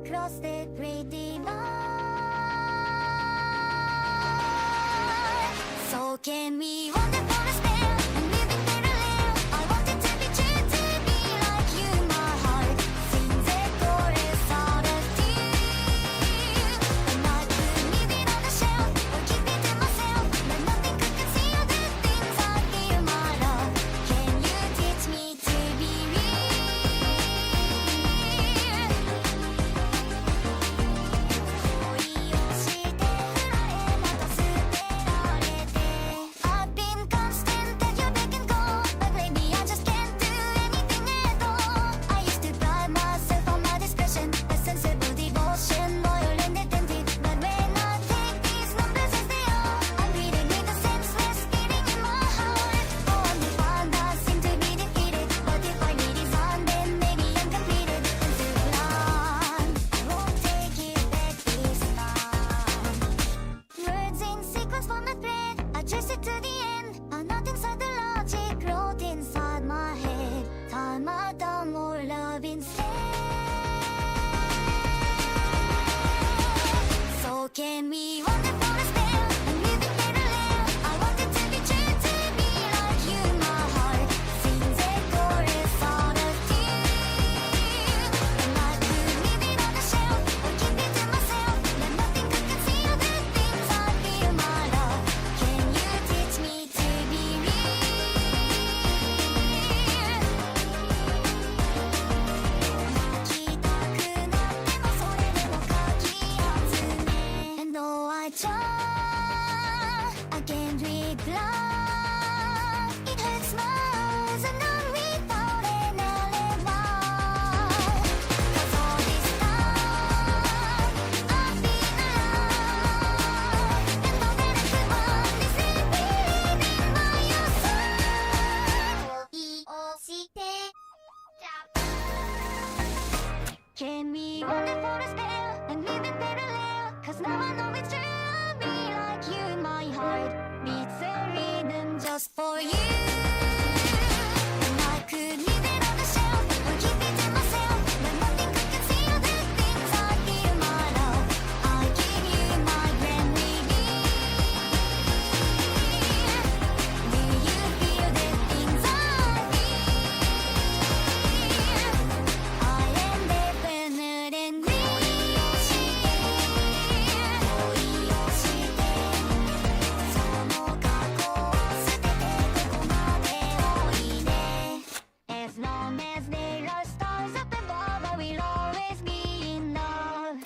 across the great divide. So can we wander for a spell and live in parallel? I wanted to be true to be like you, my heart sings a chorus out of tears. And I could leave it on the shelf or keep it to myself, but nothing could conceal the things I feel, my love. Can you teach me to be real? 恋をして振られまた捨てられて I've been constant that you're back and gone, but lately I just can't do anything at all. I used to pride myself on my discretion, a sensible devotion, loyal and attentive. But when I take these numbers as they are, I'm reading with a senseless feeling in my heart. Oh, I'm defined, I seem to be defeated, but if I redesign, then maybe I'm completed. And to run, I won't take it back this time. Words in sequence form a thread, I trace it to the end. A knot inside the logic wrote inside my head. Tie my down, more love instead. So can we wander for a spell and live in parallel? I wanted to be true to be like you, my heart sings a chorus out of tears. And I could leave it on the shelf or keep it to myself, but nothing could conceal the things I feel, my love. Can you teach me to be real? 泣きたくなってもそれでもかき集め And though I try, I can't reply. It hurts my eyes and I'm without an alibi. 'Cause all this time I've been alive, and though that I could honestly believe in my own soul. 恋をして Can we wander for a spell and live in parallel? 'Cause now I know it's true, I'll be like you, my heart beats a rhythm just for you. And I could leave it on the shelf or keep it to myself, but nothing could conceal the things I feel, my love. I give you my grand reveal. Do you feel the things I feel? I am definite and real. 恋をしてその過去を捨ててここまでおいで As long as there are stars up above, I will always be in love.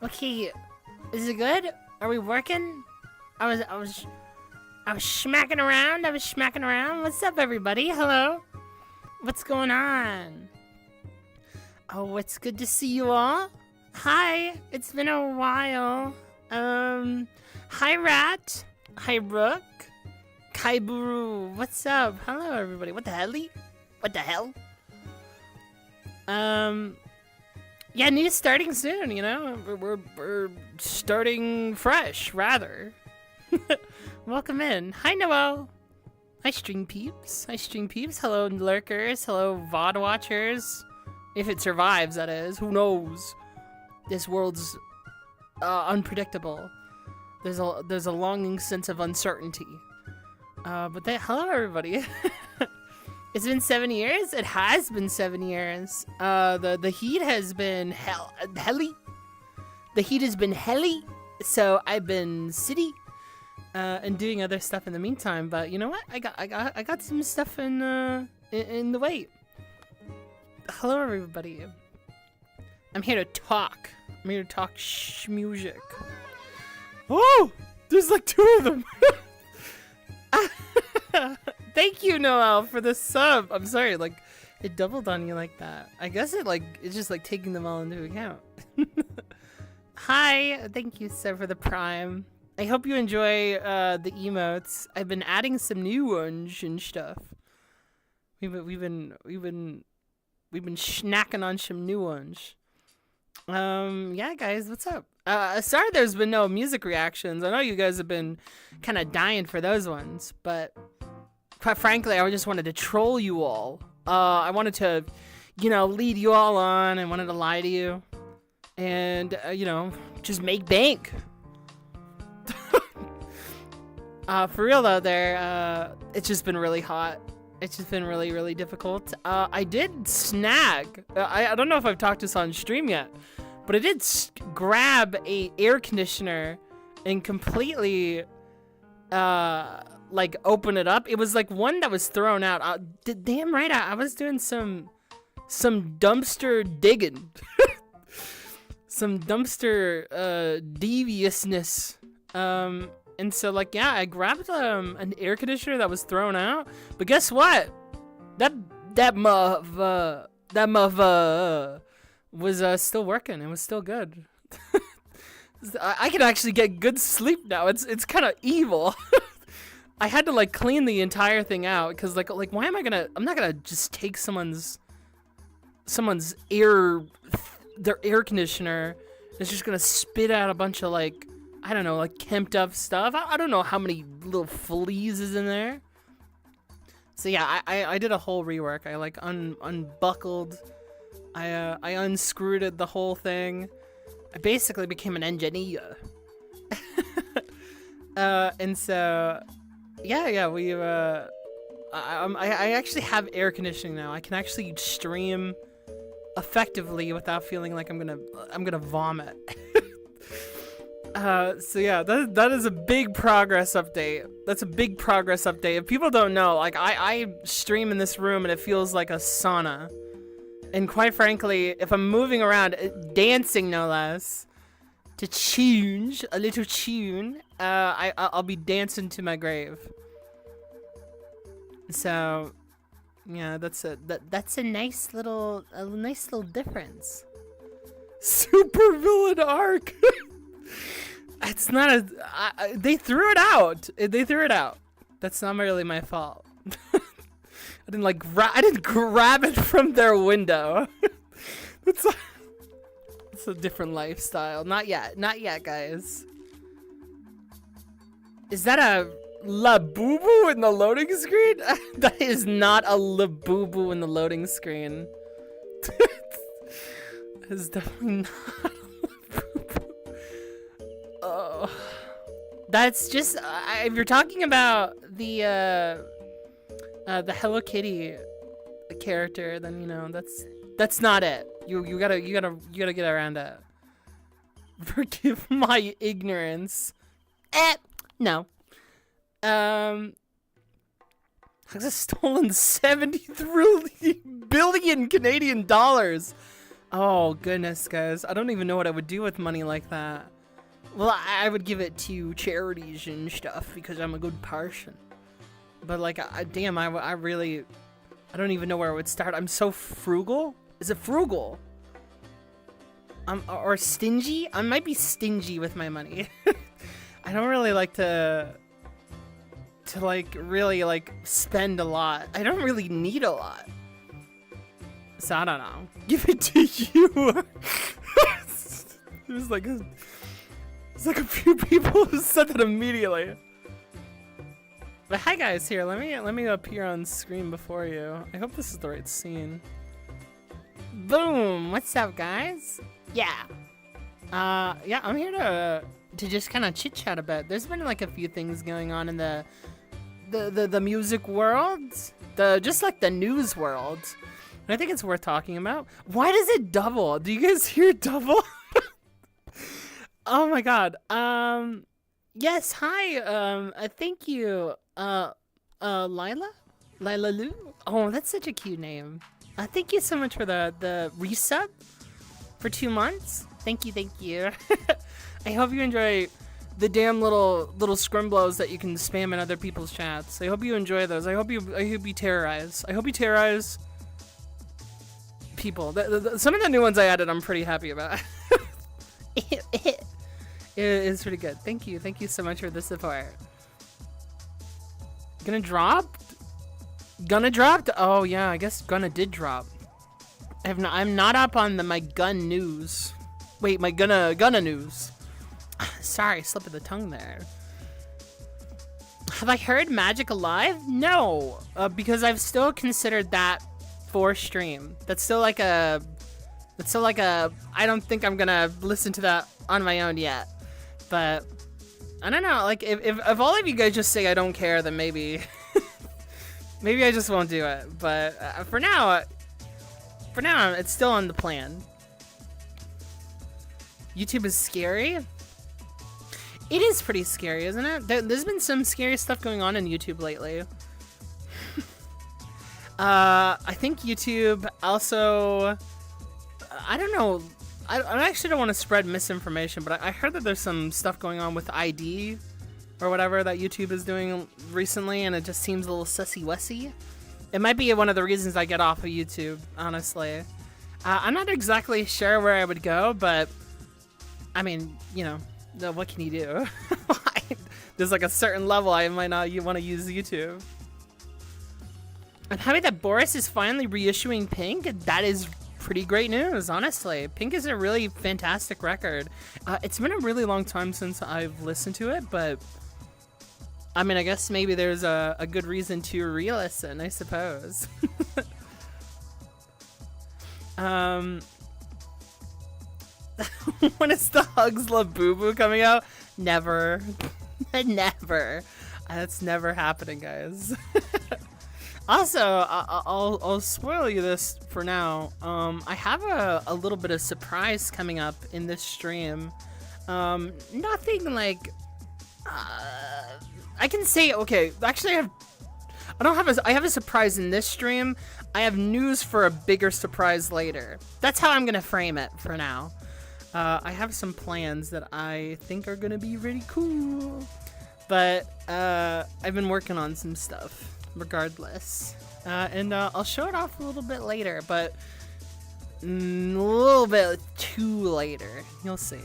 Okay, is it good? Are we working? I was smacking around. What's up, everybody? Hello. What's going on? Oh, it's good to see you all. Hi. It's been a while. Hi, Rat. Hi, Rook. Kaiburu. What's up? Hello, everybody. What the hell? What the hell? Yeah, news starting soon, you know? We're starting fresh, rather. Welcome in. Hi, Noel. Hi, stream peeps. Hello, lurkers. Hello, VOD watchers. If it survives, that is. Who knows? This world's unpredictable. There's a longing sense of uncertainty. Hello, everybody. It's been 7 years. It has been 7 years. The heat has been helly. The heat has been helly. So I've been city, and doing other stuff in the meantime. But you know what? I got some stuff in the wait. Hello, everybody. I'm here to talk. Music. Oh, there's like 2 of them. Thank you, Noel, for the sub. I'm sorry, like, it doubled on you like that. I guess it's just like taking them all into account. Hi, thank you, sir, for the prime. I hope you enjoy the emotes. I've been adding some new ones and stuff. We've been snacking on some new ones. Yeah, guys, what's up? Sorry there's been no music reactions. I know you guys have been kind of dying for those ones, but quite frankly, I just wanted to troll you all. I wanted to, lead you all on. I wanted to lie to you. And, just make bank. For real though, it's just been really hot. It's just been really, really difficult. I did snag. I don't know if I've talked this on stream yet, but I did grab a air conditioner and completely, open it up. It was like one that was thrown out. Damn right, I was doing some dumpster digging. Some dumpster deviousness. And so I grabbed an air conditioner that was thrown out, but guess what? That was still working. It was still good. I can actually get good sleep now. It's kind of evil. I had to clean the entire thing out because why am I gonna? I'm not gonna just take someone's their air conditioner. It's just gonna spit out a bunch of I don't know, kemped up stuff. I don't know how many little fleas is in there. So yeah, I did a whole rework. I unbuckled. I unscrewed the whole thing. I basically became an engineer. And so yeah, we I actually have air conditioning now. I can actually stream effectively without feeling like I'm gonna vomit. So yeah, that is a big progress update. That's a big progress update. If people don't know, I stream in this room and it feels like a sauna. And quite frankly, if I'm moving around, dancing no less, to change a little tune, I'll be dancing to my grave. So yeah, that's a nice little difference. Super villain arc. It's not they threw it out. They threw it out. That's not really my fault. I didn't grab it from their window. It's a different lifestyle. Not yet, guys. Is that a Labubu in the loading screen? That is not a Labubu in the loading screen. That is definitely not a Labubu. Oh, that's just if you're talking about the Hello Kitty character, then that's not it. You gotta get around that. Forgive my ignorance. No. Has stolen 73 billion Canadian dollars. Oh goodness, guys! I don't even know what I would do with money like that. Well, I would give it to charities and stuff because I'm a good person. But damn, I don't even know where I would start. I'm so frugal. Is it frugal? Or stingy? I might be stingy with my money. I don't really like to really spend a lot. I don't really need a lot. So I don't know. Give it to you. There's a few people who said that immediately. But hi guys, here, let me appear on screen before you. I hope this is the right scene. Boom! What's up, guys? Yeah. Yeah, I'm here to just kind of chit chat a bit. There's been a few things going on in the music world, just the news world. And I think it's worth talking about. Why does it double? Do you guys hear double? Oh my god. Yes, hi. Thank you. Lila Lou. Oh, that's such a cute name. Thank you so much for the resub for 2 months. Thank you. I hope you enjoy the damn little scrimblows that you can spam in other people's chats. I hope you enjoy those. I hope you terrorize. I hope you terrorize people. Some of the new ones I added, I'm pretty happy about. It is pretty good. Thank you so much for the support. Gonna drop? Gonna dropped? Oh yeah, I guess Gonna did drop. I'm not up on my gun news. Wait, my Gonna news. Sorry, slip of the tongue there. Have I heard Magic Alive? No, because I've still considered that for stream. That's still like a. I don't think I'm gonna listen to that on my own yet. But I don't know. Like if all of you guys just say I don't care, then maybe maybe I just won't do it. But for now, it's still on the plan. YouTube is scary. It is pretty scary, isn't it? There's been some scary stuff going on in YouTube lately. I think YouTube also, I don't know, I actually don't want to spread misinformation, but I heard that there's some stuff going on with ID or whatever that YouTube is doing recently, and it just seems a little sussy-wussy. It might be one of the reasons I get off of YouTube, honestly. I'm not exactly sure where I would go, but I mean, you know, what can you do? There's like a certain level I might not want to use YouTube. I'm happy that Boris is finally reissuing Pink. That is pretty great news, honestly. Pink is a really fantastic record. It's been a really long time since I've listened to it, but I mean, I guess maybe there's a good reason to re-listen, I suppose. When is the Hugz La Boo Boo coming out? Never. Never. That's never happening, guys. Also, I'll spoil you this for now. I have a little bit of surprise coming up in this stream. Nothing like I can say, okay, actually I have a surprise in this stream. I have news for a bigger surprise later. That's how I'm gonna frame it for now. I have some plans that I think are gonna be really cool, but I've been working on some stuff regardless, and I'll show it off a little bit later, but a little bit too later. You'll see.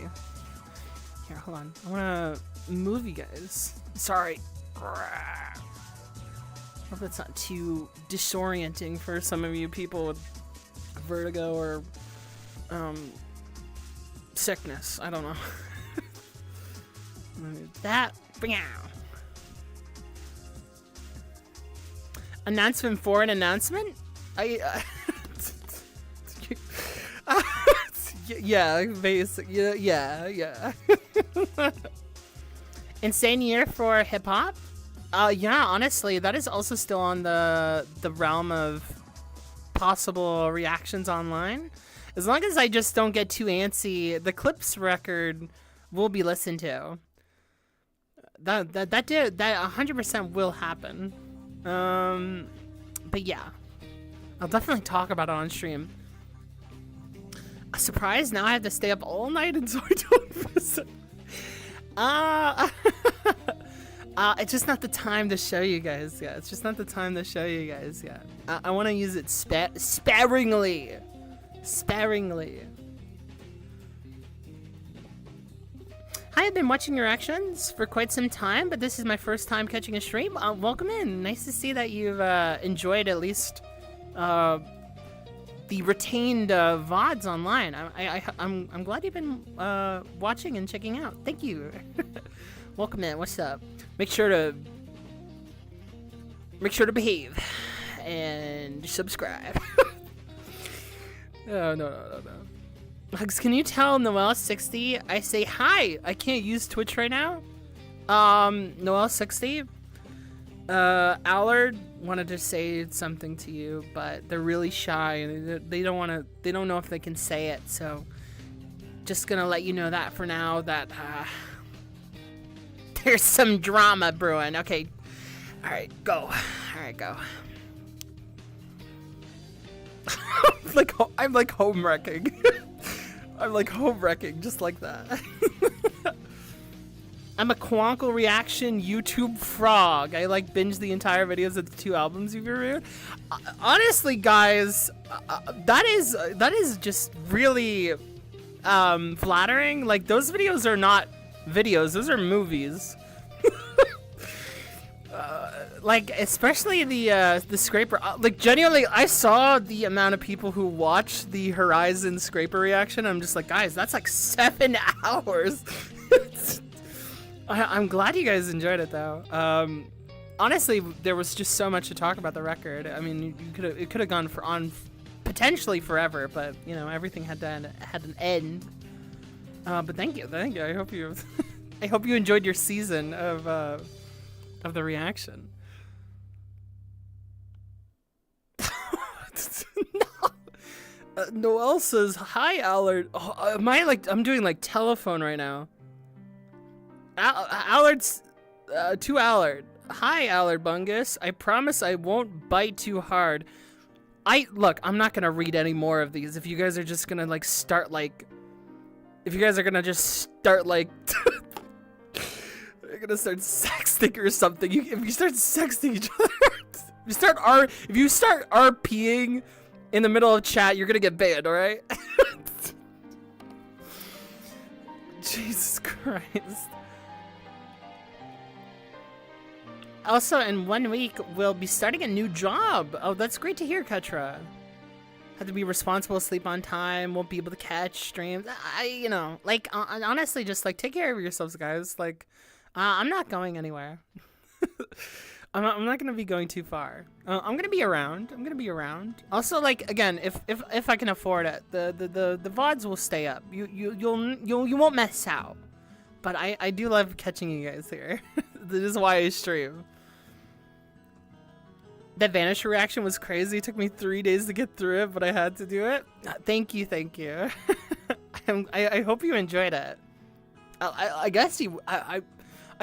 Here, hold on. I wanna move you guys. Sorry. I hope that's not too disorienting for some of you people with vertigo or sickness. I don't know. That. Announcement for an announcement? Yeah, basically. Yeah. Insane year for hip hop? Yeah, honestly, that is also still on the realm of possible reactions online. As long as I just don't get too antsy, the Clips record will be listened to. That 100% will happen. But yeah, I'll definitely talk about it on stream. A surprise? Now I have to stay up all night and so I don't visit. It's just not the time to show you guys yet. It's just not the time to show you guys yet. I want to use it sparingly. Sparingly. Hi, I've been watching your actions for quite some time, but this is my first time catching a stream. Welcome in. Nice to see that you've enjoyed at least the retained VODs online. I'm glad you've been watching and checking out. Thank you. Welcome in. What's up? Make sure to behave and subscribe. No. Hugz, can you tell Noelle60 I say hi? I can't use Twitch right now. Noelle60, Allard wanted to say something to you, but they're really shy and they don't know if they can say it, so just gonna let you know that for now that there's some drama brewing. Okay. Alright, go. Go. I'm like home wrecking. I'm like home wrecking, just like that. I'm a Quankle reaction YouTube frog. I like binge the entire videos of the 2 albums you've reviewed. Honestly, guys, that is just really flattering. Like, those videos are not videos, those are movies. Like, especially the scraper. Like, genuinely, I saw the amount of people who watched the Horizon scraper reaction. I'm just like, guys, that's like 7 hours. I'm glad you guys enjoyed it, though. Honestly, there was just so much to talk about the record. I mean, it could have gone on potentially forever, but you know, everything had an end. But thank you. I hope you, I hope you enjoyed your season of the reaction. No. Noel says, "Hi, Allard." Oh, I'm doing like telephone right now. Allard's to Allard. Hi, Allard Bungus. I promise I won't bite too hard. Look, I'm not gonna read any more of these. If you guys are just gonna like start like, if you guys are gonna just start like, you're gonna start sexting or something. If you start sexting each other, if you start RPing in the middle of chat, you're gonna get banned. All right? Jesus Christ. Also, in 1 week, we'll be starting a new job. Oh, that's great to hear, Ketra. Have to be responsible, sleep on time, won't be able to catch streams. You know, like, honestly, just, like, take care of yourselves, guys. Like, I'm not going anywhere. I'm not going to be going too far. I'm going to be around. Also, like, again, if I can afford it, the VODs will stay up. You won't miss out. But I do love catching you guys here. This is why I stream. That Vanish reaction was crazy. It took me 3 days to get through it, but I had to do it. Thank you. I hope you enjoyed it. I guess I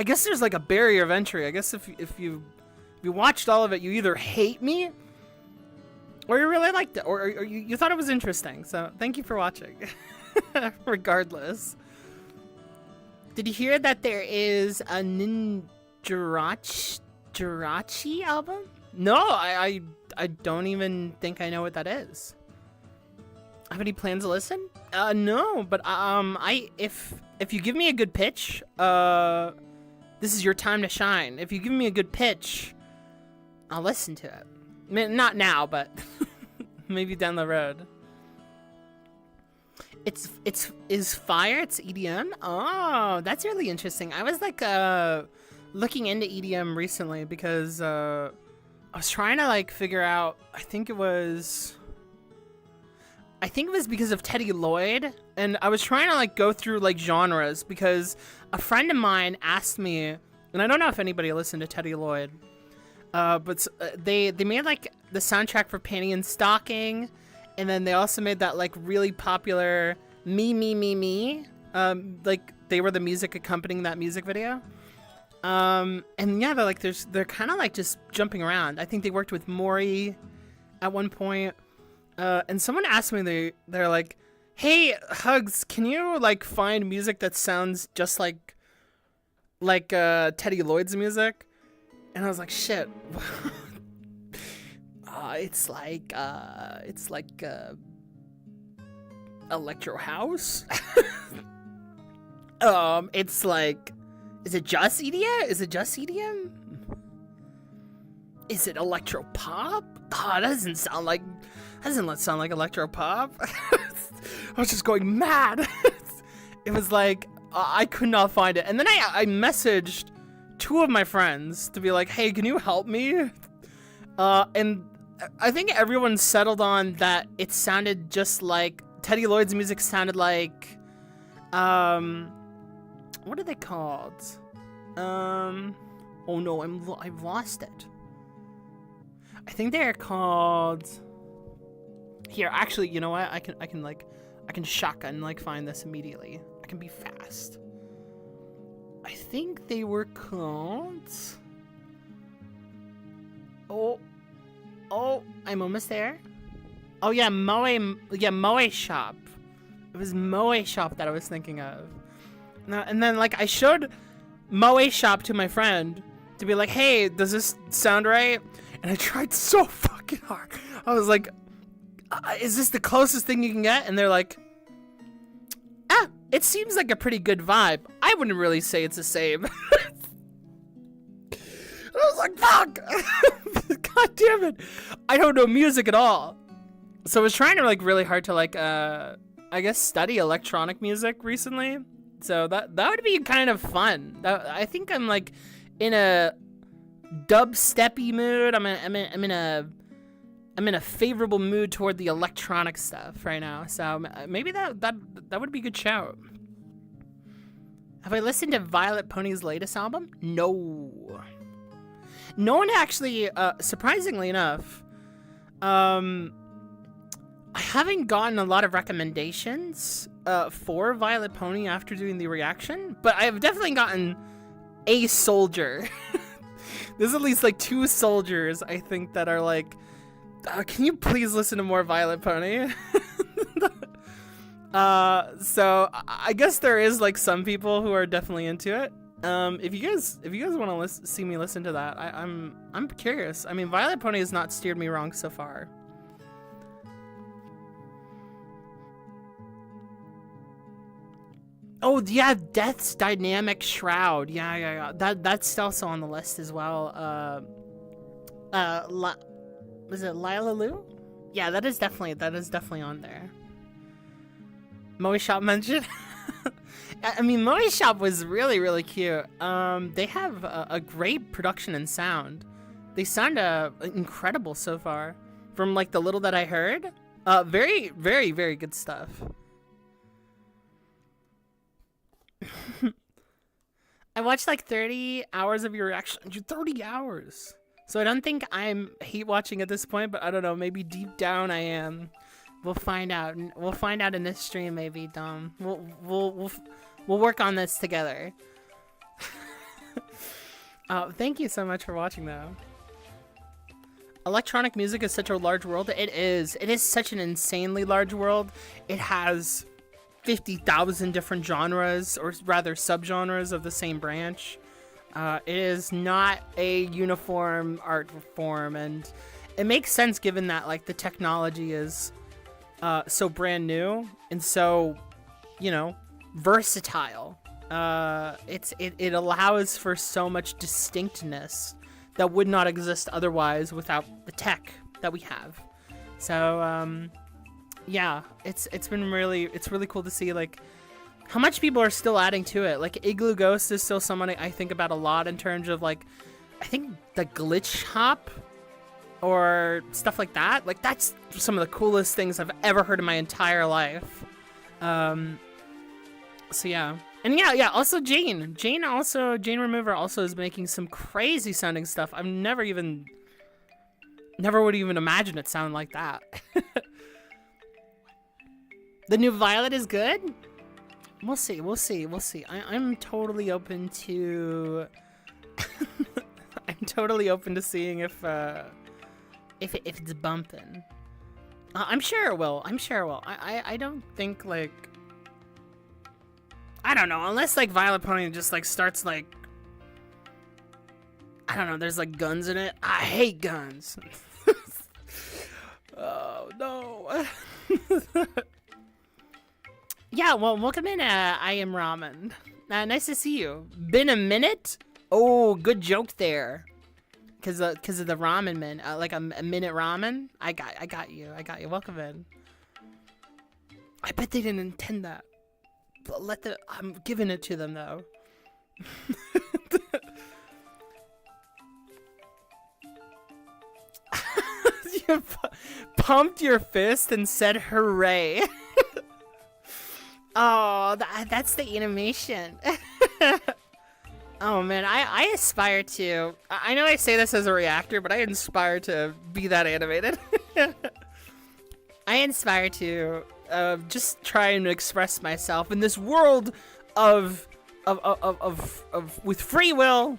guess there's like a barrier of entry. I guess if you watched all of it, you either hate me, or you really liked it, or you thought it was interesting. So thank you for watching. Regardless. Did you hear that there is a Jirachi album? No, I don't even think I know what that is. Have any plans to listen? No, but if you give me a good pitch, this is your time to shine. If you give me a good pitch, I'll listen to it. I mean, not now, but maybe down the road. Is fire? It's EDM? Oh, that's really interesting. I was like looking into EDM recently because I was trying to like figure out. I think it was because of Teddy Lloyd, and I was trying to like go through like genres because a friend of mine asked me, and I don't know if anybody listened to Teddy Lloyd, but they made like the soundtrack for Panty and Stocking. And then they also made that like really popular Me. Like they were the music accompanying that music video. And yeah, they're kind of like just jumping around. I think they worked with Maury at one point. And someone asked me, they're like, "Hey, Hugz, can you like find music that sounds just like Teddy Lloyd's music?" And I was like, "Shit." It's like electro house. It's like, is it just EDM? Is it electro pop? Oh, that doesn't sound like electro pop. I was just going mad. It was like I could not find it, and then I messaged 2 of my friends to be like, "Hey, can you help me?" And I think everyone settled on that it sounded just like Teddy Lloyd's music sounded like what are they called? Oh no, I've lost it. I think they're called. Here, actually, you know what? I can shotgun like find this immediately. I can be fast. I think they were called. Oh, I'm almost there. Oh yeah, Moe Shop. It was Moe Shop that I was thinking of. And then like I showed Moe Shop to my friend to be like, "Hey, does this sound right?" And I tried so fucking hard. I was like, "Is this the closest thing you can get?" And they're like, It seems like a pretty good vibe. I wouldn't really say it's the same. I was like, fuck! God damn it! I don't know music at all. So I was trying to like really hard to like, I guess study electronic music recently. So that would be kind of fun. I think I'm like in a dubsteppy mood. I'm in a favorable mood toward the electronic stuff right now. So maybe that would be a good shout. Have I listened to Violet Pony's latest album? No. No one actually, surprisingly enough, I haven't gotten a lot of recommendations for Violet Pony after doing the reaction, but I've definitely gotten a soldier. There's at least like 2 soldiers, I think, that are like, can you please listen to more Violet Pony? So I guess there is like some people who are definitely into it. If you guys want to see me listen to that, I'm curious. I mean, Violet Pony has not steered me wrong so far. Oh yeah, Death's Dynamic Shroud. Yeah. That's also on the list as well. Was it Lila Lou? Yeah, that is definitely on there. Moe Shop mentioned. I mean, Moe Shop was really, really cute. They have a great production and sound. They sound incredible so far. From like the little that I heard. Very, very, very good stuff. I watched like 30 hours of your reaction. 30 hours. So I don't think I'm hate watching at this point, but I don't know. Maybe deep down I am. We'll find out. We'll find out in this stream, maybe, Dom. We'll work on this together. Thank you so much for watching, though. Electronic music is such a large world. It is. It is such an insanely large world. It has 50,000 different genres, or rather subgenres of the same branch. It is not a uniform art form, and it makes sense given that like the technology is so brand new and so, you know, versatile. It allows for so much distinctness that would not exist otherwise without the tech that we have. So yeah, it's really cool to see like how much people are still adding to it. Like Igloo Ghost is still someone I think about a lot in terms of like, I think the glitch hop or stuff like that. Like that's some of the coolest things I've ever heard in my entire life. So yeah. And yeah, also Jane Remover also is making some crazy sounding stuff. I've never would even imagine it sound like that. The new Violet is good? We'll see. I'm totally open to I'm totally open to seeing if it's bumping. I'm sure it will. I don't think like, I don't know, unless like Violet Pony just like starts like, I don't know, there's like guns in it. I hate guns. Oh no. Yeah, well, welcome in, I Am Ramen. Nice to see you. Been a minute? Oh, good joke there. Cause of the ramen man, like a minute ramen. I got you. Welcome in. I bet they didn't intend that. But I'm giving it to them though. You pumped your fist and said hooray. Oh, that's the animation. Oh man, I aspire to, I know I say this as a reactor, but I aspire to be that animated. I aspire to just try and express myself in this world of with free will,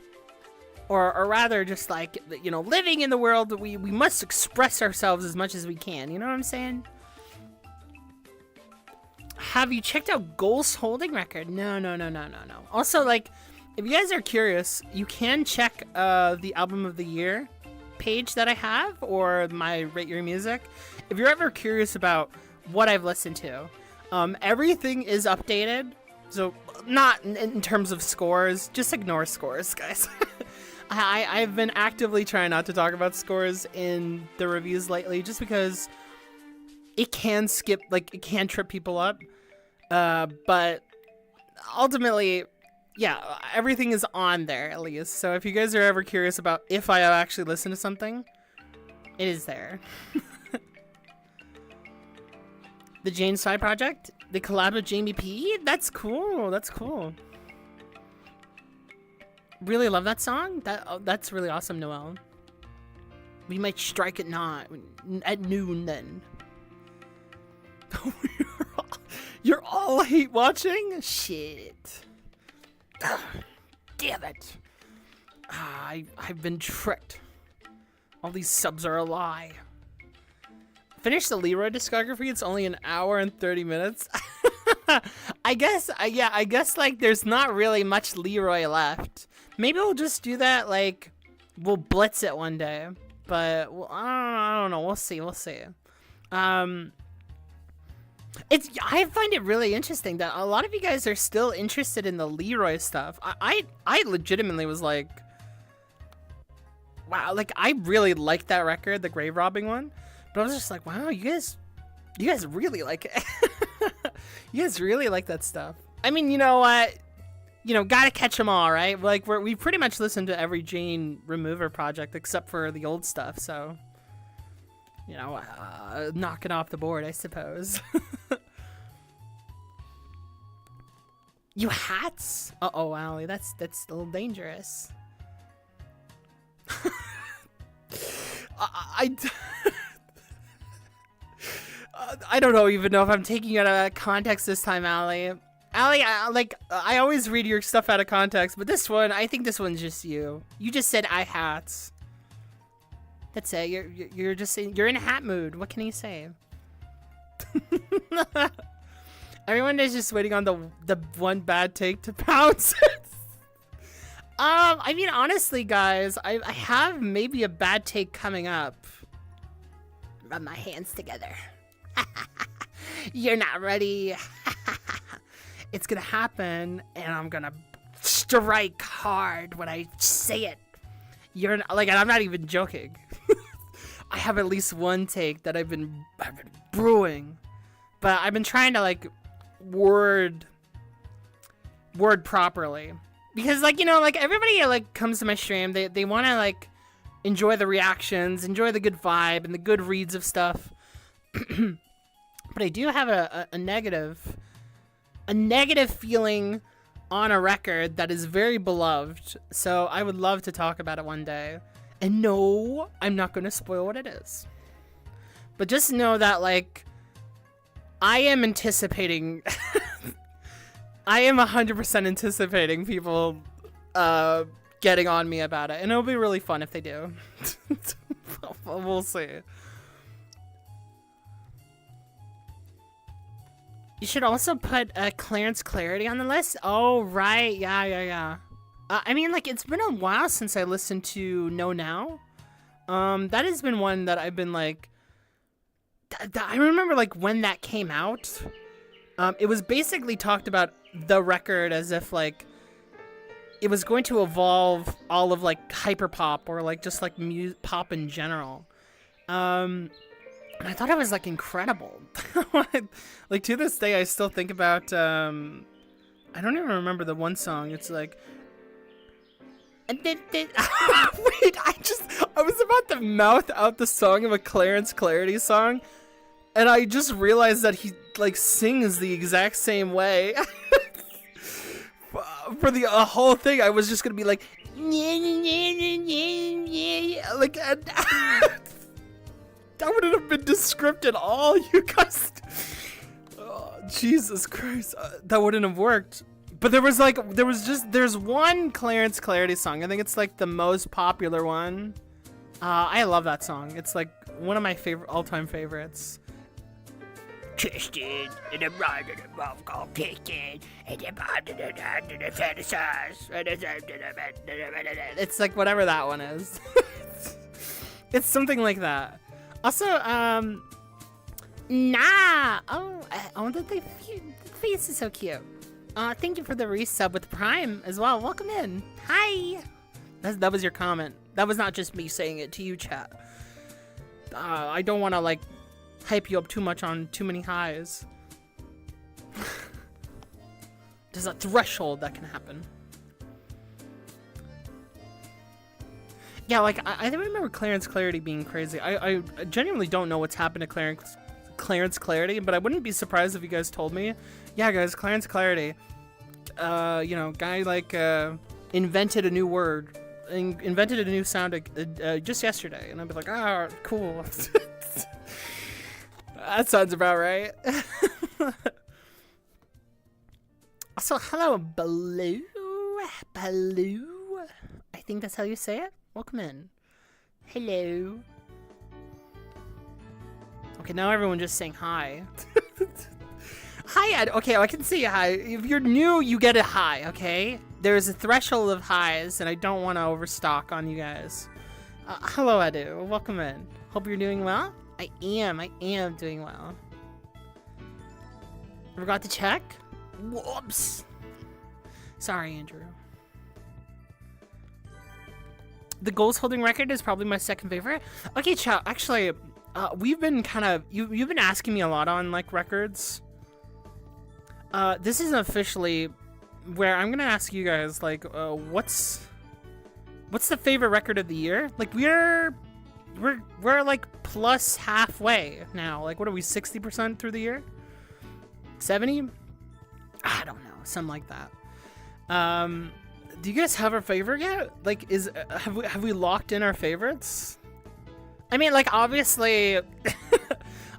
or rather just like, you know, living in the world that we must express ourselves as much as we can. You know what I'm saying? Have you checked out Goal's holding record? No. Also, like, if you guys are curious, you can check the album of the year page that I have, or my Rate Your Music. If you're ever curious about what I've listened to, everything is updated So not in terms of scores, just ignore scores, guys. I've been actively trying not to talk about scores in the reviews lately, just because it can skip, like, it can trip people up. But ultimately, yeah, everything is on there at least. So if you guys are ever curious about if I actually listen to something, it is there. The Jane Side Project, the collab with Jamie P. That's cool. That's cool. Really love that song. That's really awesome, Noel. We might strike at noon then. You're all hate watching? Shit. Ugh, damn it. I've been tricked. All these subs are a lie. Finish the Leroy discography. It's only an hour and 30 minutes. I guess like there's not really much Leroy left. Maybe we'll just do that, like we'll blitz it one day. But well, I don't know. We'll see. I find it really interesting that a lot of you guys are still interested in the Leroy stuff. I legitimately was like, wow, like I really liked that record, the grave robbing one. But I was just like, wow, you guys really like it. You guys really like that stuff. I mean, you know what? Gotta catch them all, right? Like we pretty much listened to every Jane Remover project except for the old stuff. So, knock it off the board, I suppose. You hats? Uh-oh, Allie, that's a little dangerous. I don't even know if I'm taking it out of context this time, Allie. Allie, I always read your stuff out of context, but this one, I think this one's just you. You just said I hats. That's it. You're in a hat mood. What can you say? Everyone is just waiting on the one bad take to pounce. I mean, honestly, guys, I have maybe a bad take coming up. Rub my hands together. You're not ready. It's gonna happen, and I'm gonna strike hard when I say it. You're like, and I'm not even joking. I have at least one take that I've been brewing, but I've been trying to like word properly, because like everybody like comes to my stream, they want to like enjoy the reactions, enjoy the good vibe and the good reads of stuff. But I do have a negative feeling on a record that is very beloved, so I would love to talk about it one day. And no, I'm not going to spoil what it is. But just know that, like, I am anticipating... I am 100% anticipating people getting on me about it. And it'll be really fun if they do. We'll see. You should also put Clarence Clarity on the list. Oh, right. Yeah. I mean, like, it's been a while since I listened to No Now. That has been one that I've been, like... I remember, like, when that came out, it was basically talked about the record as if, like, it was going to evolve all of, like, hyperpop or, like, just, like, pop in general. And I thought it was, like, incredible. Like, to this day, I still think about, I don't even remember the one song. It's, like... Wait, I was about to mouth out the song of a Clarence Clarity song, and I just realized that he, like, sings the exact same way. For the whole thing, I was just gonna be like, like, that wouldn't have been descriptive at all, you guys. Oh, Jesus Christ, that wouldn't have worked. But there's one Clarence Clarity song. I think it's like the most popular one. I love that song. It's like one of my all-time favorites. Tristan and I'm riding a mouth called Kicking and I'm fantasize. It's like whatever that one is. It's something like that. Also, nah. Oh, the face is so cute. Thank you for the resub with Prime as well. Welcome in. Hi. That was your comment. That was not just me saying it to you, chat. I don't want to like hype you up too much on too many highs. There's a threshold that can happen. Yeah, like I remember Clarence Clarity being crazy. I genuinely don't know what's happened to Clarence Clarity, but I wouldn't be surprised if you guys told me. Yeah, guys, Clarence Clarity. You know, guy like invented a new word, invented a new sound just yesterday, and I'd be like, ah, cool. That sounds about right. Also, hello, Baloo. Baloo. I think that's how you say it. Welcome in. Hello. Okay, now everyone just saying hi. Hi, Ed. Okay, I can see a hi. If you're new, you get a hi, okay? There's a threshold of highs, and I don't want to overstock on you guys. Hello, Edu. Welcome in. Hope you're doing well. I am doing well. Forgot to check? Whoops. Sorry, Andrew. The goals holding record is probably my second favorite. Okay, chat. Actually, we've been kind of you've been asking me a lot on like records. This isn't officially where I'm gonna ask you guys like, what's the favorite record of the year? Like we're like plus halfway now. Like what are we, 60% through the year? 70? I don't know, something like that. Do you guys have a favorite yet? Like, have we locked in our favorites? I mean, like obviously,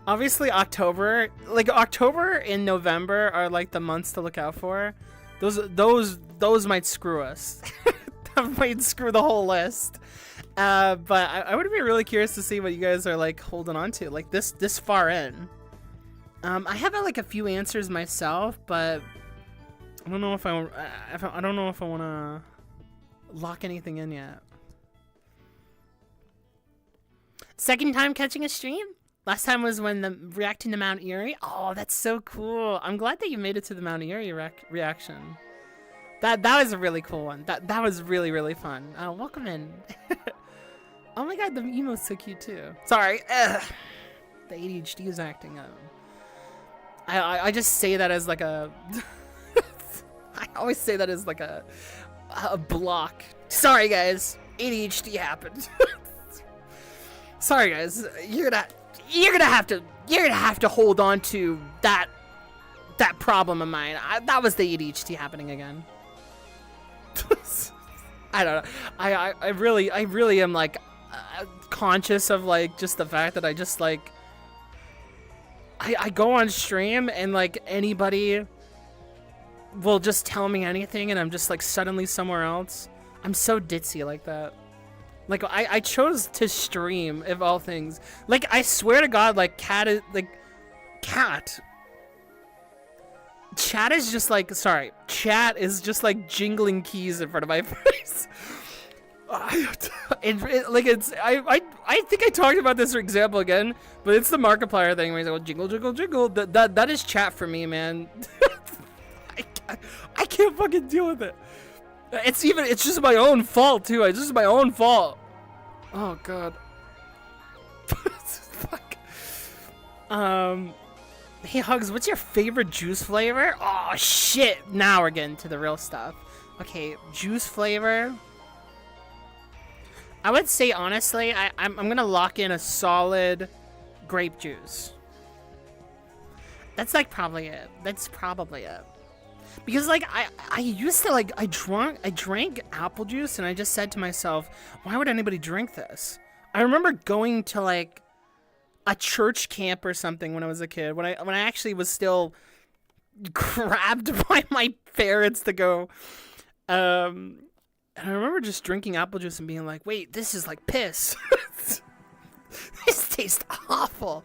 obviously October and November are like the months to look out for. Those might screw us. That might screw the whole list. But I would be really curious to see what you guys are like holding on to, like this far in. I have like a few answers myself, but I don't know if I want to lock anything in yet. Second time catching a stream? Last time was when reacting to Mount Erie. Oh, that's so cool. I'm glad that you made it to the Mount Erie reaction. That was a really cool one. That was really, really fun. Welcome in. Oh my god, the emote's so cute too. Sorry. The ADHD is acting up. I just say that as like a... I always say that as like a block. Sorry guys, ADHD happened. Sorry guys, you're gonna have to hold on to that problem of mine. That was the ADHD happening again. I don't know. I really am like conscious of like just the fact that I just like I go on stream and like anybody will just tell me anything and I'm just like suddenly somewhere else. I'm so ditzy like that. Like I chose to stream of all things. Like I swear to God, like chat is just like jingling keys in front of my face. I think I talked about this example again, but it's the Markiplier thing where he's like, jingle, jingle, jingle. That is chat for me, man. I can't fucking deal with it. It's just my own fault too. It's just my own fault. Oh god. Fuck. Hey Hugz, what's your favorite juice flavor? Oh shit. Now we're getting to the real stuff. Okay, juice flavor. I would say honestly, I'm gonna lock in a solid grape juice. That's like probably it. That's probably it. Because like I used to like I drank apple juice and I just said to myself, why would anybody drink this? I remember going to like a church camp or something when I was a kid, when I actually was still grabbed by my parents to go. And I remember just drinking apple juice and being like, wait, this is like piss. This tastes awful.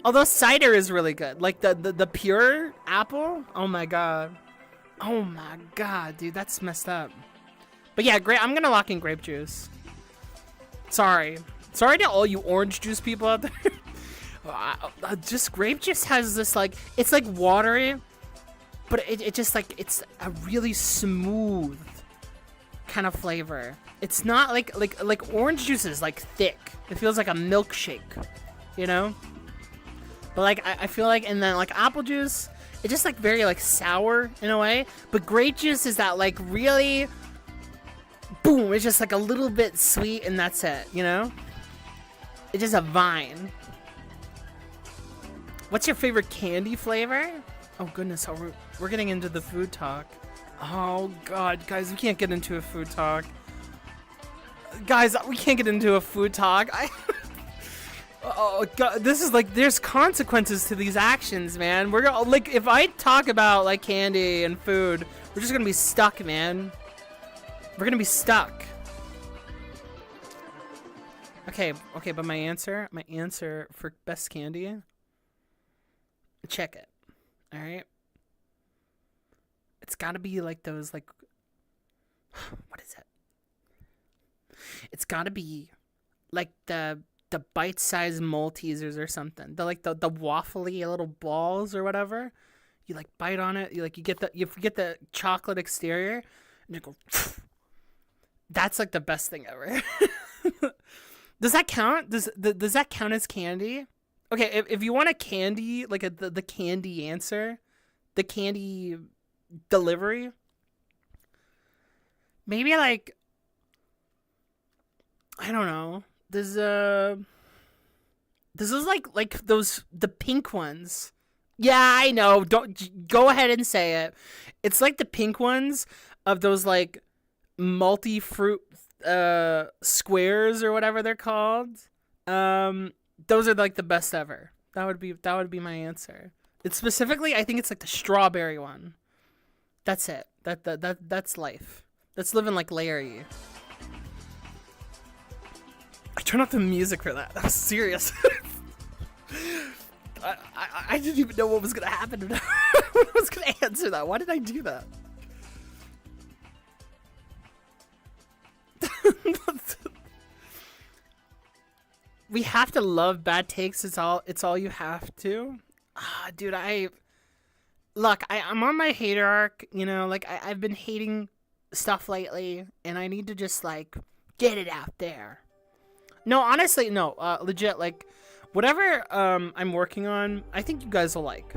Although cider is really good. Like the pure apple. Oh my god. Oh my god, dude, that's messed up. But yeah, I'm gonna lock in grape juice. Sorry to all you orange juice people out there. Just grape juice has this like, it's like watery, but it just like, it's a really smooth kind of flavor. It's not like orange juice is like thick. It feels like a milkshake, you know? But like I feel like, and then like apple juice, it's just like very like sour in a way. But grape juice is that like really, boom, it's just like a little bit sweet and that's it, you know? It's just a vine. What's your favorite candy flavor? Oh goodness, we're getting into the food talk. Oh god, guys, we can't get into a food talk. Guys, we can't get into a food talk. Oh god, this is like, there's consequences to these actions, man. We're gonna, like, if I talk about like candy and food, we're just gonna be stuck, man. We're gonna be stuck. Okay, but my answer for best candy, check it. All right, it's gotta be like those, like, what is it? It's gotta be like the bite-sized Maltesers or something. The like the waffly little balls or whatever. You like bite on it. You get the chocolate exterior, and you go. That's like the best thing ever. Does that count? Does that count as candy? Okay, if you want a candy, like the candy answer, the candy delivery, maybe like, I don't know. This is like those, the pink ones. Yeah, I know. Don't go ahead and say it. It's like the pink ones of those like multi-fruit squares or whatever they're called. Those are like the best ever. That would be my answer. It's specifically, I think it's like the strawberry one. That's it. That's life. That's living like Larry. I turned off the music for that. That was serious. I didn't even know what was gonna happen. What was gonna answer that? Why did I do that? We have to love bad takes. It's all you have to. Dude, I'm on my hater arc. You know, like I've been hating stuff lately, and I need to just like get it out there. No, honestly, no. Legit, like, whatever I'm working on, I think you guys will like.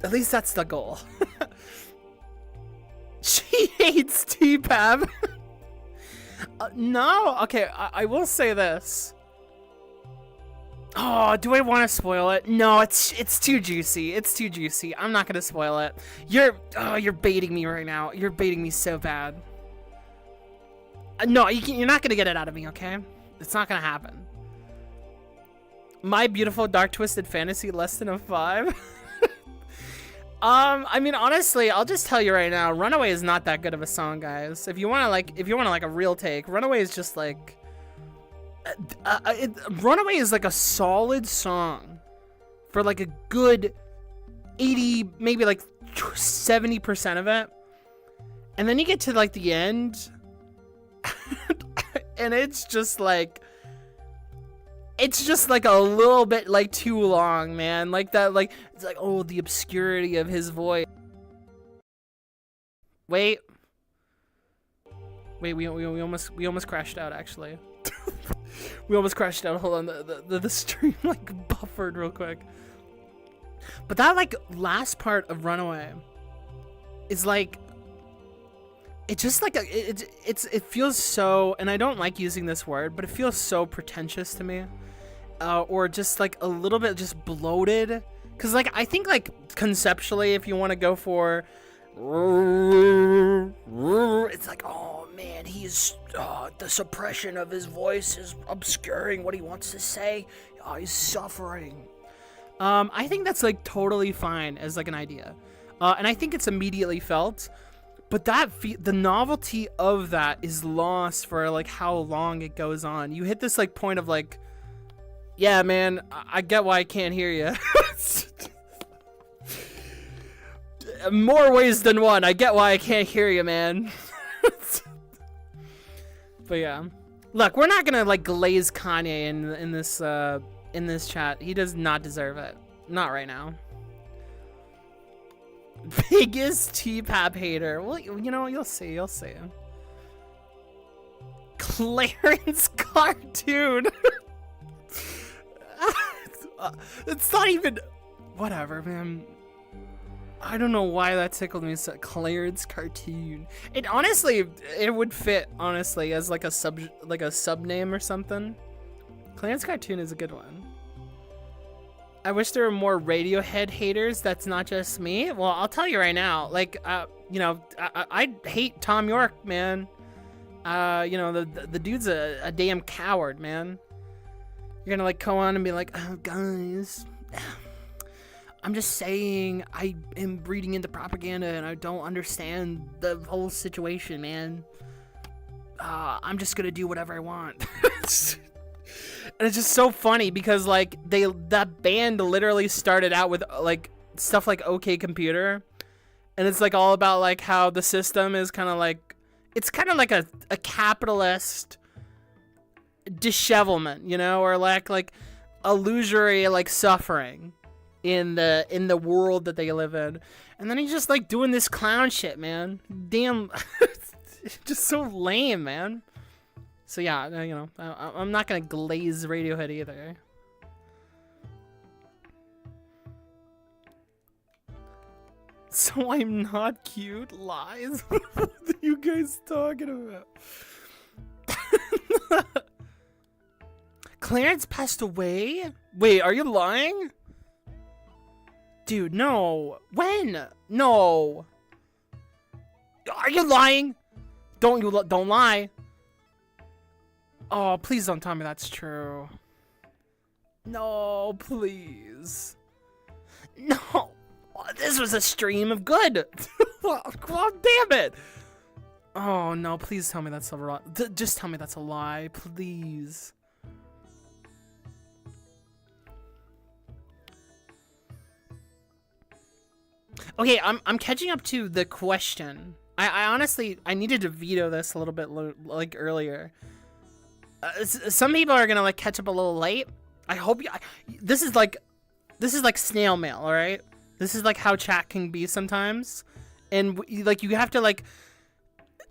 At least that's the goal. She hates T-Pab. No, okay, I will say this. Oh, do I want to spoil it? No, it's too juicy. It's too juicy. I'm not gonna spoil it. You're baiting me right now. You're baiting me so bad. No, you're not gonna get it out of me, okay? It's not gonna happen. My Beautiful Dark Twisted Fantasy, less than a 5. I mean, honestly, I'll just tell you right now, Runaway is not that good of a song, guys. If you want a real take, Runaway is just like, Runaway is like a solid song for like a good 80, maybe like 70% of it, and then you get to like the end. And it's just like a little bit like too long, man. Like that, like it's like, oh, the obscurity of his voice. Wait, we almost crashed out, actually. We almost crashed out. Hold on, the stream like buffered real quick. But that like last part of Runaway is like, it just like it feels so, and I don't like using this word, but it feels so pretentious to me, or just like a little bit just bloated. Cause like I think like conceptually, if you want to go for, it's like, oh man, he's the suppression of his voice is obscuring what he wants to say. Oh, he's suffering. I think that's like totally fine as like an idea, and I think it's immediately felt. But the novelty of that is lost for like how long it goes on. You hit this like point of like, yeah, man, I get why I can't hear you. More ways than one. I get why I can't hear you, man. But yeah, look, we're not gonna like glaze Kanye in this chat. He does not deserve it. Not right now. Biggest T-Pap hater. Well, you know, you'll see. You'll see. Clarence cartoon. It's not even. Whatever, man. I don't know why that tickled me. So Clarence cartoon. It honestly, it would fit honestly as like a sub name or something. Clarence cartoon is a good one. I wish there were more Radiohead haters. That's not just me. Well, I'll tell you right now. Like, you know, I hate Tom York, man. You know, the dude's a damn coward, man. You're gonna like go on and be like, oh, guys, I'm just saying I am reading into propaganda and I don't understand the whole situation, man. I'm just gonna do whatever I want. And it's just so funny because like that band literally started out with like stuff like OK Computer, and it's like all about like how the system is kind of like, it's kind of like a capitalist dishevelment, you know, or like illusory like suffering in the world that they live in. And then he's just like doing this clown shit, man. Damn. Just so lame, man. So yeah, you know, I'm not gonna glaze Radiohead either. So I'm not cute? Lies? What are you guys talking about? Clarence passed away? Wait, are you lying? Dude, no. When? No. Are you lying? Don't lie. Oh, please don't tell me that's true. No, please. No. This was a stream of good. Oh, damn it. Oh, no, please tell me that's a just tell me that's a lie, please. Okay, I'm catching up to the question. I honestly, I needed to veto this a little bit like earlier. Some people are gonna like catch up a little late. I hope you. This is like snail mail, all right? This is like how chat can be sometimes, and like you have to like.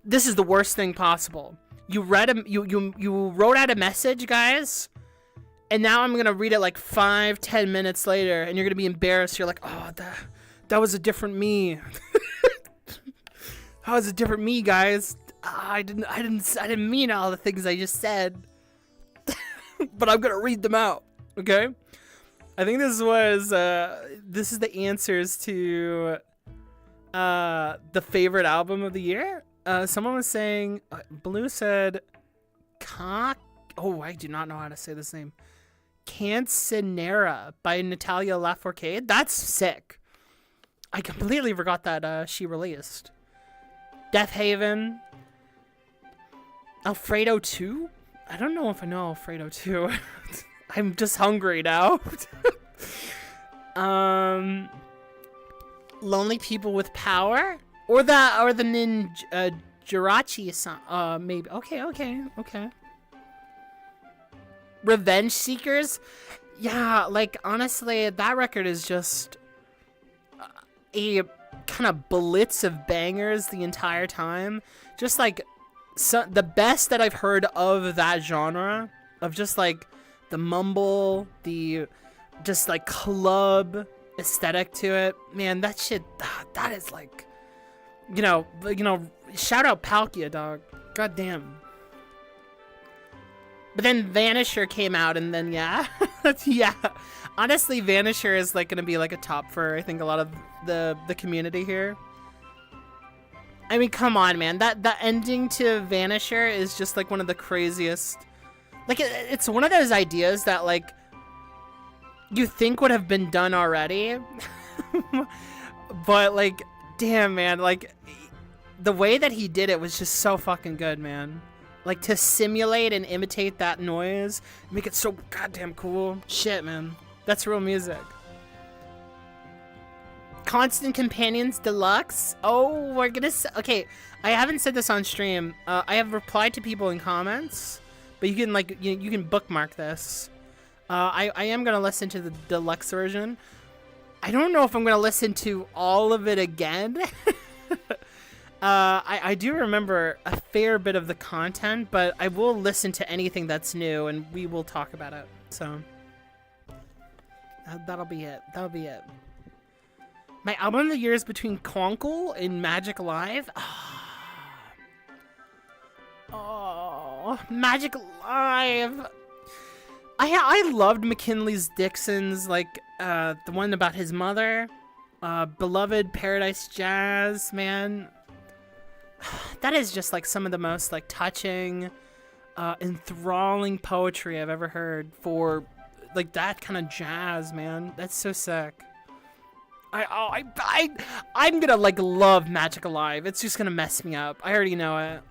This is the worst thing possible. You wrote out a message, guys, and now I'm gonna read it like 5-10 minutes later, and you're gonna be embarrassed. You're like, oh, that was a different me. That was a different me, guys. I didn't mean all the things I just said. But I'm gonna read them out, okay? I think this is the answers to the favorite album of the year. Someone was saying, Blue said, oh, I do not know how to say this name. Cancinera by Natalia Lafourcade. That's sick. I completely forgot that she released. Death Haven. Alfredo 2? I don't know if I know Alfredo 2. I'm just hungry now. Lonely People with Power? Or the Ninjarachi song. Maybe. Okay. Revenge Seekers? Yeah, like, honestly, that record is just a kind of blitz of bangers the entire time. Just like the best that I've heard of that genre, of just like the mumble, the just like club aesthetic to it. Man, that shit, that is like, you know, shout out Palkia, dog. God damn. But then Vanisher came out, and then yeah. Yeah. Honestly, Vanisher is like gonna be like a top for I think a lot of the community here. I mean, come on, man. That ending to Vanisher is just like one of the craziest. Like it's one of those ideas that like you think would have been done already. But like, damn, man, like the way that he did it was just so fucking good, man. Like to simulate and imitate that noise, make it so goddamn cool. Shit, man. That's real music. Constant Companions Deluxe. Oh, we're gonna okay. I haven't said this on stream. I have replied to people in comments, but you can like you can bookmark this. I am gonna listen to the deluxe version. I don't know if I'm gonna listen to all of it again. I do remember a fair bit of the content, but I will listen to anything that's new, and we will talk about it. So that'll be it. That'll be it. My album of the year is between Conkle and Magic Live. Oh, Magic Live. I loved McKinley's Dixon's, like, the one about his mother. Beloved Paradise Jazz, man. That is just, like, some of the most, like, touching, enthralling poetry I've ever heard for, like, that kind of jazz, man. That's so sick. I'm gonna, like, love Magic Alive. It's just gonna mess me up. I already know it.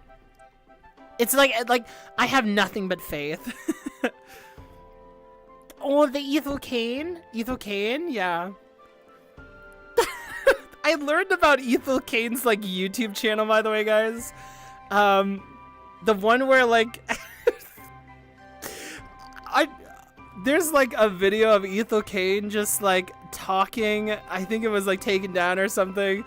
It's like I have nothing but faith. Oh, the Ethel Cain? Ethel Cain? Yeah. I learned about Ethel Cain's, like, YouTube channel, by the way, guys. The one where, like... There's, like, a video of Ethel Cain just, like, talking. I think it was, like, taken down or something.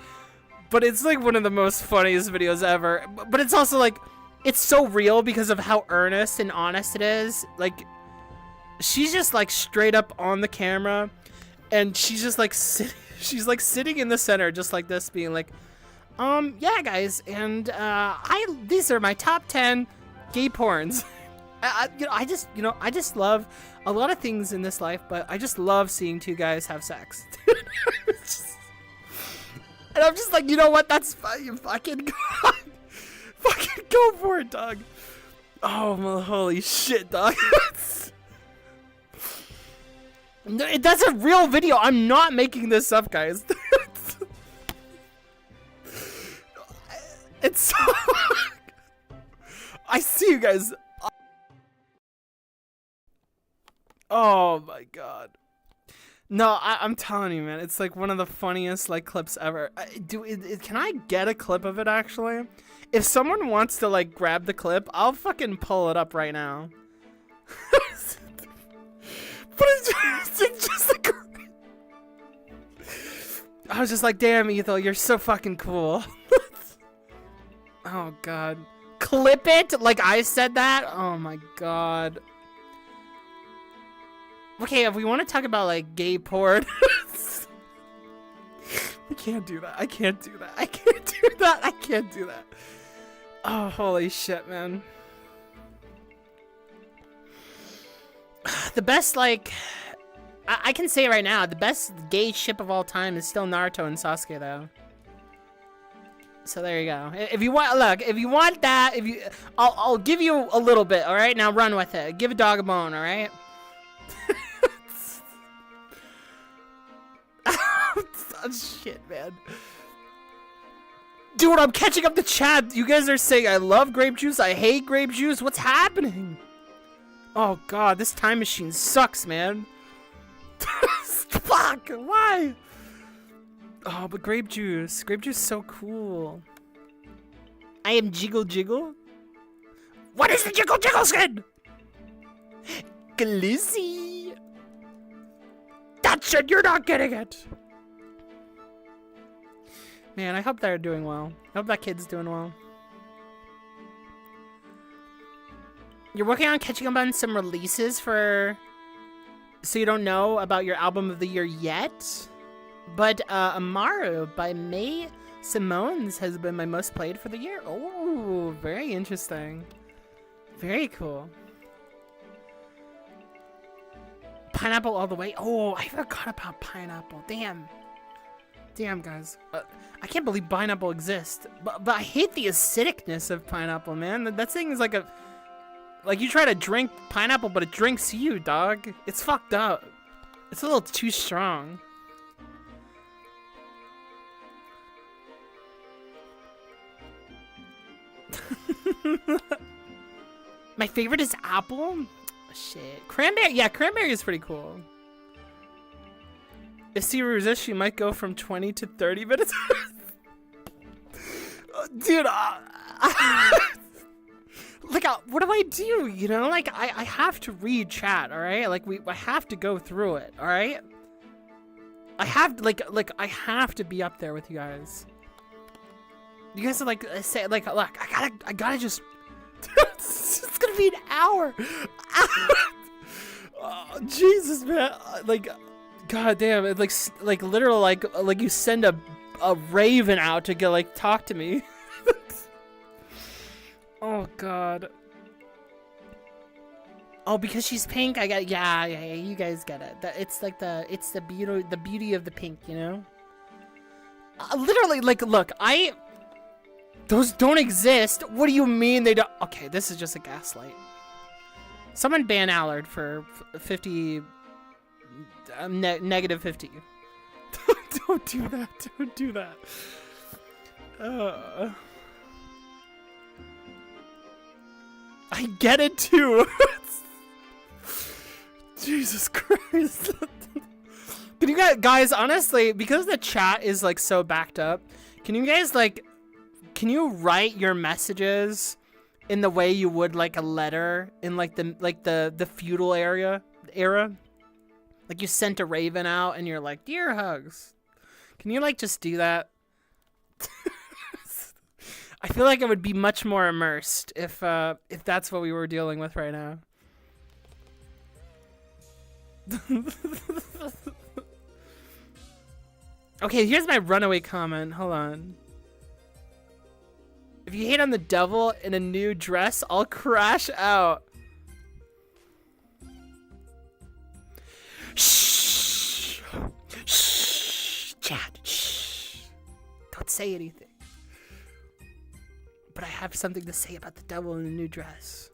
But it's, like, one of the most funniest videos ever. But it's also, like... It's so real because of how earnest and honest it is. Like, she's just, like, straight up on the camera, and she's just, like, she's, like, sitting in the center just like this, being like, yeah, guys, and, these are my top 10 gay porns. I just love a lot of things in this life, but I just love seeing two guys have sex. And I'm just like, you know what? That's fine. Fucking go for it, dog. Oh, my, holy shit, dog. That's a real video. I'm not making this up, guys. It's so... I see you guys. Oh my god. No, I'm telling you, man. It's like one of the funniest, like, clips ever. Can I get a clip of it, actually? If someone wants to, like, grab the clip, I'll fucking pull it up right now. But it's just like... I was just like, damn, Ethel, you're so fucking cool. Oh, God. Clip it? Like I said that? Oh, my God. Okay, if we want to talk about, like, gay porn... I can't do that. I can't do that. I can't do that. I can't do that. Oh, holy shit, man. The best, like... I can say right now, the best gay ship of all time is still Naruto and Sasuke, though. So there you go. If you want, look, if you want that, I'll give you a little bit, alright? Now run with it. Give a dog a bone, alright? Oh, shit, man. Dude, I'm catching up the chat. You guys are saying I love grape juice, I hate grape juice. What's happening? Oh, God, this time machine sucks, man. Fuck, why? Oh, but grape juice is so cool. I am Jiggle Jiggle. What is the Jiggle Jiggle skin? Glizzy. That's it, you're not getting it. Man, I hope they're doing well. I hope that kid's doing well. You're working on catching up on some releases for... So you don't know about your album of the year yet? But Amaru by May Simones has been my most played for the year. Oh, very interesting. Very cool. Pineapple all the way. Oh, I forgot about pineapple. Damn. Damn, guys. I can't believe pineapple exists. But I hate the acidicness of pineapple, man. That thing is like a... Like, you try to drink pineapple, but it drinks you, dog. It's fucked up. It's a little too strong. My favorite is apple? Shit. Cranberry? Yeah, cranberry is pretty cool. If she resists, she might go from 20 to 30 minutes. Dude, like, what do I do? You know, like, I have to read chat, all right? Like, I have to go through it, all right? I have I have to be up there with you guys. You guys are like say like look, I gotta just it's gonna be an hour. Oh, Jesus, man. Like god damn, it like literal like you send a raven out to go like talk to me. Oh god. Oh, because she's pink, I got yeah, you guys get it. It's like it's the beauty of the pink, you know? Literally, like, look, those don't exist. What do you mean they don't? Okay, this is just a gaslight. Someone ban Allard for 50, negative 50. Don't do that. Don't do that. I get it too. Jesus Christ. Can you guys, honestly, because the chat is like so backed up, can you guys can you write your messages in the way you would like a letter in like the feudal era? Like you sent a raven out and you're like, "Dear Hugz." Can you like just do that? I feel like I would be much more immersed if that's what we were dealing with right now. Okay, here's my runaway comment. Hold on. If you hate on the devil in a new dress, I'll crash out. Shh. Shh. Chat. Shh. Don't say anything. But I have something to say about the devil in a new dress.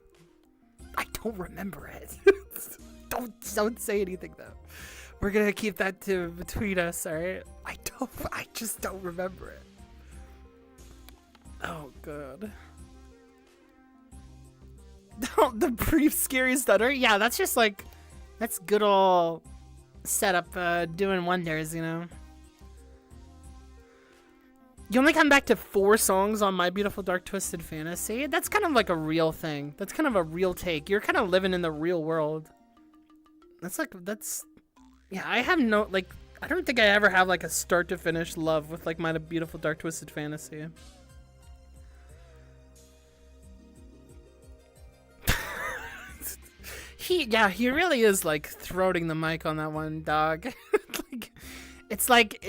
I don't remember it. Don't say anything though. We're gonna keep that between us, alright? I just don't remember it. Oh god. The brief scary stutter? Yeah, that's just like that's good old setup doing wonders, you know. You only come back to 4 songs on My Beautiful Dark Twisted Fantasy? That's kind of like a real thing. That's kind of a real take. You're kind of living in the real world. That's yeah, I have no I don't think I ever have like a start to finish love with like My Beautiful Dark Twisted Fantasy. He really is like throating the mic on that one, dog. it's like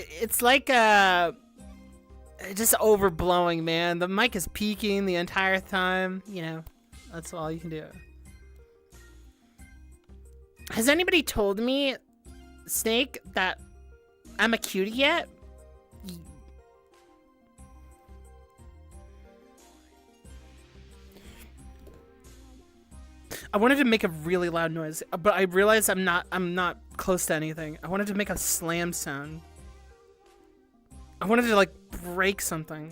just overblowing, man. The mic is peaking the entire time. You know, that's all you can do. Has anybody told me, Snake, that I'm a cutie yet? I wanted to make a really loud noise, but I realized I'm not close to anything. I wanted to make a slam sound. I wanted to like break something.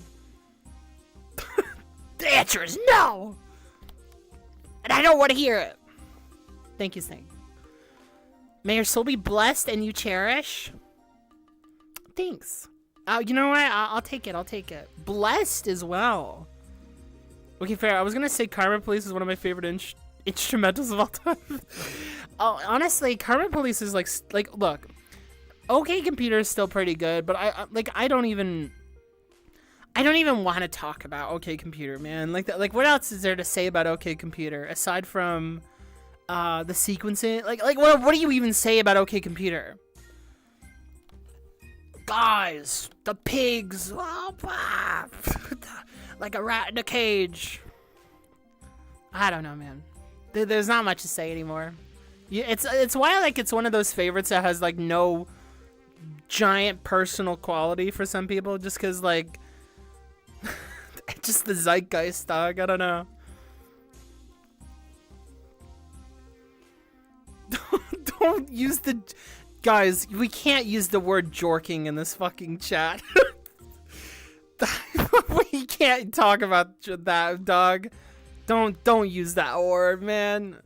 The answer is no! And I don't want to hear it. Thank you, Snake. May your soul be blessed and you cherish. Thanks. You know what? I'll take it. I'll take it. Blessed as well. Okay, fair. I was gonna say Karma Police is one of my favorite instrumentals of all time. Oh, honestly, Karma Police is like look. OK Computer is still pretty good, but I don't even want to talk about OK Computer, man. Like what else is there to say about OK Computer aside from the sequencing? Like what do you even say about OK Computer? Guys, the pigs, like a rat in a cage. I don't know, man. There's not much to say anymore. It's why like it's one of those favorites that has like no giant personal quality for some people, just because like just the zeitgeist, dog. I don't know. Don't use the guys. We can't use the word jorking in this fucking chat. We can't talk about that, dog. Don't use that word, man.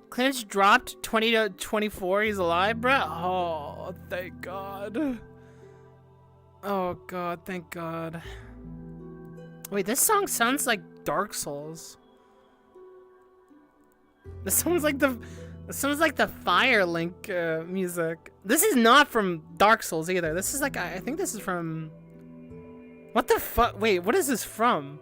Clarence dropped 20 to 24. He's alive, bruh. Oh, thank God. Oh God, thank God. Wait, this song sounds like Dark Souls. This sounds like the Fire Link music. This is not from Dark Souls either. This is like, I think this is from... What the fuck? Wait, what is this from?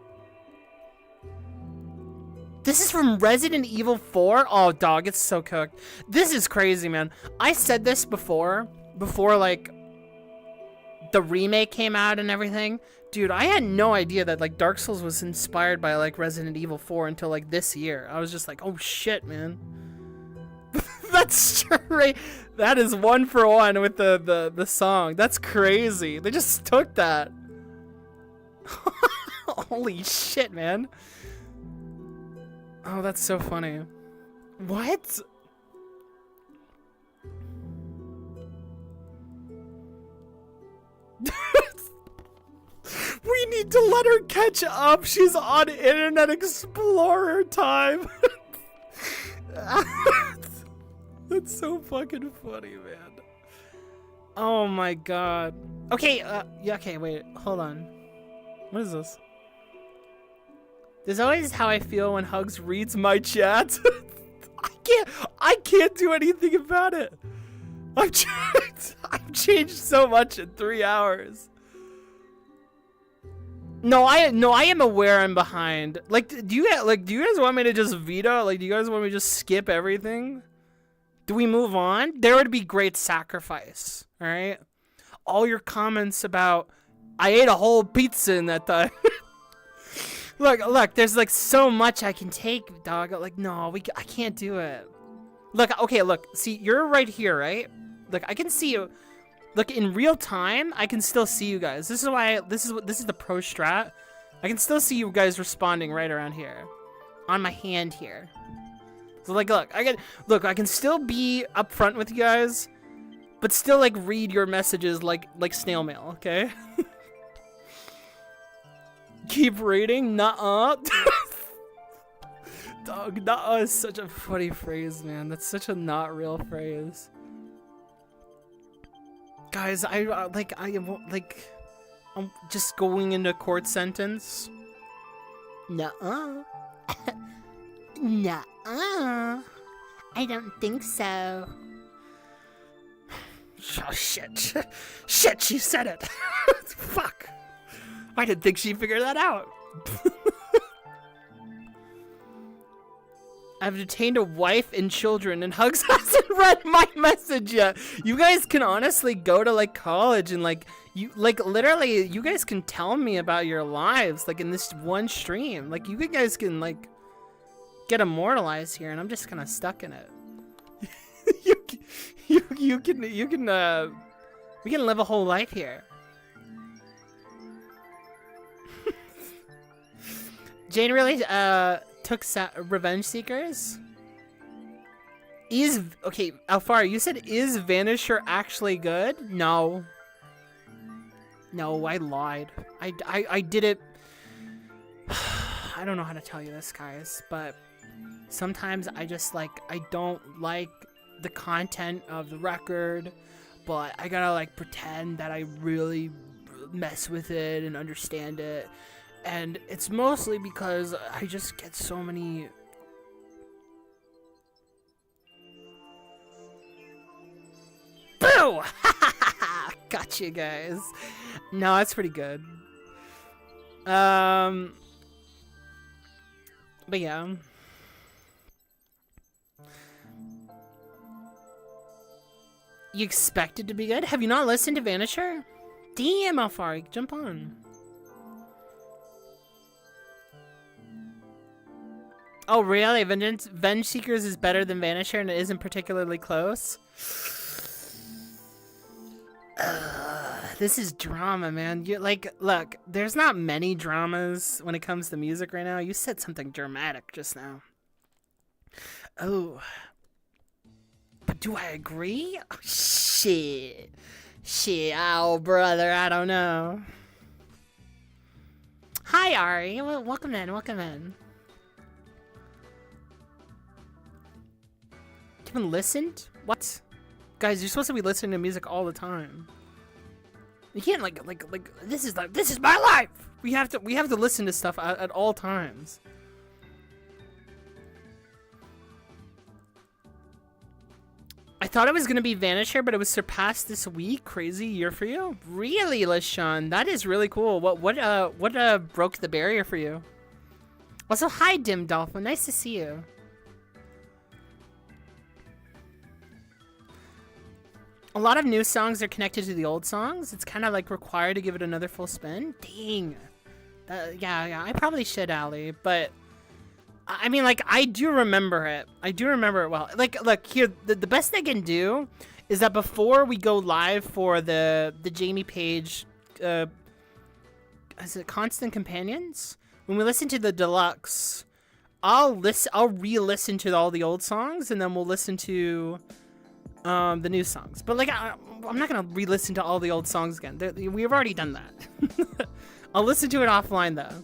This is from Resident Evil 4? Oh, dog, it's so cooked. This is crazy, man. I said this before, like, the remake came out and everything. Dude, I had no idea that, like, Dark Souls was inspired by, like, Resident Evil 4 until, like, this year. I was just like, oh, shit, man. That's straight. That is 1-for-1 with the song. That's crazy. They just took that. Holy shit, man. Oh, that's so funny. What? We need to let her catch up. She's on Internet Explorer time. That's so fucking funny, man. Oh my god. Okay, yeah, okay, wait, hold on. What is this? This is always how I feel when Hugz reads my chat. I can't do anything about it. I've changed so much in 3 hours. No, I am aware I'm behind. Like, do you guys want me to just veto? Like, do you guys want me to just skip everything? Do we move on? There would be great sacrifice. All right. All your comments about I ate a whole pizza in that time. Look, there's like so much I can take, dog. Like, no, I can't do it. Look, okay, look, see, you're right here, right? Look, I can see you. Look, in real time, I can still see you guys. This is why, this is the pro strat. I can still see you guys responding right around here. On my hand here. So like, look, I can still be upfront with you guys, but still like read your messages like snail mail, okay? Keep reading, nuh-uh. Dog, nuh-uh is such a funny phrase, man. That's such a not real phrase. Guys, I'm just going into court sentence. Nuh-uh. Nuh-uh. I don't think so. Oh, shit. Shit, she said it. Fuck. I didn't think she'd figure that out. I've detained a wife and children, and Hugz hasn't read my message yet. You guys can honestly go to like college and like literally you guys can tell me about your lives like in this one stream. Like you guys can like get immortalized here, and I'm just kind of stuck in it. we can live a whole life here. Jane really took Revenge Seekers. Okay, Alfaro, you said is Vanisher actually good? No. No, I lied. I did it. I don't know how to tell you this, guys, but sometimes I just like I don't like the content of the record, but I gotta like pretend that I really mess with it and understand it. And it's mostly because I just get so many... Boo! Gotcha, guys. No, that's pretty good. But yeah. You expect it to be good? Have you not listened to Vanisher? Damn, Alfari, jump on. Oh, really? Venge Seekers is better than Vanisher and it isn't particularly close? This is drama, man. You like, look, there's not many dramas when it comes to music right now. You said something dramatic just now. Oh. But do I agree? Oh, shit. Shit, oh, brother, I don't know. Hi, Ari. Welcome in, welcome in. You haven't listened? What? Guys, you're supposed to be listening to music all the time. You can't like this is my life. We have to listen to stuff at all times. thought it was gonna be Vanisher, but it was surpassed this week. Crazy year for you. Really, LaShawn? That is really cool. What broke the barrier for you? Also, hi, Dim Dolphin. Nice to see you. A lot of new songs are connected to the old songs. It's kind of like required to give it another full spin. Dang. Yeah, I probably should, Ali, but I mean, like, I do remember it. I do remember it well. Like, look, here, the best I can do is that before we go live for the Jamie Page, is it Constant Companions? When we listen to the deluxe, I'll re-listen to all the old songs, and then we'll listen to the new songs. But like, I'm not gonna re-listen to all the old songs again. We've already done that. I'll listen to it offline though,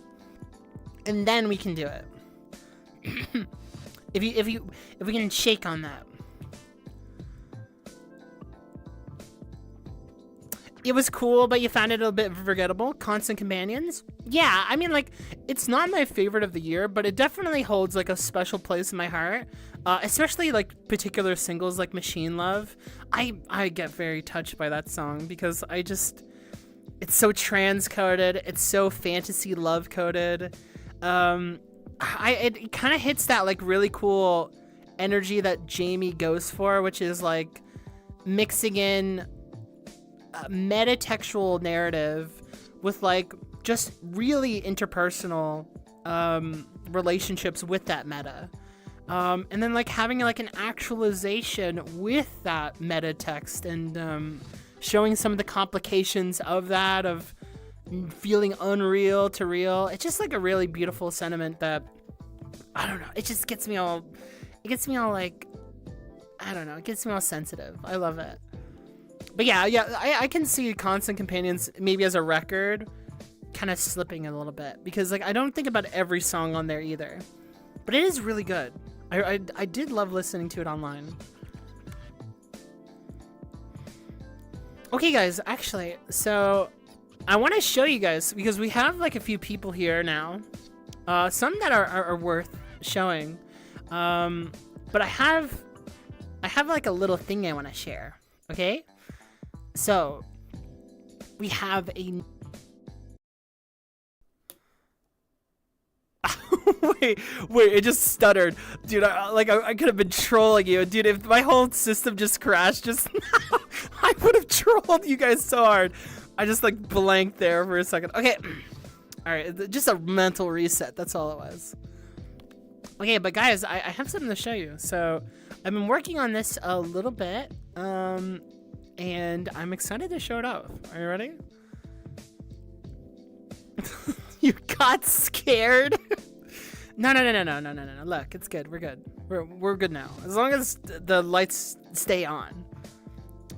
and then we can do it. if we can shake on that. It was cool, but you found it a bit forgettable. Constant Companions. Yeah, I mean, like, it's not my favorite of the year, but it definitely holds like a special place in my heart. Especially like particular singles like Machine Love. I get very touched by that song because it's so trans-coded. It's so fantasy love-coded. It kind of hits that like really cool energy that Jamie goes for, which is like mixing in metatextual narrative with like just really interpersonal relationships with that meta, and then like having like an actualization with that meta text and showing some of the complications of that, of feeling unreal to real. It's just like a really beautiful sentiment that, I don't know, it just gets me all like, I don't know, it gets me all sensitive. I love it. But yeah, I can see Constant Companions maybe as a record kind of slipping a little bit because like I don't think about every song on there either. But it is really good. I did love listening to it online. Okay guys, actually, so I want to show you guys because we have like a few people here now. Some that are worth showing. But I have like a little thing I want to share. Okay? So, we have a... wait, it just stuttered. Dude, I could have been trolling you. Dude, if my whole system just crashed just now, I would have trolled you guys so hard. I just like blanked there for a second. Okay. Alright, just a mental reset. That's all it was. Okay, but guys, I have something to show you. So, I've been working on this a little bit. And I'm excited to show it off. Are you ready? You got scared? No. Look, it's good. We're good. We're good now. As long as the lights stay on.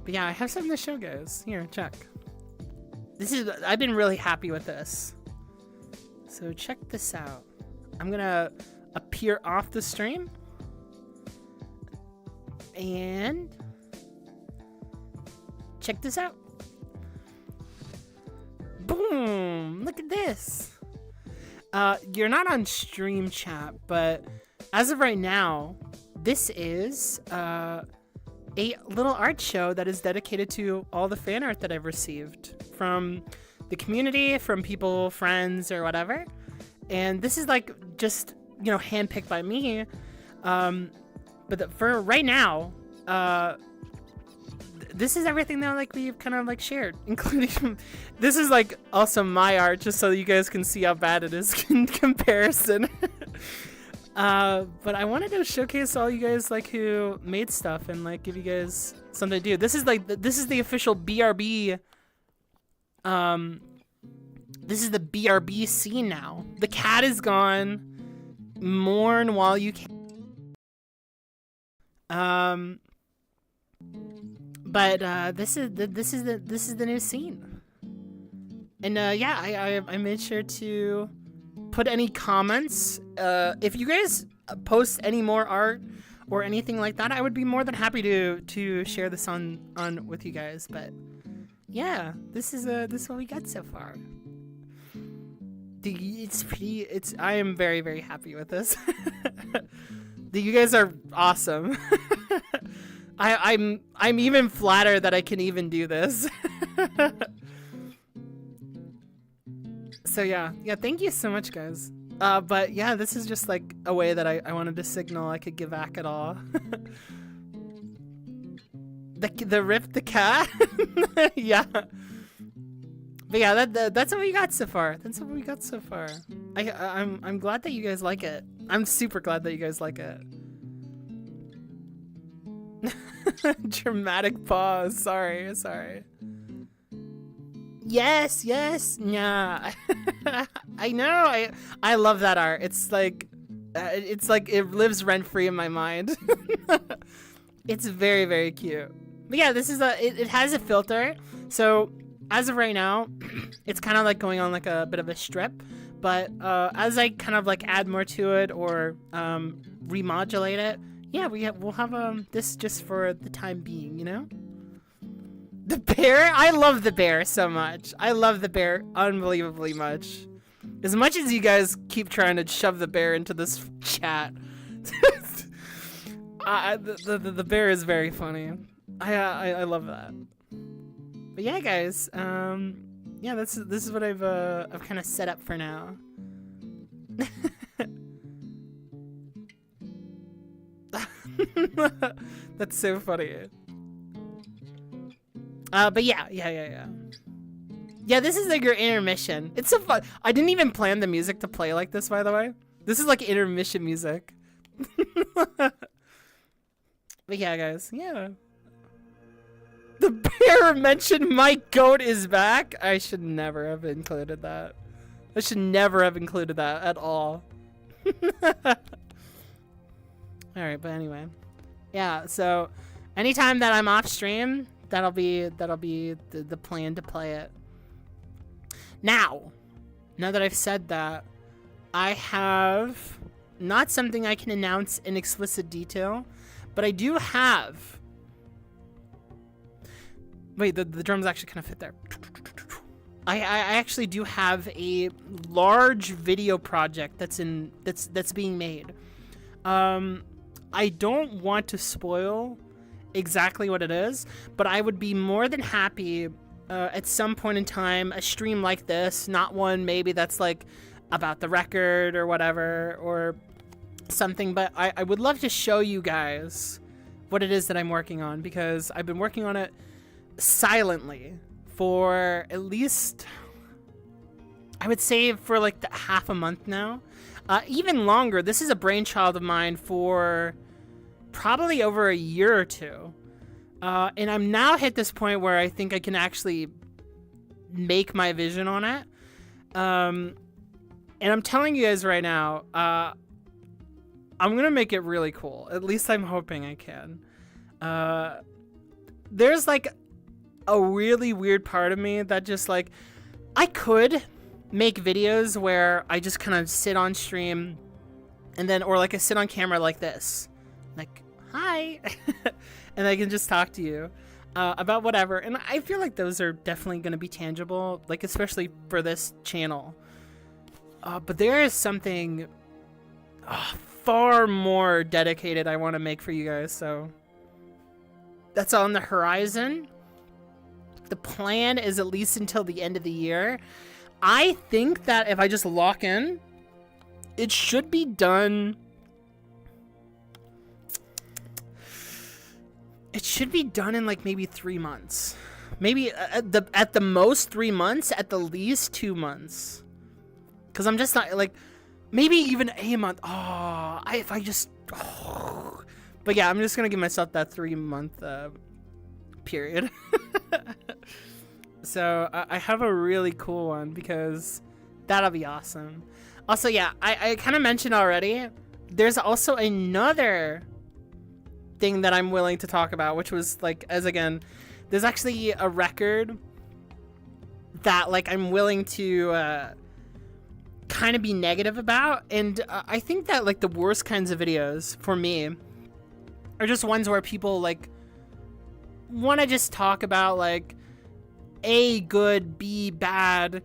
But yeah, I have something to show guys. Here, check. I've been really happy with this. So check this out. I'm gonna appear off the stream. And check this out. Boom! Look at this. You're not on stream chat, but as of right now, this is a little art show that is dedicated to all the fan art that I've received from the community, from people, friends, or whatever. And this is like just, you know, handpicked by me. But for right now, this is everything that like we've kind of like shared, including this is like also my art, just so you guys can see how bad it is in comparison. But I wanted to showcase all you guys like who made stuff and like give you guys something to do. This is like this is the official BRB. This is the BRB scene now. The cat is gone. Mourn while you can. But this is the new scene. And yeah, I made sure to put any comments. If you guys post any more art or anything like that, I would be more than happy to share this on with you guys. But yeah, this is what we got so far. It's pretty. I am very, very happy with this. You guys are awesome. I'm even flattered that I can even do this. So yeah, thank you so much, guys. But yeah, this is just like a way that I wanted to signal I could give back at all. the rip the cat. Yeah. But yeah, that's what we got so far. That's what we got so far. I'm glad that you guys like it. I'm super glad that you guys like it. Dramatic pause. Sorry. Yes. Yeah. I know. I love that art. It's like it lives rent free in my mind. It's very, very cute. But yeah, this is it has a filter. So as of right now, it's kind of like going on like a bit of a strip. But as I kind of like add more to it or remodulate it, yeah, we'll have this just for the time being, you know? The bear? I love the bear so much. I love the bear unbelievably much. As much as you guys keep trying to shove the bear into this chat. The bear is very funny. I love that. But yeah, guys, yeah, this is what I've kind of set up for now. That's so funny. But yeah. Yeah, this is like your intermission. It's so fun. I didn't even plan the music to play like this, by the way. This is like intermission music. But yeah, guys, yeah. The bear mentioned my goat is back. I should never have included that. I should never have included that at all. Alright, but anyway. Yeah, so anytime that I'm off stream, that'll be the plan to play it. Now that I've said that, I have not something I can announce in explicit detail, but I do have. Wait, the drums actually kind of fit there. I actually do have a large video project that's being made. I don't want to spoil exactly what it is, but I would be more than happy at some point in time, a stream like this, not one maybe that's like about the record or whatever or something, but I would love to show you guys what it is that I'm working on, because I've been working on it silently for at least, I would say, for like half a month now, even longer. This is a brainchild of mine for probably over a year or two, and I'm now hit this point where I think I can actually make my vision on it, and I'm telling you guys right now, I'm gonna make it really cool. At least I'm hoping I can. There's like a really weird part of me that just like, I could make videos where I just kind of sit on stream and then, or like I sit on camera like this, like, hi, and I can just talk to you about whatever. And I feel like those are definitely going to be tangible, like especially for this channel. But there is something far more dedicated I want to make for you guys, so that's on the horizon. The plan is at least until the end of the year. I think that if I just lock in, it should be done. It should be done in like maybe 3 months. Maybe at the most 3 months, at the least 2 months. Because I'm just not like, maybe even a month. But yeah, I'm just going to give myself that 3 month period. So I have a really cool one because that'll be awesome. Also, yeah, I kind of mentioned already, there's also another thing that I'm willing to talk about, which was like, as again, there's actually a record that like I'm willing to kind of be negative about, and I think that like the worst kinds of videos for me are just ones where people like want to just talk about like A, good, B, bad,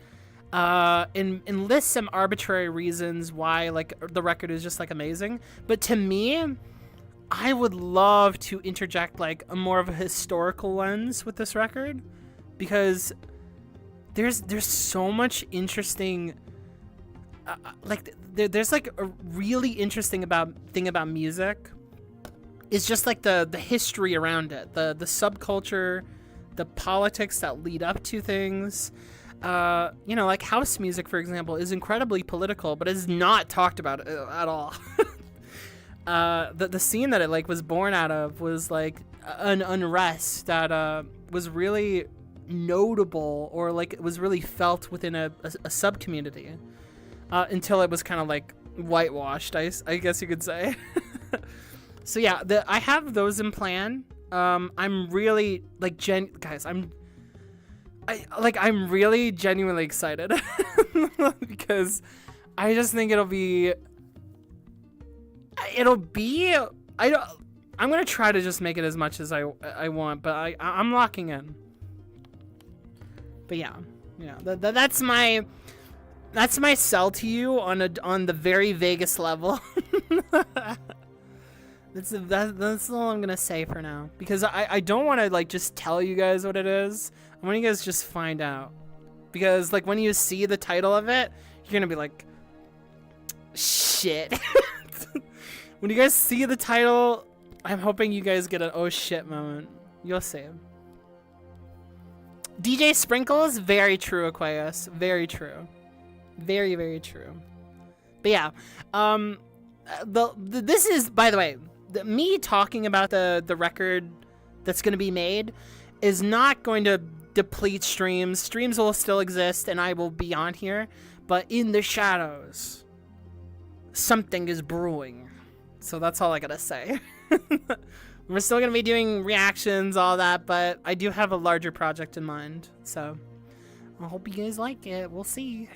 and list some arbitrary reasons why like the record is just like amazing. But to me, I would love to interject like a more of a historical lens with this record, because there's so much interesting there's like a really interesting thing about music. It's just like the history around it, the subculture, the politics that lead up to things. You know, like house music, for example, is incredibly political, but is not talked about at all. The scene that it like was born out of was like an unrest that was really notable, or like it was really felt within a sub community, until it was kind of like whitewashed, I guess you could say. So yeah, I have those in plan. I'm really like guys, I'm really genuinely excited because I just think I'm gonna try to just make it as much as I want, but I'm locking in. But yeah, that's my sell to you on the very vaguest level. That's all I'm gonna say for now, because I don't want to like just tell you guys what it is. I want you guys to just find out, because like when you see the title of it, you're gonna be like, shit. When you guys see the title, I'm hoping you guys get an oh shit moment. You'll see. DJ Sprinkles, very true, Aquarius, very true, very, very true. But yeah, this is, by the way, me talking about the record that's going to be made is not going to deplete streams. Streams will still exist and I will be on here, but in the shadows, something is brewing. So that's all I gotta say. We're still gonna be doing reactions, all that, but I do have a larger project in mind. So I hope you guys like it. We'll see.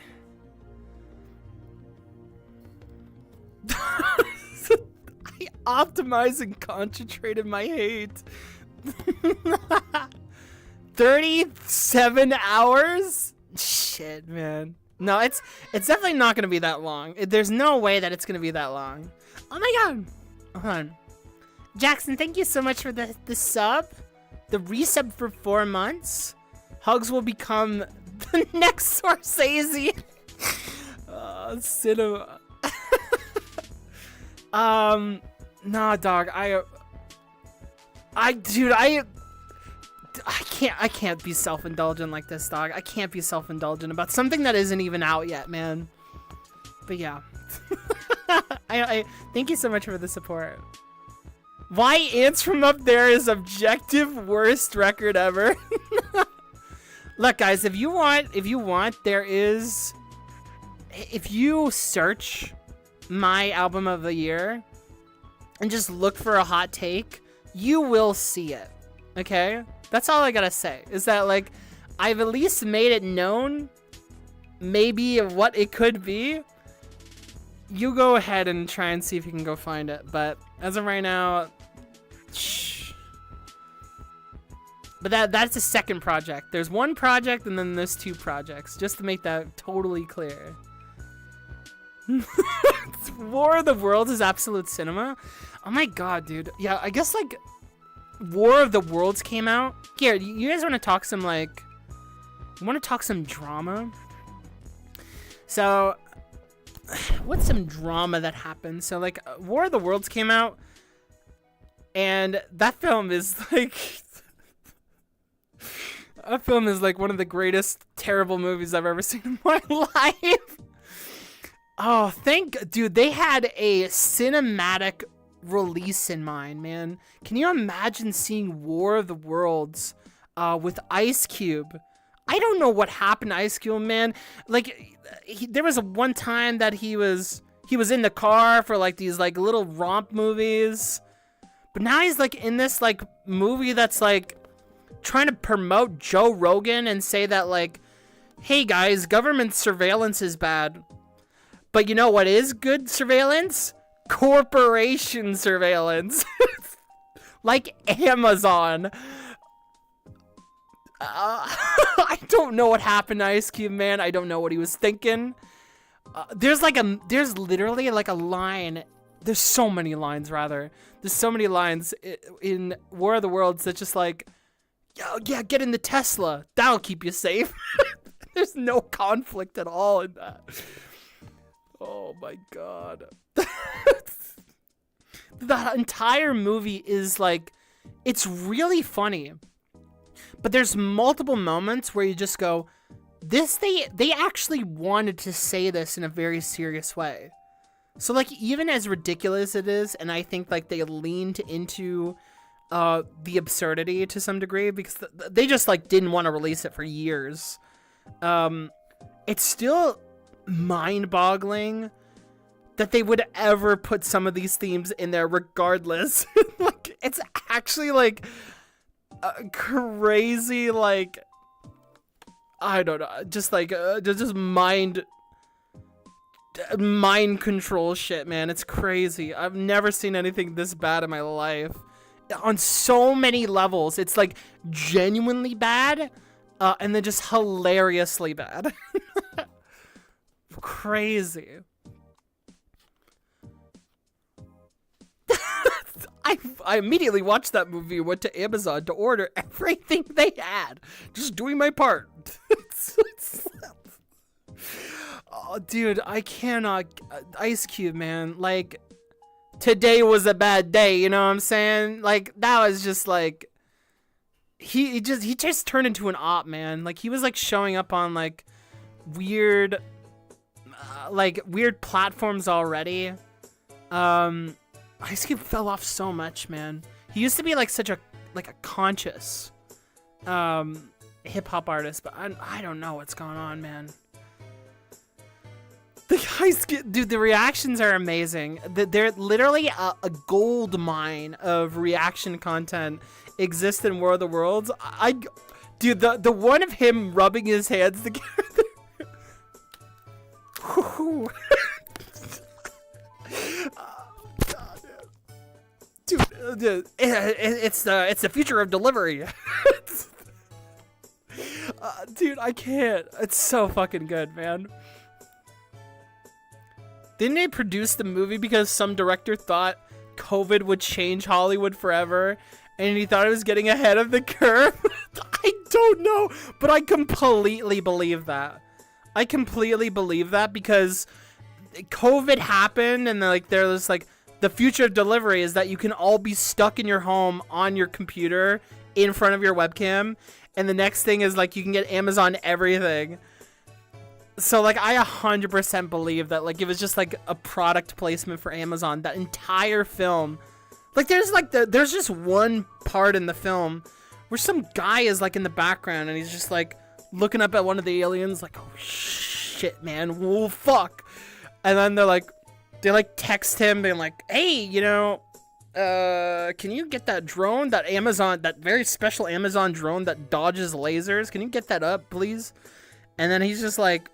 I optimized and concentrated my hate. 37 hours? Shit, man. No, it's definitely not gonna be that long. There's no way that it's gonna be that long. Oh my god. Hold on. Jackson, thank you so much for the sub. The resub for 4 months. Hugz will become the next Scorsese. Cinema. Nah, dog. I can't be self-indulgent like this, dog. I can't be self-indulgent about something that isn't even out yet, man. But yeah. I thank you so much for the support. Why Ants From Up There is objective worst record ever. Look, guys, if you want, there is, if you search my album of the year and just look for a hot take, you will see it. Okay? That's all I gotta say, is that, like, I've at least made it known maybe what it could be. You go ahead and try and see if you can go find it, but as of right now, shh. But that's a second project. There's one project and then there's 2 projects, just to make that totally clear. War of the Worlds is absolute cinema? Oh my god, dude. Yeah, I guess, like, War of the Worlds came out. Here, you guys want to talk some, like, you want to talk some drama? So, what's some drama that happened? So, like, War of the Worlds came out, and that film is, like, that film is, like, one of the greatest terrible movies I've ever seen in my life. Oh, dude, they had a cinematic release in mind, man. Can you imagine seeing War of the Worlds with Ice Cube? I don't know what happened to Ice Cube, man. Like, there was one time that he was in the car for, like, these, like, little romp movies, but now he's, like, in this, like, movie that's, like, trying to promote Joe Rogan and say that, like, hey guys, government surveillance is bad, but you know what is good surveillance? Corporation surveillance. Like Amazon. I don't know what happened to Ice Cube, man. I don't know what he was thinking. There's literally like a line. There's so many lines, rather. there's so many lines in War of the Worlds that just like, yeah, get in the Tesla. That'll keep you safe. There's no conflict at all in that. Oh my god. The entire movie is like, it's really funny. But there's multiple moments where you just go, they actually wanted to say this in a very serious way. So like, even as ridiculous it is, and I think like they leaned into the absurdity to some degree because they just like didn't want to release it for years. It's still mind-boggling that they would ever put some of these themes in there regardless. Like, it's actually like crazy, like, I don't know, just like just mind control shit, man. It's crazy. I've never seen anything this bad in my life. On so many levels, it's like genuinely bad, and then just hilariously bad. Crazy. I immediately watched that movie and went to Amazon to order everything they had. Just doing my part. Oh, dude, I cannot. Ice Cube, man. Like, today was a bad day, you know what I'm saying? Like, that was just like, he just turned into an op, man. Like, he was like showing up on like weird platforms already. Ice Cube fell off so much, man. He used to be like such a conscious hip hop artist, but I don't know what's going on, man. The Ice Cube, dude, the reactions are amazing. They're literally a gold mine of reaction content exists in War of the Worlds. Dude, the one of him rubbing his hands together. Dude, it's the future of delivery. Dude, I can't. It's so fucking good, man. Didn't they produce the movie because some director thought COVID would change Hollywood forever, and he thought it was getting ahead of the curve? I don't know, but I completely believe that. I completely believe that because COVID happened, and there's like, the future of delivery is that you can all be stuck in your home on your computer in front of your webcam. And the next thing is like, you can get Amazon everything. So like, I 100% believe that like, it was just like a product placement for Amazon. That entire film, like there's just one part in the film where some guy is like in the background and he's just like looking up at one of the aliens like, oh shit, man, whoa, fuck. And then they text him being like, hey, you know, can you get that drone, that very special Amazon drone that dodges lasers? Can you get that up, please? And then he's just like,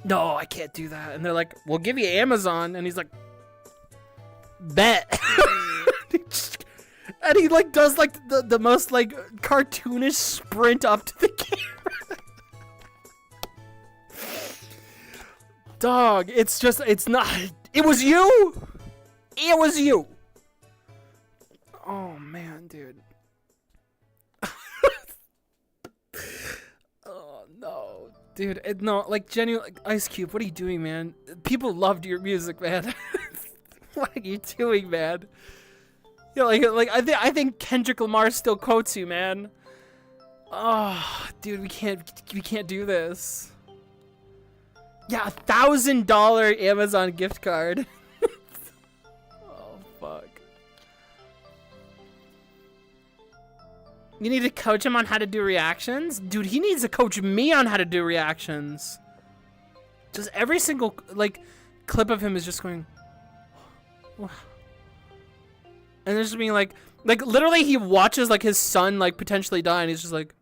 no, I can't do that. And they're like, we'll give you Amazon. And he's like, bet. And he like does like the most like cartoonish sprint up to the camera. Dog, it's not, it was you! It was you! Oh, man, dude. Oh, no. Dude, no, like, genuinely, like, Ice Cube, what are you doing, man? People loved your music, man. What are you doing, man? You know, like I think Kendrick Lamar still quotes you, man. Oh, dude, we can't do this. Yeah, $1,000 Amazon gift card. Oh, fuck. You need to coach him on how to do reactions? Dude, he needs to coach me on how to do reactions. Just every single, like, clip of him is just going, wow. And there's just being like, literally he watches, like, his son, like, potentially die, and he's just like,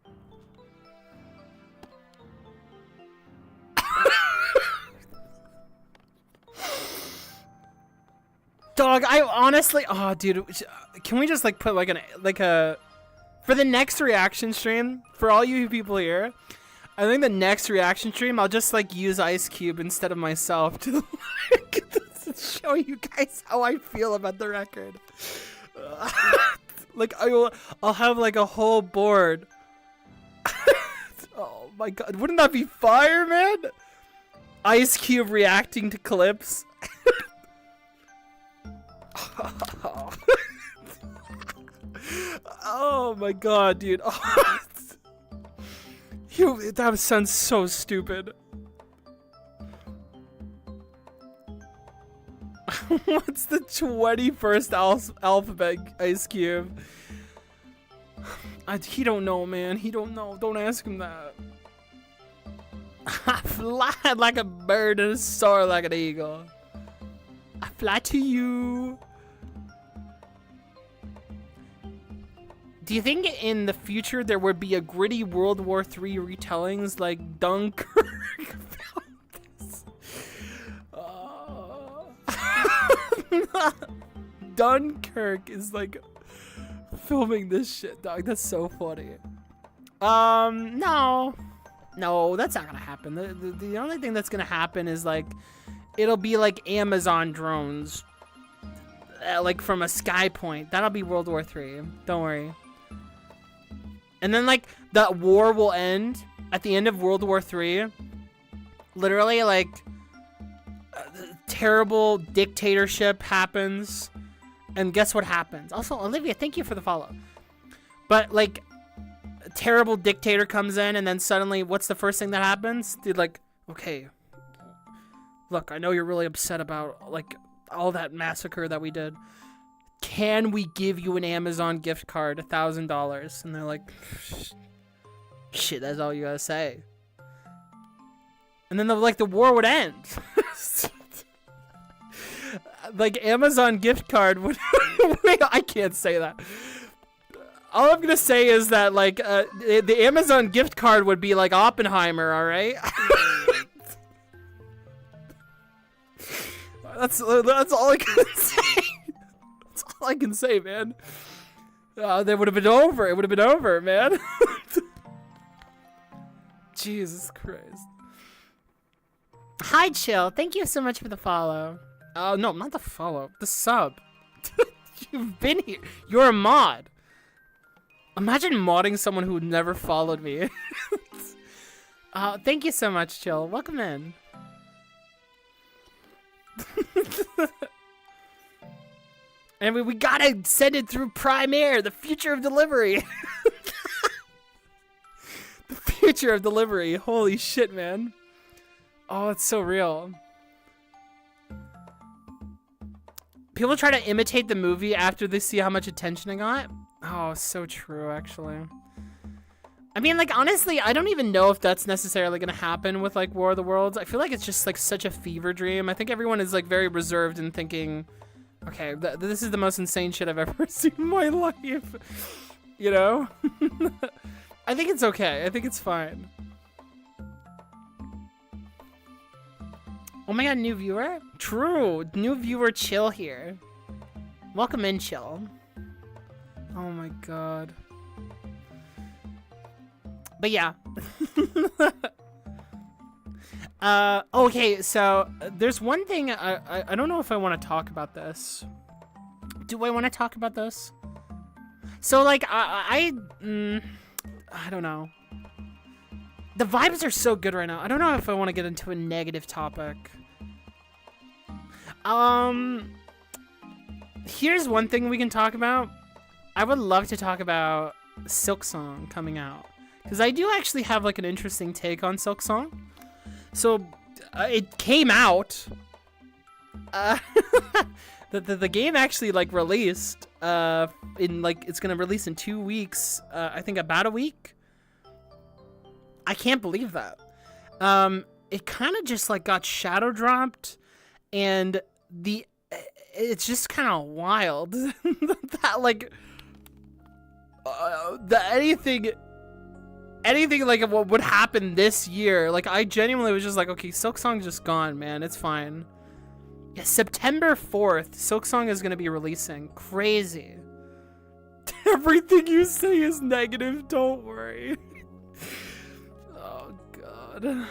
dog, I honestly, oh, dude, can we just like put like a for the next reaction stream for all you people here? I think the next reaction stream I'll just like use Ice Cube instead of myself to like show you guys how I feel about the record. Like I'll have like a whole board. Oh my god, wouldn't that be fire, man? Ice Cube reacting to clips. Oh my god, dude. That sounds so stupid. What's the 21st alphabet, Ice Cube? He don't know, man. He don't know. Don't ask him that. I fly like a bird and soar like an eagle. I fly to you. Do you think in the future there would be a gritty World War III retellings like Dunkirk? Dunkirk is like filming this shit, dog. That's so funny. No, that's not gonna happen. The only thing that's gonna happen is like it'll be like Amazon drones, like from a sky point. That'll be World War III. Don't worry. And then like that war will end at the end of World War III. Literally, like terrible dictatorship happens, and guess what happens? Also, Olivia, thank you for the follow. But like, a terrible dictator comes in, and then suddenly, what's the first thing that happens? Dude, like, okay, look, I know you're really upset about like all that massacre that we did. Can we give you an Amazon gift card, $1,000? And they're like, shit, that's all you gotta say. And then the war would end. Like Amazon gift card would. Wait, I can't say that. All I'm gonna say is that like the Amazon gift card would be like Oppenheimer. All right. That's all I can say. That's all I can say, man. That would have been over. It would have been over, man. Jesus Christ. Hi, Chill. Thank you so much for the follow. No, not the follow. The sub. You've been here. You're a mod. Imagine modding someone who never followed me. Thank you so much, Chill. Welcome in. And we gotta send it through Prime Air, the future of delivery. The future of delivery. Holy shit, man. Oh, it's so real. People try to imitate the movie after they see how much attention it got. Oh, so true, actually. I mean, like, honestly, I don't even know if that's necessarily gonna happen with, like, War of the Worlds. I feel like it's just, like, such a fever dream. I think everyone is, like, very reserved in thinking, okay, this is the most insane shit I've ever seen in my life. You know? I think it's okay. I think it's fine. Oh my god, new viewer? True. New viewer Chill here. Welcome in, Chill. Oh my god. But yeah. Okay, so there's one thing I don't know if I want to talk about this. Do I want to talk about this? So like I don't know. The vibes are so good right now. I don't know if I want to get into a negative topic. Here's one thing we can talk about. I would love to talk about Silksong coming out, because I do actually have like an interesting take on Silksong. So it came out. The game actually like released. In like it's gonna release in 2 weeks. I think about a week. I can't believe that. It kind of just like got shadow dropped, and it's just kind of wild that like anything like what would happen this year. Like I genuinely was just like, okay, Silksong's just gone, man. It's fine. Yeah, September 4th, Silksong is gonna be releasing. Crazy. Everything you say is negative. Don't worry. Oh god.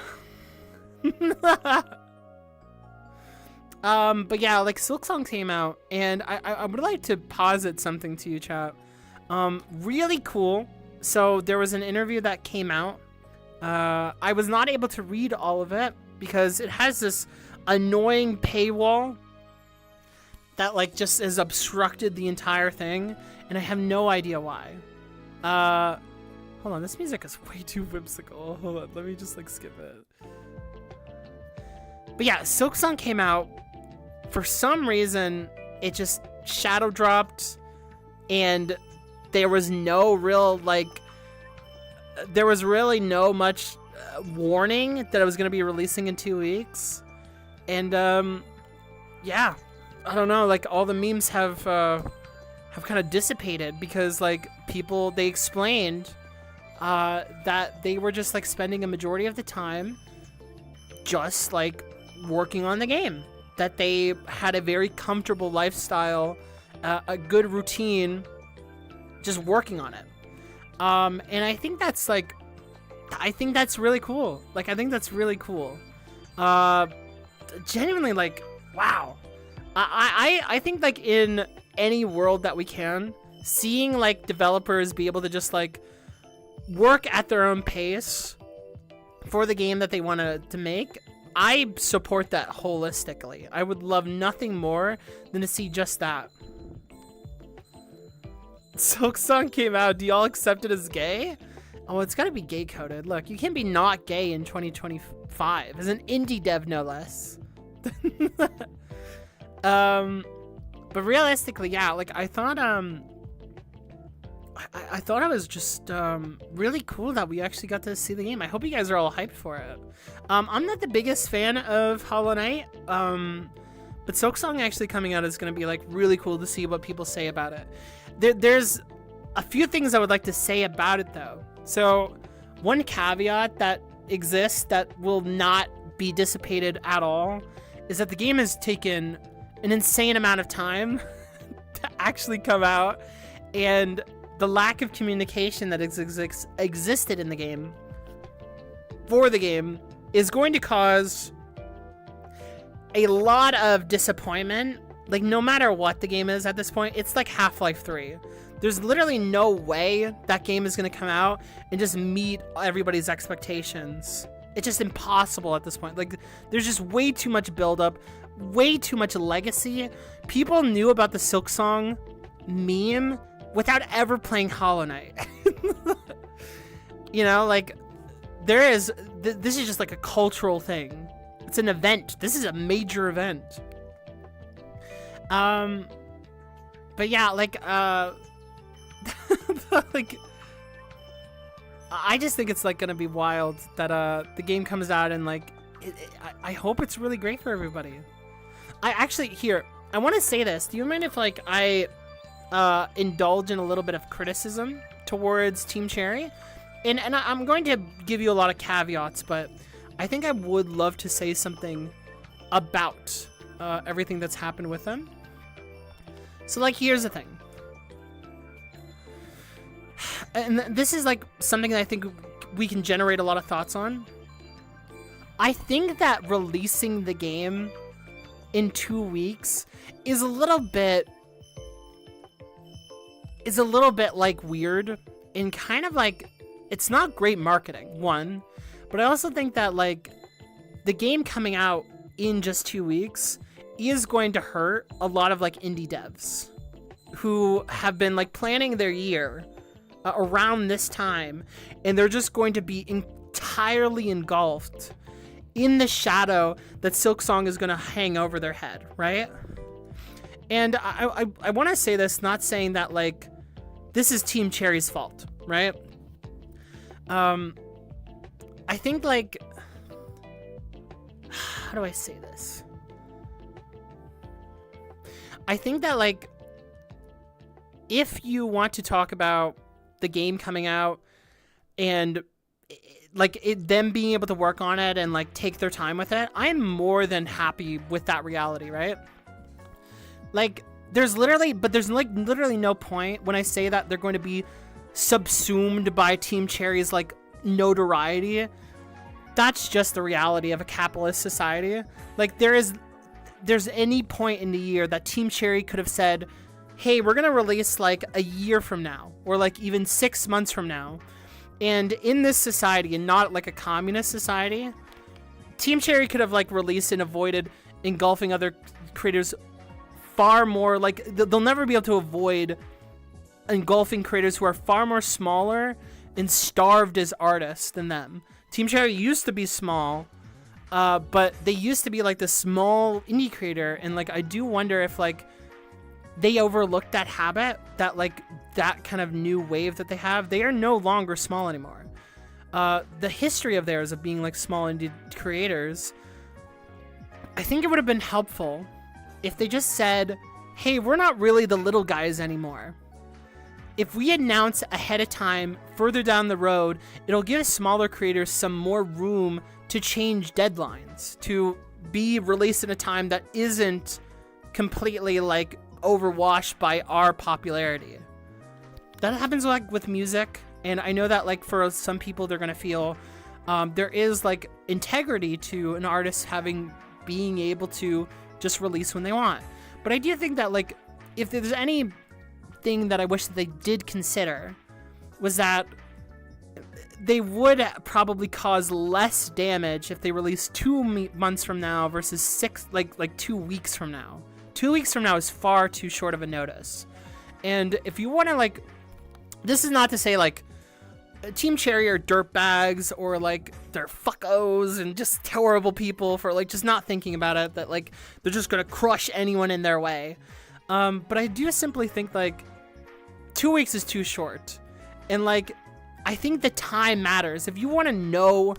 But yeah, like Silk Song came out, and I would like to posit something to you, chat. Really cool. So there was an interview that came out. I was not able to read all of it because it has this annoying paywall that like just has obstructed the entire thing, and I have no idea why. Hold on, this music is way too whimsical. Hold on, let me just like skip it. But yeah, Silk Song came out. For some reason, it just shadow dropped, and there was no real like, there was really no much warning that it was going to be releasing in 2 weeks. And yeah, I don't know, like all the memes have kind of dissipated because like people, they explained that they were just like spending a majority of the time just like working on the game, that they had a very comfortable lifestyle, a good routine, just working on it. And I think that's like, I think that's really cool. Like, I think that's really cool. Genuinely, like, wow. I think like in any world that we can, seeing like developers be able to just like work at their own pace for the game that they want to make, I support that holistically. I would love nothing more than to see just that. Silk Song came out. Do y'all accept it as gay? Oh, it's gotta be gay coded. Look, you can't be not gay in 2025 as an indie dev, no less. But realistically, yeah, like I thought I thought it was just really cool that we actually got to see the game. I hope you guys are all hyped for it. I'm not the biggest fan of Hollow Knight, but Silk Song actually coming out is going to be like really cool to see what people say about it. There's a few things I would like to say about it though. So one caveat that exists that will not be dissipated at all is that the game has taken an insane amount of time to actually come out, and the lack of communication that existed in the game for the game is going to cause a lot of disappointment. Like, no matter what the game is at this point, it's like Half-Life 3. There's literally no way that game is going to come out and just meet everybody's expectations. It's just impossible at this point. Like, there's just way too much buildup, way too much legacy. People knew about the Silk Song meme without ever playing Hollow Knight. You know, like, there is, this is just like a cultural thing. It's an event. This is a major event. But yeah, like, like, I just think it's like gonna be wild that the game comes out, and like I hope it's really great for everybody. I actually, here, I want to say this. Do you mind if like I indulge in a little bit of criticism towards Team Cherry? And I'm going to give you a lot of caveats, but I think I would love to say something about everything that's happened with them. So like, here's the thing. And this is like something that I think we can generate a lot of thoughts on. I think that releasing the game in 2 weeks is a little bit like weird, and kind of like, it's not great marketing, one, but I also think that like the game coming out in just 2 weeks is going to hurt a lot of like indie devs who have been like planning their year around this time, and they're just going to be entirely engulfed in the shadow that Silk Song is going to hang over their head, right? And I want to say this, not saying that like this is Team Cherry's fault, right? I think like, how do I say this? I think that like, if you want to talk about the game coming out and like them being able to work on it and like take their time with it, I'm more than happy with that reality, right? Like, there's literally no point when I say that they're going to be subsumed by Team Cherry's like notoriety. That's just the reality of a capitalist society. Like, there is there's any point in the year that Team Cherry could have said, hey, we're gonna release like a year from now, or like even 6 months from now, and in this society, and not like a communist society, Team Cherry could have like released and avoided engulfing other creators far more. Like they'll never be able to avoid engulfing creators who are far more smaller and starved as artists than them. Team Cherry used to be small, but they used to be like the small indie creator, and like I do wonder if like they overlooked that habit, that like that kind of new wave that they have. They are no longer small anymore. The history of theirs of being like small indie creators, I think it would have been helpful if they just said, hey, we're not really the little guys anymore. If we announce ahead of time further down the road, it'll give smaller creators some more room to change deadlines, to be released in a time that isn't completely like overwashed by our popularity. That happens like with music, and I know that like for some people they're gonna feel there is like integrity to an artist being able to just release when they want. But I do think that like if there's any thing that I wish that they did consider, was that they would probably cause less damage if they release 2 months from now versus 2 weeks from now. 2 weeks from now is far too short of a notice. And if you want to like, this is not to say like Team Cherry are dirtbags or like they're fuckos and just horrible people for like just not thinking about it, that like they're just gonna crush anyone in their way. But I do simply think like 2 weeks is too short, and like I think the time matters. If you want to know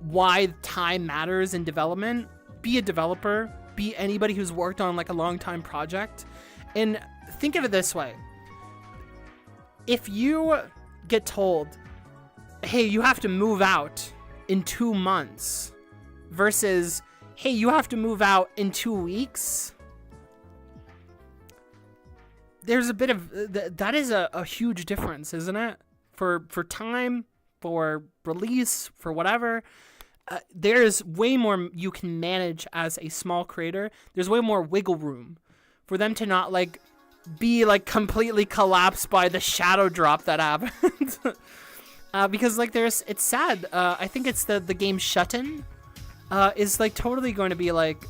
why time matters in development, be a developer, be anybody who's worked on like a long time project, and think of it this way. If you get told, hey, you have to move out in 2 months versus, hey, you have to move out in 2 weeks, there's a bit of that is a huge difference, isn't it? For time, for release, for whatever. There's way more you can manage as a small creator. There's way more wiggle room for them to not like be like completely collapsed by the shadow drop that happened. Because like it's sad. I think it's the game Shut-In is like totally going to be like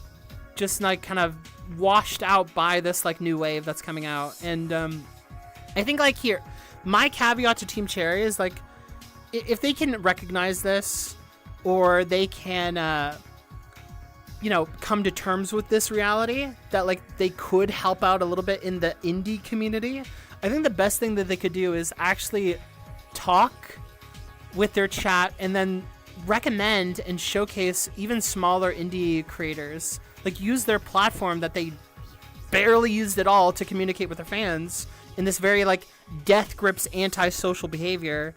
just like kind of washed out by this like new wave that's coming out. And I think like here, my caveat to Team Cherry is like, if they can recognize this, or they can come to terms with this reality that like they could help out a little bit in the indie community, I think the best thing that they could do is actually talk with their chat and then recommend and showcase even smaller indie creators, like use their platform that they barely used at all to communicate with their fans in this very like death grips anti-social behavior,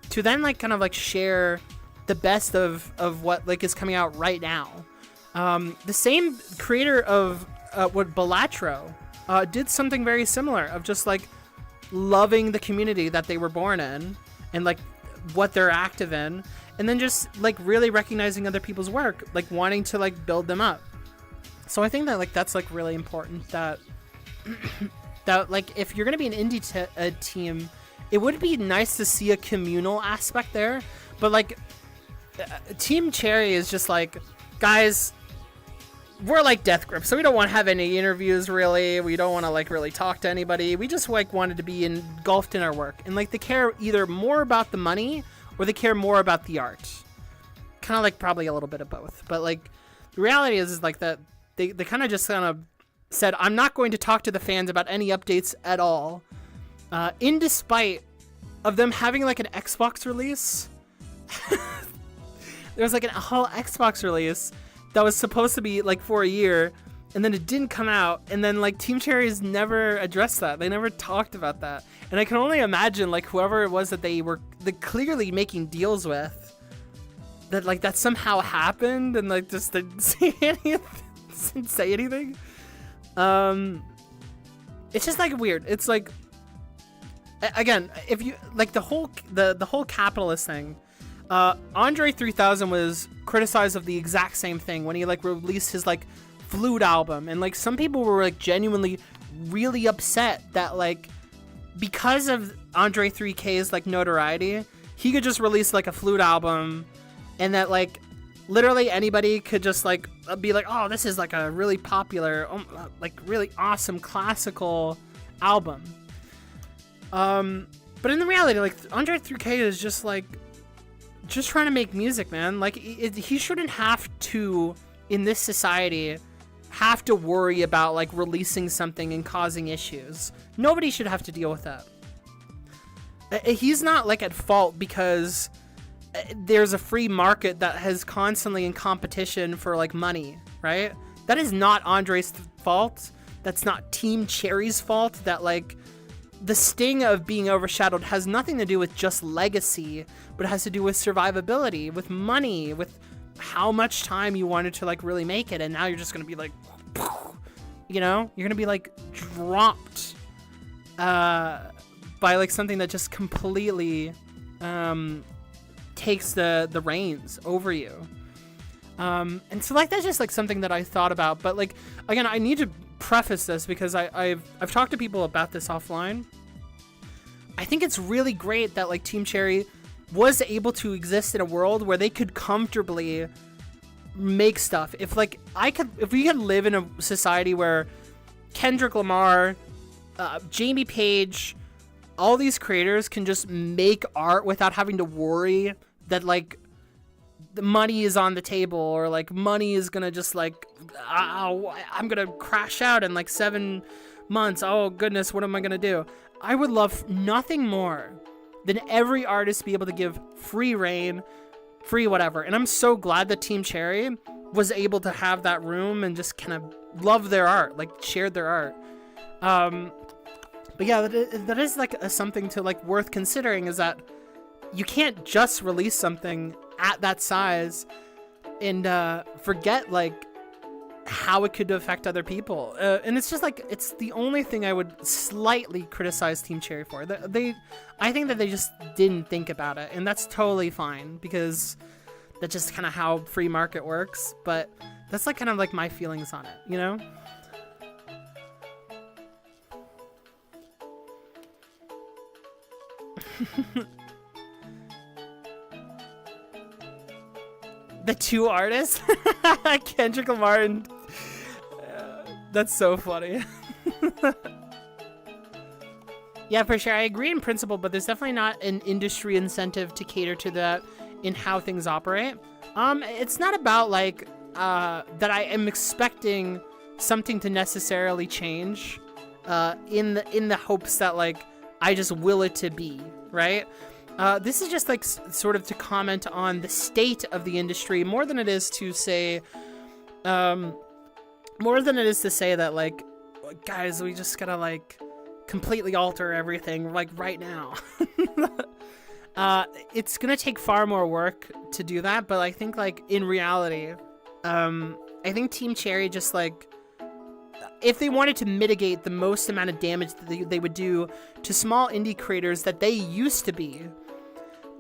to then like kind of like share the best of what like is coming out right now. The same creator of what Balatro did something very similar, of just like loving the community that they were born in and like what they're active in, and then just like really recognizing other people's work, like wanting to like build them up. So I think that like that's like really important, that that like if you're gonna be an indie team, it would be nice to see a communal aspect there. But like Team Cherry is just like, guys, we're like Death Grip, so we don't want to have any interviews really. We don't want to like really talk to anybody. We just like wanted to be engulfed in our work, and like they care either more about the money or they care more about the art. Kind of like probably a little bit of both. But like the reality is like that they kind of just kind of said, I'm not going to talk to the fans about any updates at all, in despite of them having like an Xbox release. There was like a whole Xbox release that was supposed to be like for a year, and then it didn't come out, and then like Team Cherry's never addressed that. They never talked about that. And I can only imagine like whoever it was that they were clearly making deals with, that like that somehow happened and like just didn't say anything. It's just like weird. It's like, again, if you like the whole capitalist thing, Andre 3000 was criticized of the exact same thing when he like released his like flute album, and like some people were like genuinely really upset that like because of Andre 3K's like notoriety, he could just release like a flute album, and that like literally anybody could just like be like, oh, this is like a really popular, like really awesome classical album. But in the reality, like Andre 3K is just like just trying to make music, man. Like he shouldn't have to, in this society, have to worry about like releasing something and causing issues. Nobody should have to deal with that. He's not like at fault because there's a free market that has constantly in competition for like money, right? That is not Andre's fault. That's not Team Cherry's fault. That like the sting of being overshadowed has nothing to do with just legacy, but it has to do with survivability, with money, with how much time you wanted to like really make it. And now you're just going to be like, you know, you're going to be like dropped by like something that just completely takes the reins over you. And so like that's just like something that I thought about. But like again, I need to preface this because I've talked to people about this offline. I think it's really great that like Team Cherry was able to exist in a world where they could comfortably make stuff. If we could live in a society where Kendrick Lamar, Jamie Page, all these creators can just make art without having to worry that like the money is on the table, or like money is gonna just like, I'm gonna crash out in like 7 months. Oh goodness, what am I gonna do? I would love nothing more than every artist be able to give free reign, free whatever. And I'm so glad that Team Cherry was able to have that room and just kind of love their art, like shared their art. But yeah, that is like something to like worth considering, is that you can't just release something at that size and forget like how it could affect other people. And it's just like, it's the only thing I would slightly criticize Team Cherry for. I think that they just didn't think about it, and that's totally fine because that's just kind of how free market works. But that's like kind of like my feelings on it, you know? The two artists? Kendrick Lamar and... that's so funny. Yeah, for sure. I agree in principle, but there's definitely not an industry incentive to cater to that in how things operate. It's not about like that I am expecting something to necessarily change in the hopes that like I just will it to be, right? This is just like sort of to comment on the state of the industry more than it is to say, that like, guys, we just gotta like completely alter everything like right now. It's gonna take far more work to do that, but I think like in reality, I think Team Cherry just like, if they wanted to mitigate the most amount of damage that they would do to small indie creators that they used to be,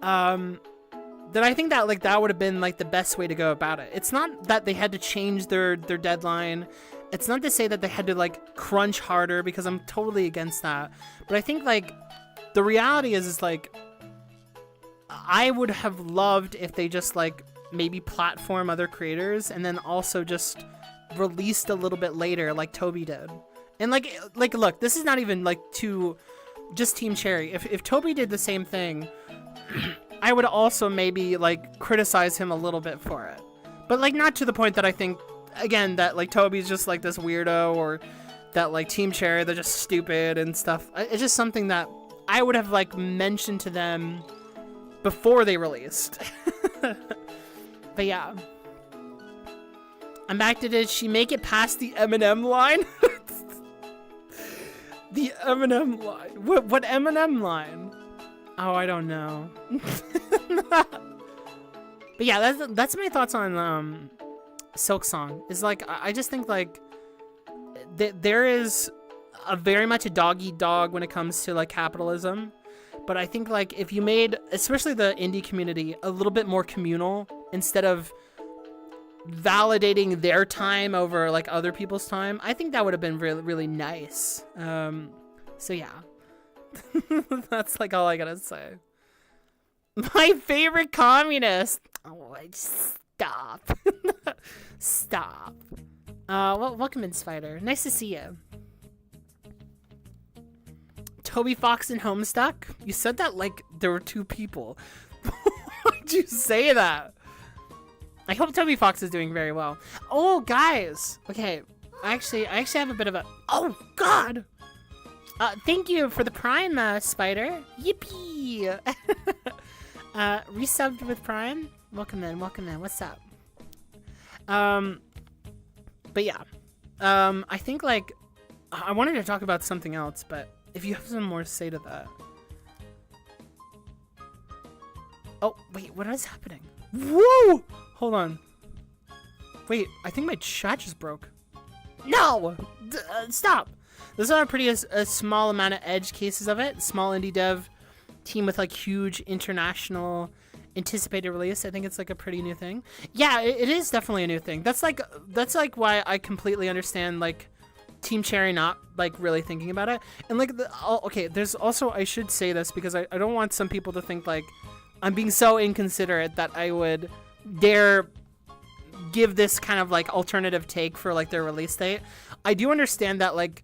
then I think that like that would have been like the best way to go about it. It's not that they had to change their deadline. It's not to say that they had to like crunch harder, because I'm totally against that. But I think like the reality is like I would have loved if they just like maybe platform other creators and then also just released a little bit later like Toby did. And like look, this is not even like to just Team Cherry. If Toby did the same thing, I would also maybe like criticize him a little bit for it, but like not to the point that I think again that like Toby's just like this weirdo, or that like Team Cherry, they're just stupid and stuff. It's just something that I would have like mentioned to them before they released. But yeah, I'm back to, did she make it past the Eminem line? The Eminem line. What Eminem line? Oh, I don't know. But yeah, that's my thoughts on Silk Song. Is like, I just think like there is a very much a dog eat dog when it comes to like capitalism. But I think like if you made, especially the indie community, a little bit more communal, instead of validating their time over like other people's time. I think that would have been really, really nice. So yeah, that's like all I gotta say. My favorite communist. Oh, stop. Stop. Well, welcome in, Spider. Nice to see you. Toby Fox and Homestuck? You said that like there were two people. Why'd you say that? I hope Toby Fox is doing very well. Oh, guys. Okay, I actually have a bit of a... Oh, God. Thank you for the Prime, Spider. Yippee. Resubbed with Prime. Welcome in. Welcome in. What's up? But yeah. I think, like... I wanted to talk about something else, but if you have some more to say to that... Oh, wait. What is happening? Whoa! Hold on. Wait, I think my chat just broke. No! Stop! There's a pretty a small amount of edge cases of it. Small indie dev team with like huge international anticipated release. I think it's like a pretty new thing. Yeah, it is definitely a new thing. That's like why I completely understand like Team Cherry not like really thinking about it. And like okay, there's also, I should say this because I don't want some people to think like I'm being so inconsiderate that I would dare give this kind of like alternative take for like their release date. I do understand that like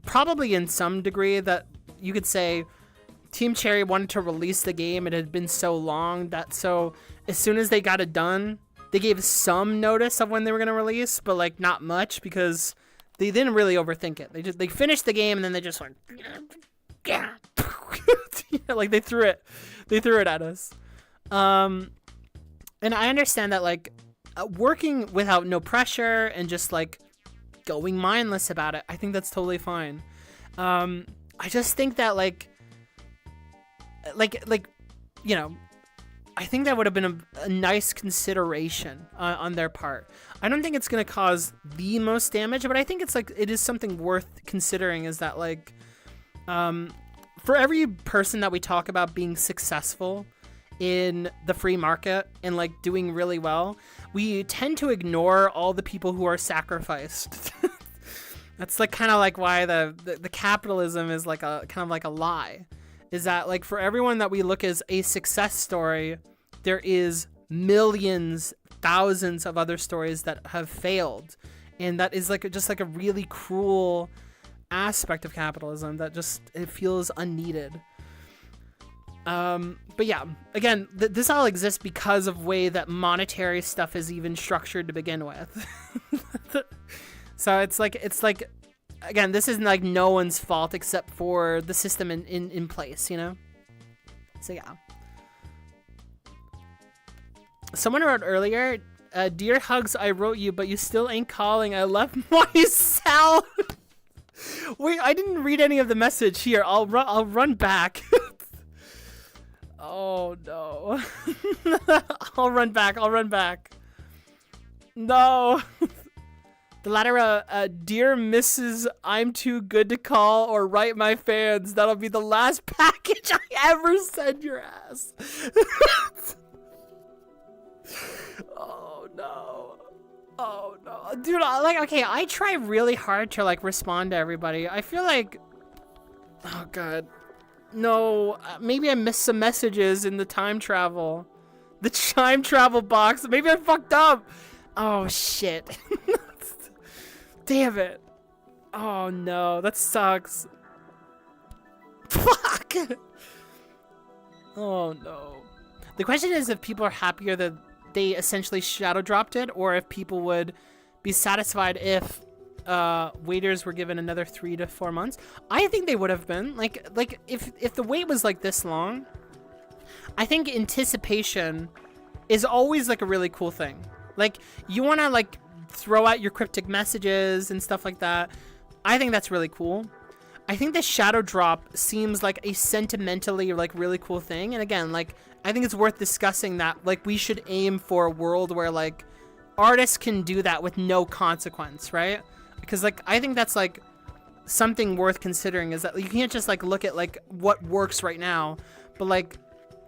probably in some degree that you could say Team Cherry wanted to release the game. It had been so long that so as soon as they got it done, they gave some notice of when they were going to release, but like not much because they didn't really overthink it. They finished the game and then they just went like they threw it at us. And I understand that like working without no pressure and just like going mindless about it, I think that's totally fine. I just think that like you know, I think that would have been a nice consideration on their part. I don't think it's gonna cause the most damage, but I think it's like it is something worth considering. Is that like for every person that we talk about being successful in the free market and like doing really well, we tend to ignore all the people who are sacrificed. That's like kind of like why the capitalism is like a kind of like a lie, is that like for everyone that we look as a success story, there is millions, thousands of other stories that have failed, and that is like just like a really cruel aspect of capitalism that just it feels unneeded. But yeah, again, this all exists because of way that monetary stuff is even structured to begin with. So it's like again, this isn't like no one's fault except for the system in place, you know? So yeah. Someone wrote earlier, dear Hugz, I wrote you, but you still ain't calling. I left my cell. Wait, I didn't read any of the message. Here, I'll run back. Oh no. I'll run back. No. The latter, dear Mrs. I'm too good to call or write my fans. That'll be the last package I ever send your ass. Oh no. Oh no. Dude, okay, I try really hard to like respond to everybody. I feel like, oh god. No, maybe I missed some messages in the time travel. The time travel box. Maybe I fucked up. Oh, shit. Damn it. Oh, no. That sucks. Fuck. Oh, no. The question is if people are happier that they essentially shadow dropped it, or if people would be satisfied if waiters were given another 3 to 4 months. I think they would have been like if the wait was like this long. I think anticipation is always like a really cool thing. Like you want to like throw out your cryptic messages and stuff like that. I think that's really cool. I think the shadow drop seems like a sentimentally like really cool thing. And again, like I think it's worth discussing that like we should aim for a world where like artists can do that with no consequence, right? Because like I think that's like something worth considering, is that you can't just like look at like what works right now, but like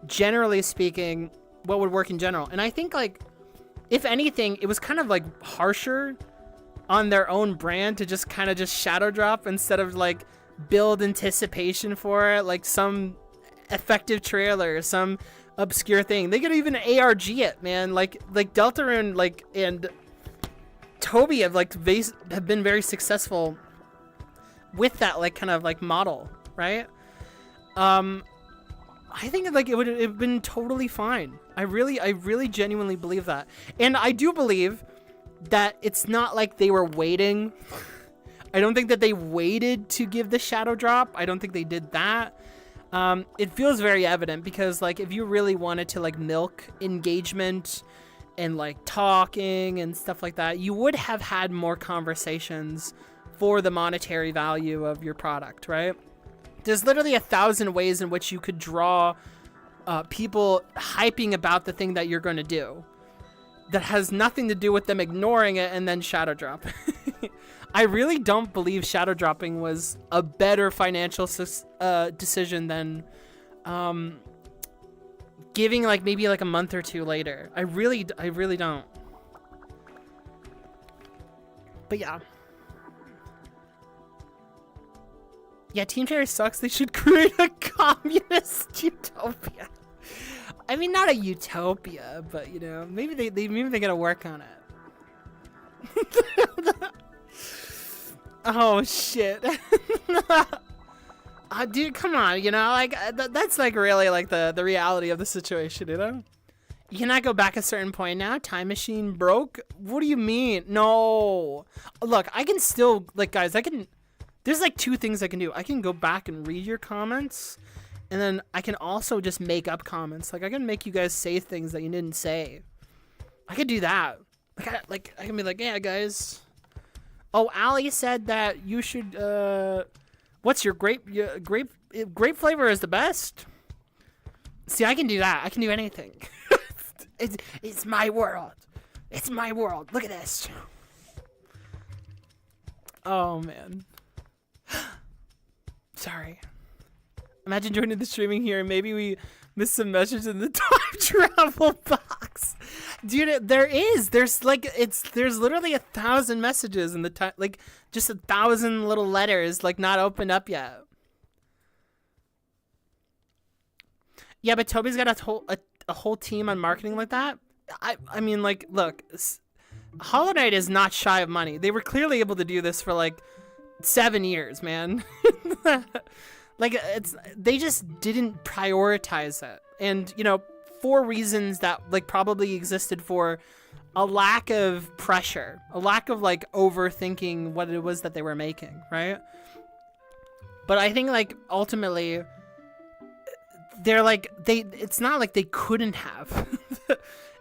generally speaking what would work in general. And I think like if anything, it was kind of like harsher on their own brand to just kind of just shadow drop instead of like build anticipation for it, like some effective trailer, some obscure thing. They could even ARG it, man. Like Deltarune and Toby have been very successful with that like kind of like model, right? I think like it would have been totally fine. I really genuinely believe that. And I do believe that it's not like they were waiting. I don't think that they waited to give the shadow drop. I don't think they did that. It feels very evident because like if you really wanted to like milk engagement and like talking and stuff like that, you would have had more conversations for the monetary value of your product, right? There's literally 1,000 ways in which you could draw people hyping about the thing that you're going to do that has nothing to do with them ignoring it and then shadow drop. I really don't believe shadow dropping was a better financial decision than giving like maybe like a month or two later. I really don't. But yeah. Yeah, Team Cherry sucks. They should create a communist utopia. I mean, not a utopia, but you know, maybe they gotta work on it. Oh shit. Dude, come on, you know, like that's like really like the reality of the situation, you know? You cannot go back a certain point now. Time machine broke. What do you mean? No. Look, I can still like, guys, there's like two things I can do. I can go back and read your comments, and then I can also just make up comments. Like I can make you guys say things that you didn't say. I could do that. I can be like, yeah, guys. Oh, Ali said that you should. What's your grape flavor is the best. See, I can do that. I can do anything. It's my world. It's my world. Look at this. Oh man. Sorry. Imagine joining the streaming here and maybe we missed some messages in the time travel box. Dude, there's literally 1,000 messages in the time, like just 1,000 little letters like not opened up yet. Yeah, but Toby's got a whole team on marketing like that. I mean, like, look, Hollow Knight is not shy of money. They were clearly able to do this for like 7 years, man. Like they just didn't prioritize it, and you know, for reasons that like probably existed for a lack of pressure, a lack of like overthinking what it was that they were making, right? But I think like ultimately they're like it's not like they couldn't have.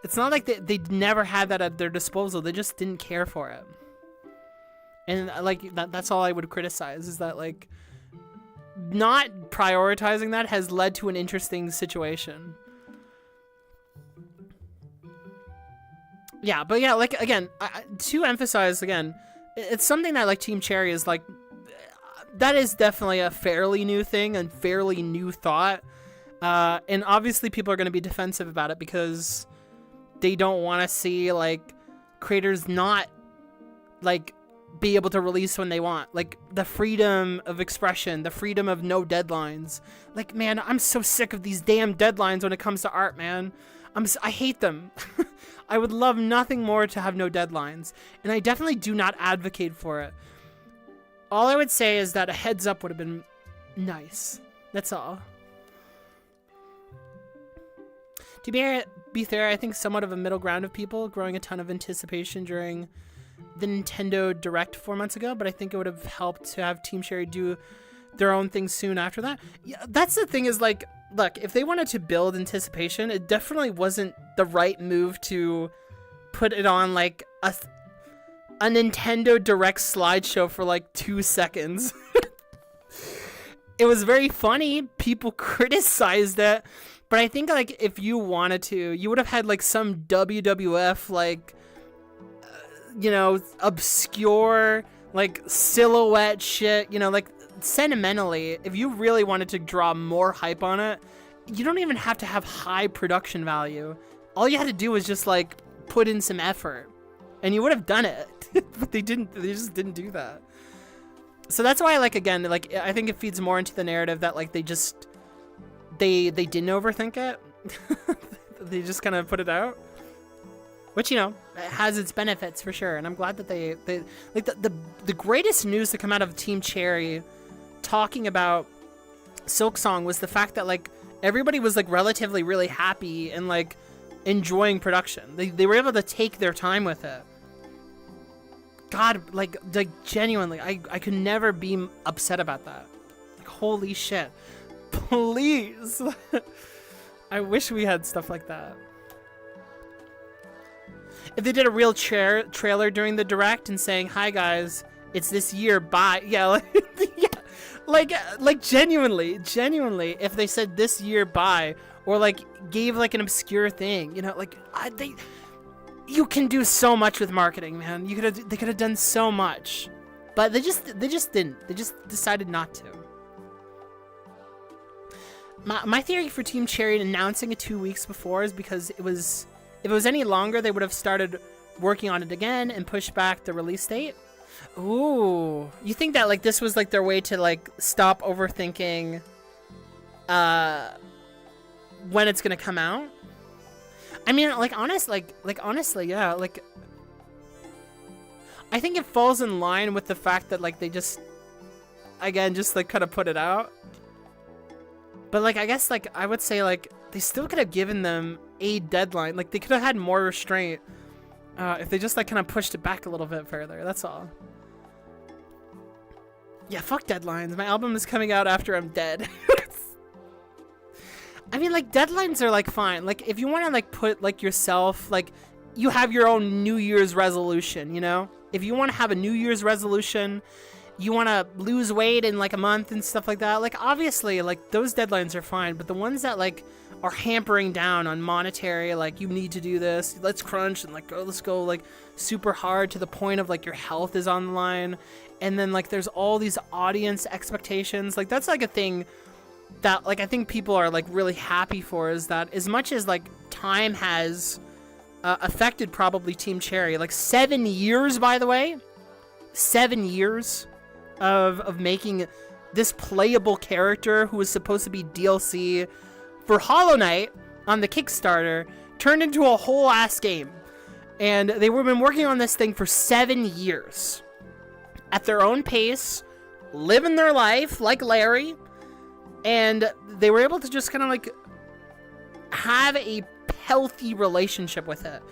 It's not like they never had that at their disposal. They just didn't care for it. And like that's all I would criticize, is that like not prioritizing that has led to an interesting situation. Yeah, but yeah, like again, to emphasize again, it's something that like Team Cherry is like, that is definitely a fairly new thing and fairly new thought. And obviously people are going to be defensive about it because they don't want to see like creators not like be able to release when they want, like the freedom of expression, the freedom of no deadlines. Like, man, I'm so sick of these damn deadlines when it comes to art, man. I hate them. I would love nothing more to have no deadlines, and I definitely do not advocate for it. All I would say is that a heads up would have been nice. That's all. To be fair, I think somewhat of a middle ground of people growing a ton of anticipation during the Nintendo Direct 4 months ago, but I think it would have helped to have Team Cherry do their own thing soon after that. Yeah, that's the thing, is like, look, if they wanted to build anticipation, it definitely wasn't the right move to put it on like a Nintendo Direct slideshow for like 2 seconds. It was very funny. People criticized it, but I think like if you wanted to, you would have had like some WWF like you know, obscure like silhouette shit, you know, like sentimentally, if you really wanted to draw more hype on it, you don't even have to have high production value. All you had to do was just like put in some effort, and you would have done it. But they didn't. They just didn't do that. So that's why, like, again, like, I think it feeds more into the narrative that, like, they didn't overthink it. They just kind of put it out, which, you know, has its benefits for sure. And I'm glad that they like the greatest news to come out of Team Cherry talking about Silksong was the fact that, like, everybody was, like, relatively really happy and, like, enjoying production. They were able to take their time with it. God, like genuinely, I could never be upset about that. Like, holy shit. Please. I wish we had stuff like that. If they did a real trailer during the direct and saying, "Hi guys, it's this year, bye." Yeah, like, yeah. Like genuinely, if they said this year, bye, or like gave like an obscure thing, you know, like you can do so much with marketing, man. They could have done so much, but they just didn't. They just decided not to. My theory for Team Cherry announcing it 2 weeks before is because if it was any longer, they would have started working on it again and pushed back the release date. Ooh, you think that, like, this was like their way to, like, stop overthinking when it's gonna come out? I mean, like, honestly, yeah, like, I think it falls in line with the fact that, like, they just, again, just, like, kind of put it out. But, like, I guess, like, I would say, like, they still could have given them a deadline. Like, they could have had more restraint if they just, like, kind of pushed it back a little bit further. That's all. Yeah, fuck deadlines. My album is coming out after I'm dead. I mean, like, deadlines are, like, fine. Like, if you want to, like, put, like, yourself, like, you have your own New Year's resolution, you know? If you want to have a New Year's resolution, you want to lose weight in, like, a month and stuff like that, like, obviously, like, those deadlines are fine. But the ones that, like, are hampering down on monetary, like, you need to do this, let's crunch, and, like, let's go, like, super hard to the point of, like, your health is on the line. And then, like, there's all these audience expectations. Like, that's, like, a thing that, like, I think people are, like, really happy for, is that as much as, like, time has affected probably Team Cherry, like, 7 years, by the way, 7 years of making this playable character who was supposed to be DLC for Hollow Knight on the Kickstarter turned into a whole ass game. And they were been working on this thing for 7 years at their own pace, living their life like Larry. And they were able to just kind of, like, have a healthy relationship with it,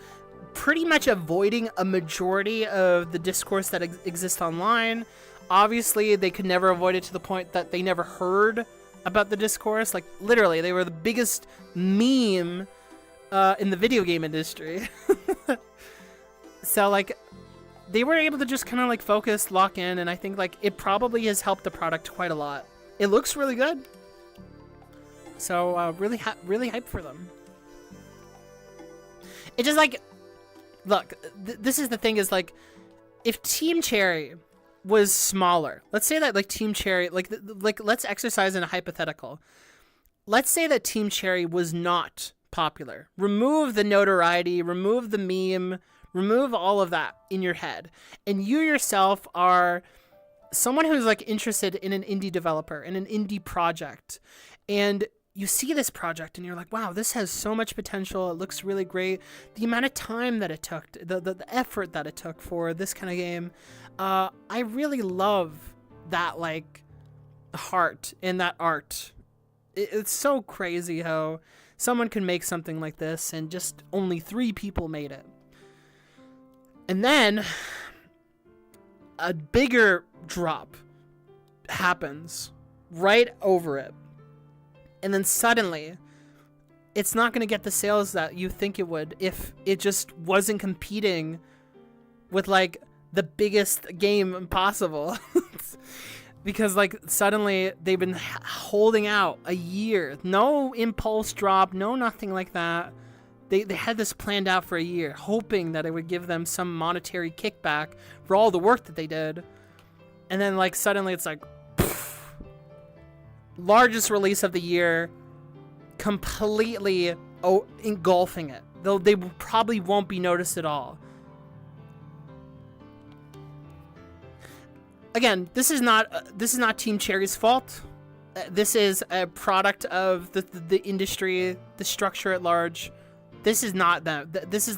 pretty much avoiding a majority of the discourse that exists online. Obviously, they could never avoid it to the point that they never heard about the discourse. Like, literally, they were the biggest meme in the video game industry. So, like, they were able to just kind of, like, focus, lock in, and I think, like, it probably has helped the product quite a lot. It looks really good. So, really hyped for them. It just, like, look, this is the thing, is, like, if Team Cherry was smaller, let's say that, like, Team Cherry, like, let's exercise in a hypothetical. Let's say that Team Cherry was not popular. Remove the notoriety, remove the meme, remove all of that in your head. And you yourself are someone who's, like, interested in an indie developer, in an indie project. And you see this project and you're like, wow, this has so much potential. It looks really great. The amount of time that it took, the effort that it took for this kind of game. I really love that, like, heart and that art. It's so crazy how someone can make something like this and just only 3 people made it. And then a bigger drop happens right over it. And then suddenly, it's not going to get the sales that you think it would if it just wasn't competing with, like, the biggest game possible. Because, like, suddenly they've been holding out a year. No impulse drop, no nothing like that. They had this planned out for a year, hoping that it would give them some monetary kickback for all the work that they did. And then, like, suddenly it's like, pff, largest release of the year, completely engulfing it. They probably won't be noticed at all. Again, this is not Team Cherry's fault. This is a product of the industry, the structure at large. This is not them. This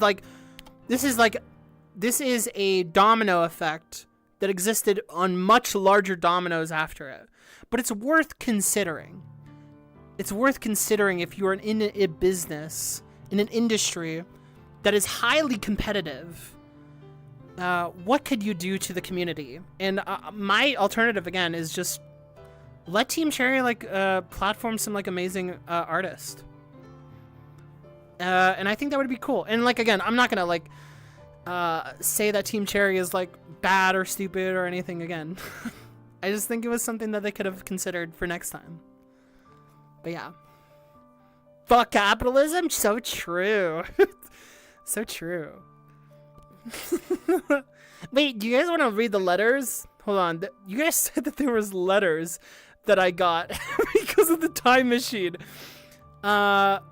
is a domino effect that existed on much larger dominoes after it. But it's worth considering. It's worth considering if you're in a business, in an industry that is highly competitive. What could you do to the community? And my alternative, again, is just let Team Cherry platform some amazing artists. And I think that would be cool. And again, I'm not gonna say that Team Cherry is bad or stupid or anything again. I just think it was something that they could have considered for next time. But yeah. Fuck capitalism? So true. So true. Wait, do you guys want to read the letters? Hold on. You guys said that there was letters that I got because of the time machine. What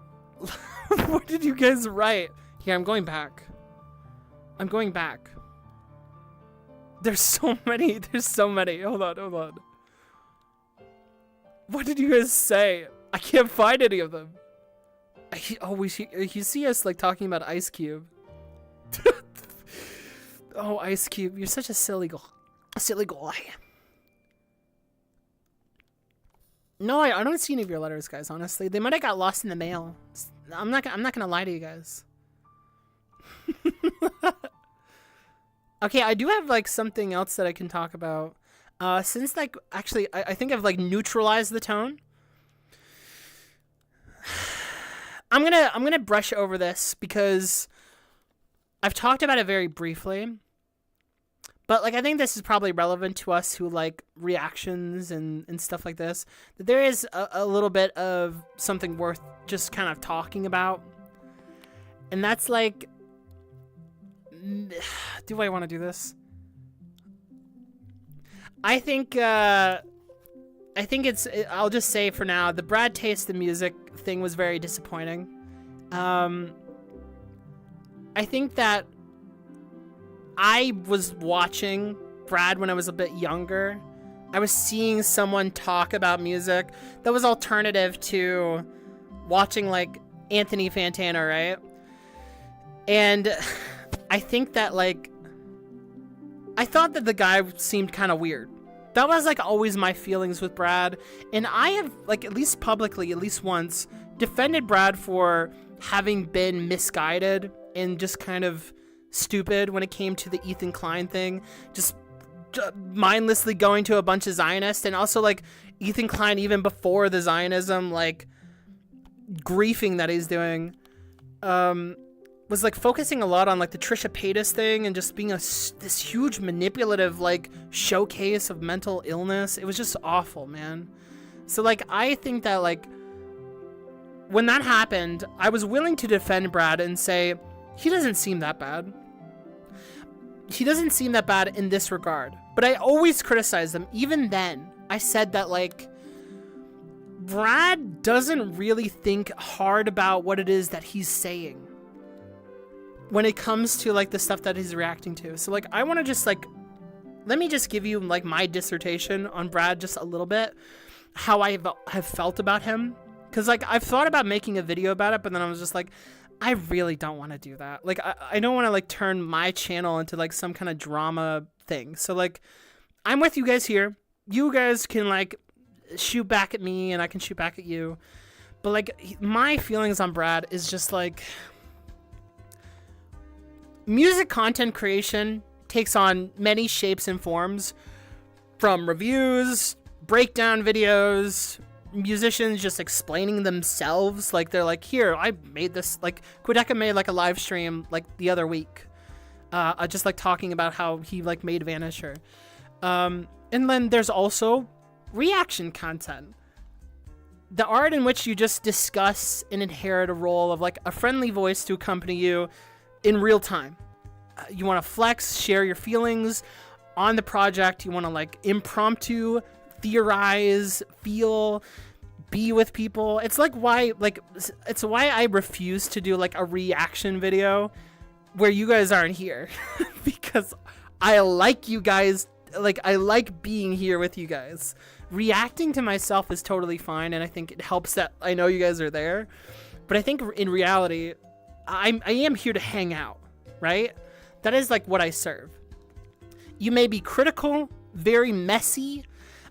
did you guys write? Here, I'm going back. I'm going back. There's so many. There's so many. Hold on. What did you guys say? I can't find any of them. You see us talking about Ice Cube. Oh, Ice Cube, you're such a silly guy. No, I don't see any of your letters, guys. Honestly, they might have got lost in the mail. I'm not gonna lie to you guys. Okay, I do have something else that I can talk about. Since actually, I think I've neutralized the tone. I'm gonna brush over this because I've talked about it very briefly. But I think this is probably relevant to us who like reactions and stuff like this. That there is a little bit of something worth just kind of talking about. And that's do I want to do this? I think I'll just say for now, the Brad Taste the Music thing was very disappointing. I think that I was watching Brad when I was a bit younger. I was seeing someone talk about music that was alternative to watching Anthony Fantana, right? And I think that I thought that the guy seemed kind of weird. That was always my feelings with Brad. And I have at least publicly, at least once, defended Brad for having been misguided and just kind of stupid when it came to the Ethan Klein thing, just mindlessly going to a bunch of Zionists, and also Ethan Klein even before the Zionism griefing that he's doing, was focusing a lot on the Trisha Paytas thing and just being this huge manipulative showcase of mental illness. It was just awful, man. So I think that when that happened, I was willing to defend Brad and say he doesn't seem that bad. He doesn't seem that bad in this regard. But I always criticized him. Even then, I said that Brad doesn't really think hard about what it is that he's saying when it comes to the stuff that he's reacting to. So I want to just let me just give you my dissertation on Brad just a little bit, how I have felt about him. Because I've thought about making a video about it, but then I was just I really don't want to do that. I don't want to turn my channel into some kind of drama thing. So I'm with you guys here. You guys can shoot back at me and I can shoot back at you. But my feelings on Brad is just music content creation takes on many shapes and forms, from reviews, breakdown videos, musicians just explaining themselves. They're here, I made this. Quideka made a live stream the other week, just talking about how he made Vanisher. And then there's also reaction content, the art in which you just discuss and inherit a role of a friendly voice to accompany you in real time. You want to flex, share your feelings on the project. You want to impromptu theorize, feel, be with people. It's like why, like, it's why I refuse to do like a reaction video where you guys aren't here because I like you guys. Like, I like being here with you guys. Reacting to myself is totally fine, and I think it helps that I know you guys are there. But I think in reality, I am here to hang out, right? That is like what I serve. You may be critical, very messy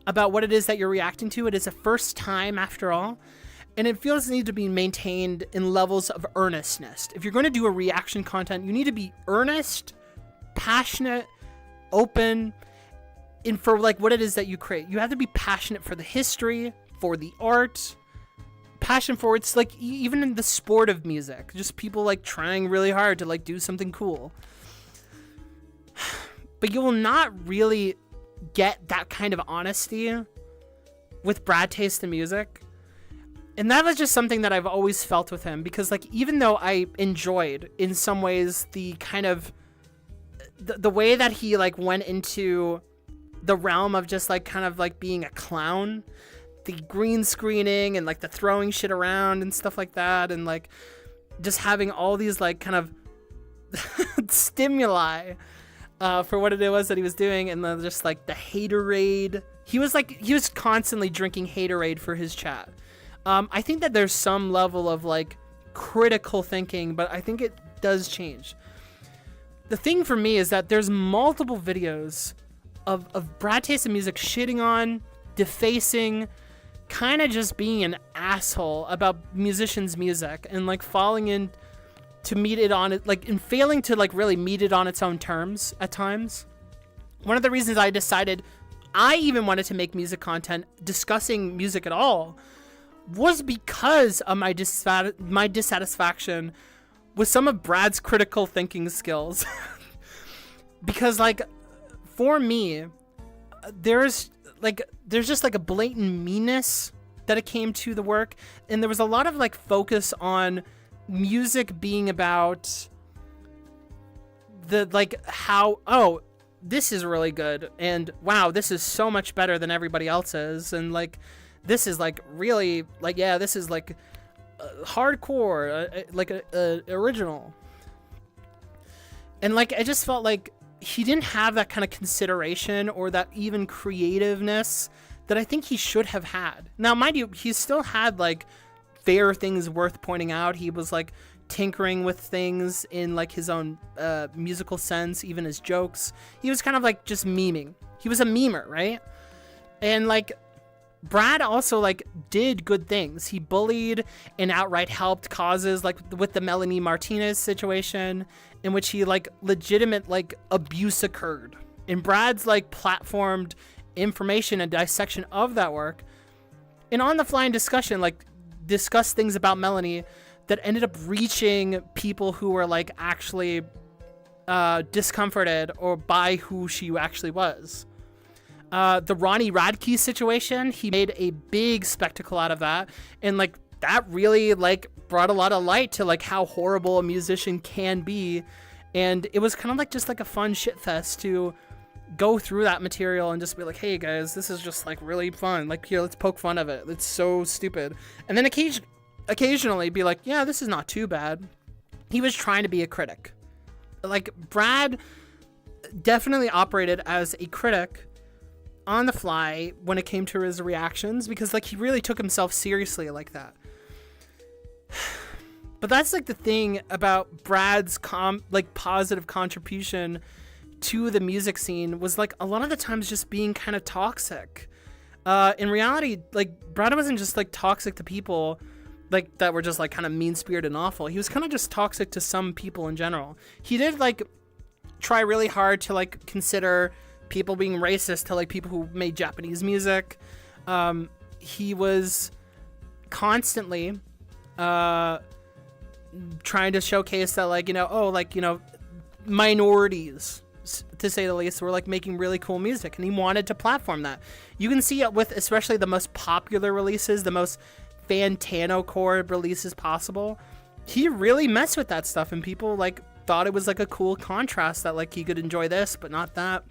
about what it is that you're reacting to. It is a first time after all, and it feels need to be maintained in levels of earnestness. If you're going to do a reaction content, you need to be earnest, passionate, open, and for like what it is that you create. You have to be passionate for the history, for the art, passion for it's like even in the sport of music, just people like trying really hard to like do something cool. But you will not really get that kind of honesty with Brad Taste in Music. And that was just something that I've always felt with him, because like even though I enjoyed in some ways the kind of the way that he like went into the realm of just like kind of like being a clown, the green screening and like the throwing shit around and stuff like that, and like just having all these like kind of stimuli for what it was that he was doing, and then just like the haterade. He was constantly drinking haterade for his chat. I think that there's some level of like critical thinking, but I think it does change. The thing for me is that there's multiple videos of Brad Taste in Music shitting on, defacing, kind of just being an asshole about musicians' music, and like falling in to meet it on it, like, and failing to like really meet it on its own terms at times. One of the reasons I decided I even wanted to make music content discussing music at all was because of my dissatisfaction with some of Brad's critical thinking skills. Because like for me, there's just like a blatant meanness that it came to the work, and there was a lot of like focus on music being about the like how, oh, this is really good, and wow, this is so much better than everybody else's, and like this is like really like, yeah, this is like hardcore, like a original. And like I just felt like he didn't have that kind of consideration or that even creativeness that I think he should have had. Now, mind you, he still had like fair things worth pointing out. He was like tinkering with things in like his own musical sense, even his jokes. He was kind of like just memeing. He was a memer, right? And like Brad also like did good things. He bullied and outright helped causes, like with the Melanie Martinez situation, in which he like legitimate like abuse occurred. And Brad's like platformed information and dissection of that work, and on the fly in discussion, like discussed things about Melanie that ended up reaching people who were like actually discomforted or by who she actually was. The Ronnie Radke situation, he made a big spectacle out of that, and like that really like brought a lot of light to like how horrible a musician can be. And it was kind of like just like a fun shit fest to go through that material and just be like, hey guys, this is just like really fun, like here, let's poke fun of it, it's so stupid. And then occasionally be like, yeah, this is not too bad. He was trying to be a critic. Like Brad definitely operated as a critic on the fly when it came to his reactions, because like he really took himself seriously like that. But that's like the thing about Brad's like positive contribution to the music scene, was like a lot of the times just being kind of toxic. In reality, like Brad wasn't just like toxic to people like that were just like kind of mean-spirited and awful. He was kind of just toxic to some people in general. He did like try really hard to like consider people being racist to like people who made Japanese music. He was constantly trying to showcase that, like, you know, oh, like, you know, minorities, to say the least, were like making really cool music, and he wanted to platform that. You can see it with especially the most popular releases, the most Fantano core releases possible. He really messed with that stuff, and people like thought it was like a cool contrast that like he could enjoy this but not that.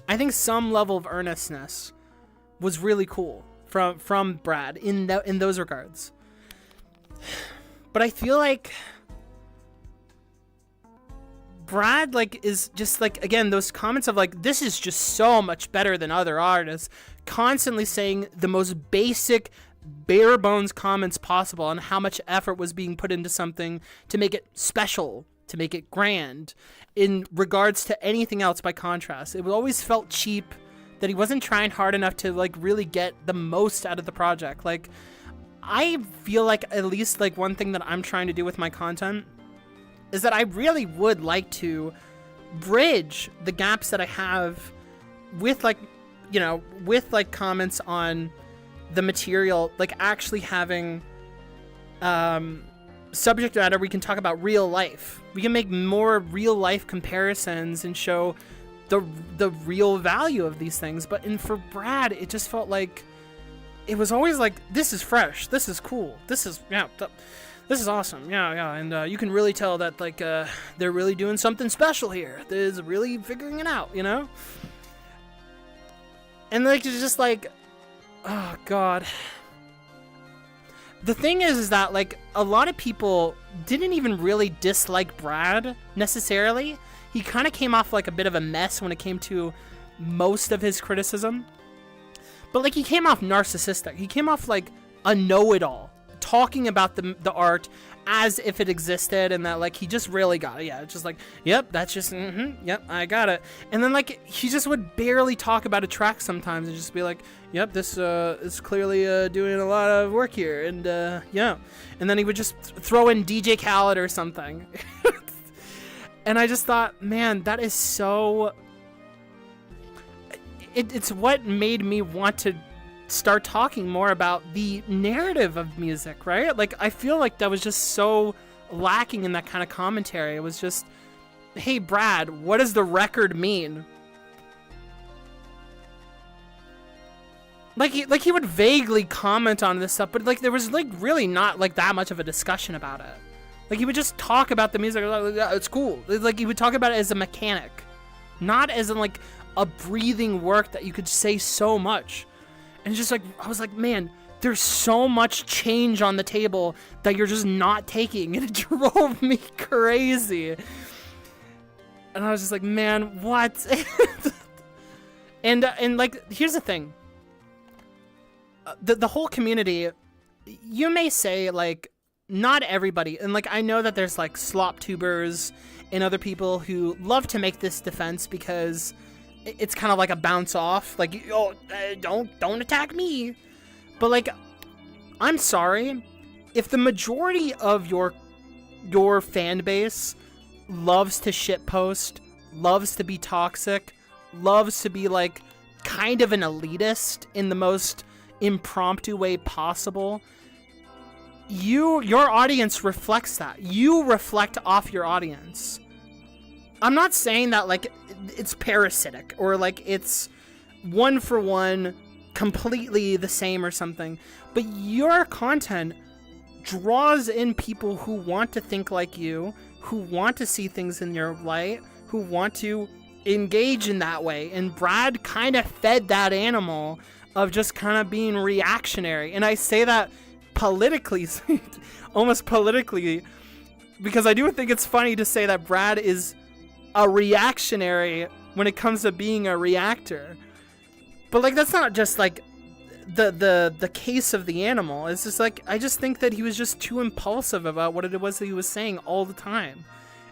I think some level of earnestness was really cool from Brad in those regards. But I feel like Brad, like, is just, like, again, those comments of, like, this is just so much better than other artists, constantly saying the most basic, bare bones comments possible on how much effort was being put into something to make it special, to make it grand, in regards to anything else by contrast. It always felt cheap, that he wasn't trying hard enough to, like, really get the most out of the project. Like, I feel like, at least, like, one thing that I'm trying to do with my content is that I really would like to bridge the gaps that I have with, like, you know, with, like, comments on the material, like, actually having subject matter we can talk about real life. We can make more real life comparisons and show the real value of these things. But for Brad, it just felt like it was always like, this is fresh, this is cool, this is, yeah, this is awesome, yeah, and you can really tell that, like, they're really doing something special here. They're really figuring it out, you know? And, like, it's just like, oh, God. The thing is that, like, a lot of people didn't even really dislike Brad, necessarily. He kind of came off like a bit of a mess when it came to most of his criticism. But, like, he came off narcissistic. He came off like a know-it-all, talking about the art as if it existed, and that, like, he just really got it. Yeah, it's just like, yep, that's just, yep, I got it. And then, like, he just would barely talk about a track sometimes and just be like, yep, this is clearly doing a lot of work here, and yeah. And then he would just throw in DJ Khaled or something. And I just thought, man, that is so... It's what made me want to start talking more about the narrative of music, right? Like, I feel like that was just so lacking in that kind of commentary. It was just, hey, Brad, what does the record mean? Like he would vaguely comment on this stuff, but, like, there was, like, really not, like, that much of a discussion about it. Like, he would just talk about the music, like, yeah, it's cool. Like, he would talk about it as a mechanic, not as in, like, a breathing work that you could say so much. And just, like, I was like, man, there's so much change on the table that you're just not taking, and it drove me crazy. And I was just like, man, what? and like, here's the thing. The whole community, you may say, like, not everybody, and, like, I know that there's, like, slop tubers and other people who love to make this defense because it's kind of like a bounce off, like, oh, don't attack me. But, like, I'm sorry, if the majority of your fan base loves to shitpost, loves to be toxic, loves to be, like, kind of an elitist in the most impromptu way possible, your audience reflects that. You reflect off your audience. I'm not saying that, like, it's parasitic or, like, it's one for one completely the same or something, but your content draws in people who want to think like you, who want to see things in your light, who want to engage in that way. And Brad kind of fed that animal of just kind of being reactionary. And I say that politically, almost politically, because I do think it's funny to say that Brad is a reactionary when it comes to being a reactor. But, like, that's not just, like, the case of the animal. It's just, like, I just think that he was just too impulsive about what it was that he was saying all the time.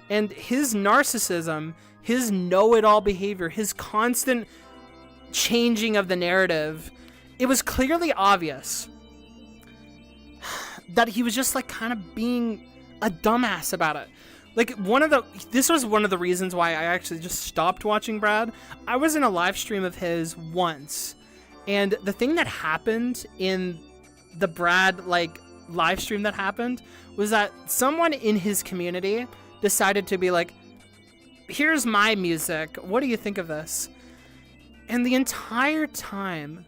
And his narcissism, his know-it-all behavior, his constant changing of the narrative, it was clearly obvious that he was just, like, kind of being a dumbass about it. Like, this was one of the reasons why I actually just stopped watching Brad. I was in a live stream of his once, and the thing that happened in the Brad, like, live stream that happened was that someone in his community decided to be like, here's my music, what do you think of this? And the entire time,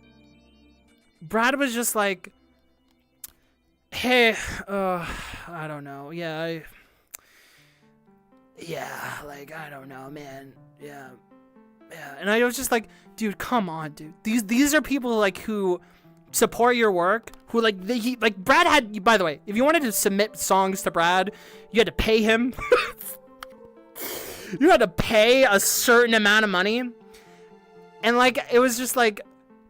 Brad was just like, hey, I don't know, yeah, like, I don't know, man, yeah, and I was just like, dude, come on, dude, these are people, like, who support your work, who like like Brad had, by the way, if you wanted to submit songs to Brad, you had to pay him. You had to pay a certain amount of money. And like it was just like,